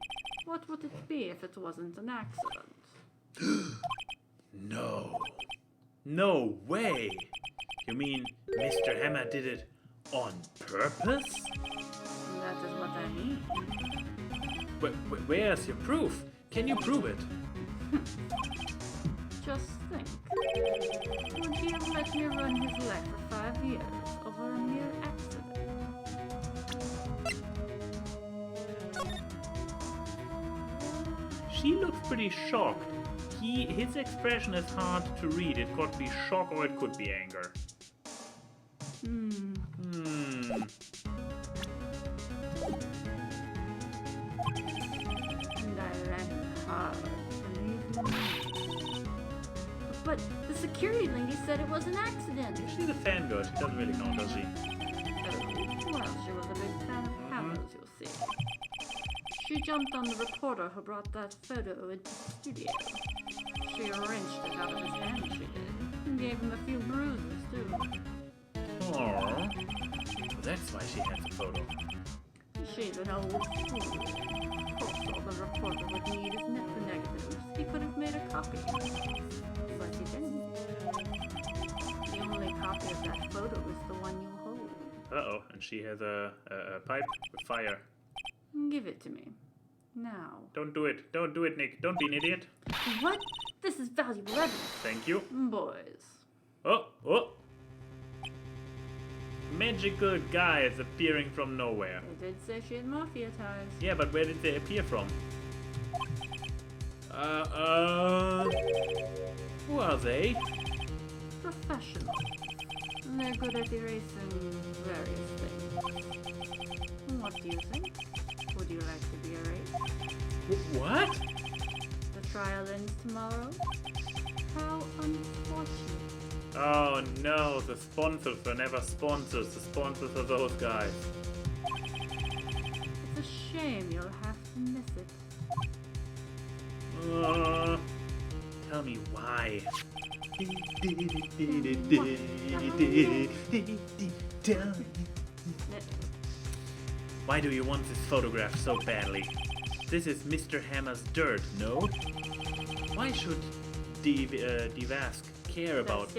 what would it be if it wasn't an accident? No. No way! You mean Mr. Hammer did it on purpose? That is what I mean. Where's your proof? Can you prove it? Just think. Would he have let me run his life for 5 years over a mere accident? She looks pretty shocked. His expression is hard to read. It could be shock or it could be anger. And I ran hard, believe me. But the security lady said it was an accident. She's a fangirl. She doesn't really know, does she? Oh, well, she was a big fan of Hammers, you see. She jumped on the reporter who brought that photo into the studio. She wrenched it out of his hand, she did. And gave him a few bruises, too. Aww. So that's why she has the photo. She's an old fool. Of course, all the reporter would need is negatives. He could have made a copy. But he didn't. The only copy of that photo is the one you hold. Uh-oh, and she has a pipe with fire. Give it to me. Now. Don't do it. Don't do it, Nick. Don't be an idiot. What? This is valuable evidence. Thank you. Boys. Oh! Magical guys appearing from nowhere. They did say she had mafia ties. Yeah, but where did they appear from? Who are they? Professionals. They're good at erasing various things. What do you think? Would you like to be erased? What? The trial ends tomorrow? How unfortunate. Oh no, the sponsors were never sponsors. The sponsors are those guys. It's a shame you'll have to miss it. Tell me why. Why do you want this photograph so badly? This is Mr. Hammer's dirt, no? Why should Vasquez care about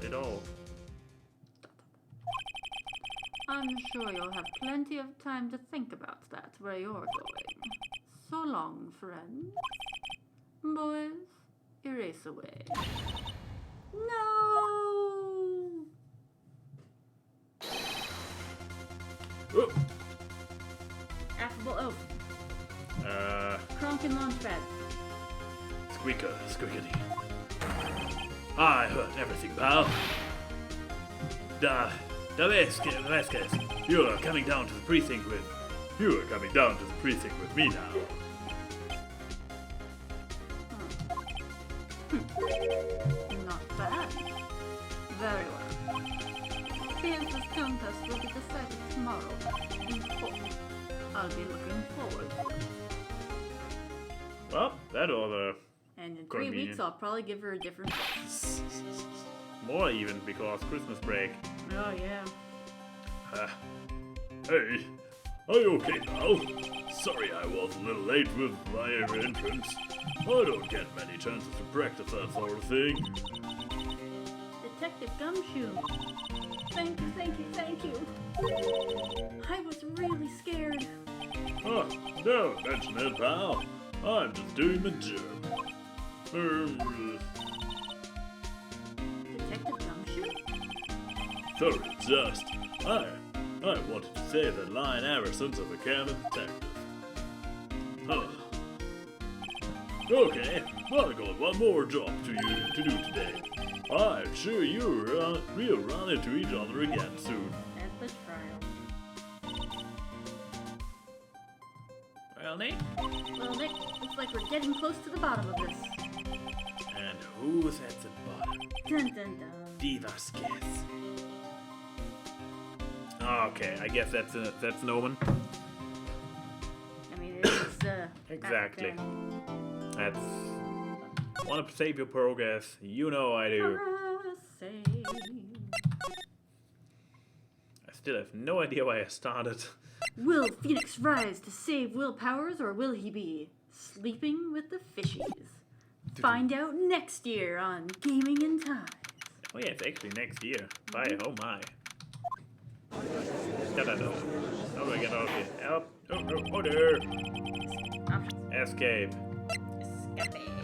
it all? I'm sure you'll have plenty of time to think about that where you're going. So long, friends. Boys, erase away. No! Oh. Possible oath. Kronk and Launchpad. Squeaker, squeakity. I heard everything, pal. Vasquez, you are coming down to the precinct with me now. Not bad. Very well. Kansas contest will be decided tomorrow in court. I'll be looking forward to it. Well, that was And in 3 Convenient. weeks, I'll probably give her a different voice. more even because Christmas break. Oh, yeah. Hey, are you okay, pal? Sorry I was a little late with my entrance. I don't get many chances to practice that sort of thing. Detective Gumshoe. Thank you, thank you, thank you. I was really scared. Oh, don't mention it, pal. I'm just doing my job. Detective Gumshoe? Sorry, just. I wanted to say that line ever since I became a detective. Huh. Okay, well, I got one more job to do today. I'm sure we'll run into each other again soon. At the trial. Well, Nate. Well, Nick, looks like we're getting close to the bottom of this. And who's at the bottom? Dun dun dun. Vasquez. Okay, I guess that's an omen. I mean, it's, Exactly. back then. That's wanna save your progress. You know I do. Save. I still have no idea why I started. Will Phoenix rise to save Will Powers, or will he be sleeping with the fishies? Find out next year on Gaming in Ties. Oh yeah, it's actually next year. Bye, oh my. Da-da-da. How do I get out of here? Help! Oh there! Escape.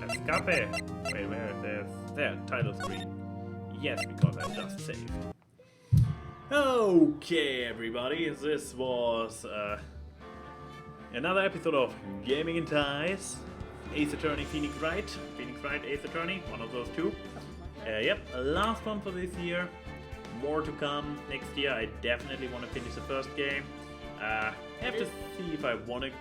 Escape! Wait, where? There, title screen. Yes, because I just saved. Okay, everybody, this was another episode of Gaming in Ties. Ace Attorney, Phoenix Wright. Phoenix Wright, Ace Attorney, one of those two. Yep, last one for this year. More to come next year. I definitely want to finish the first game. Have to see if I want to.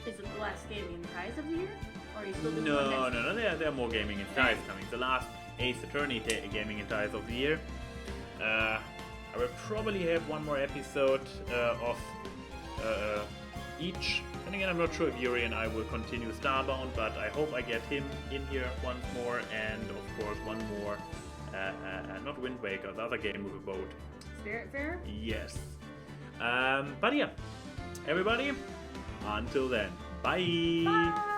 Is it the last Gaming in Ties of the year? Or are you still doing No, one next there are more Gaming in Ties coming. The last Ace Attorney Gaming in Ties of the year. I will probably have one more episode of each. And again, I'm not sure if Yuri and I will continue Starbound, but I hope I get him in here once more, and of course one more. Not Wind Waker, the other game with a boat. Spirit Fair? Yes. But yeah, everybody, until then, bye. Bye!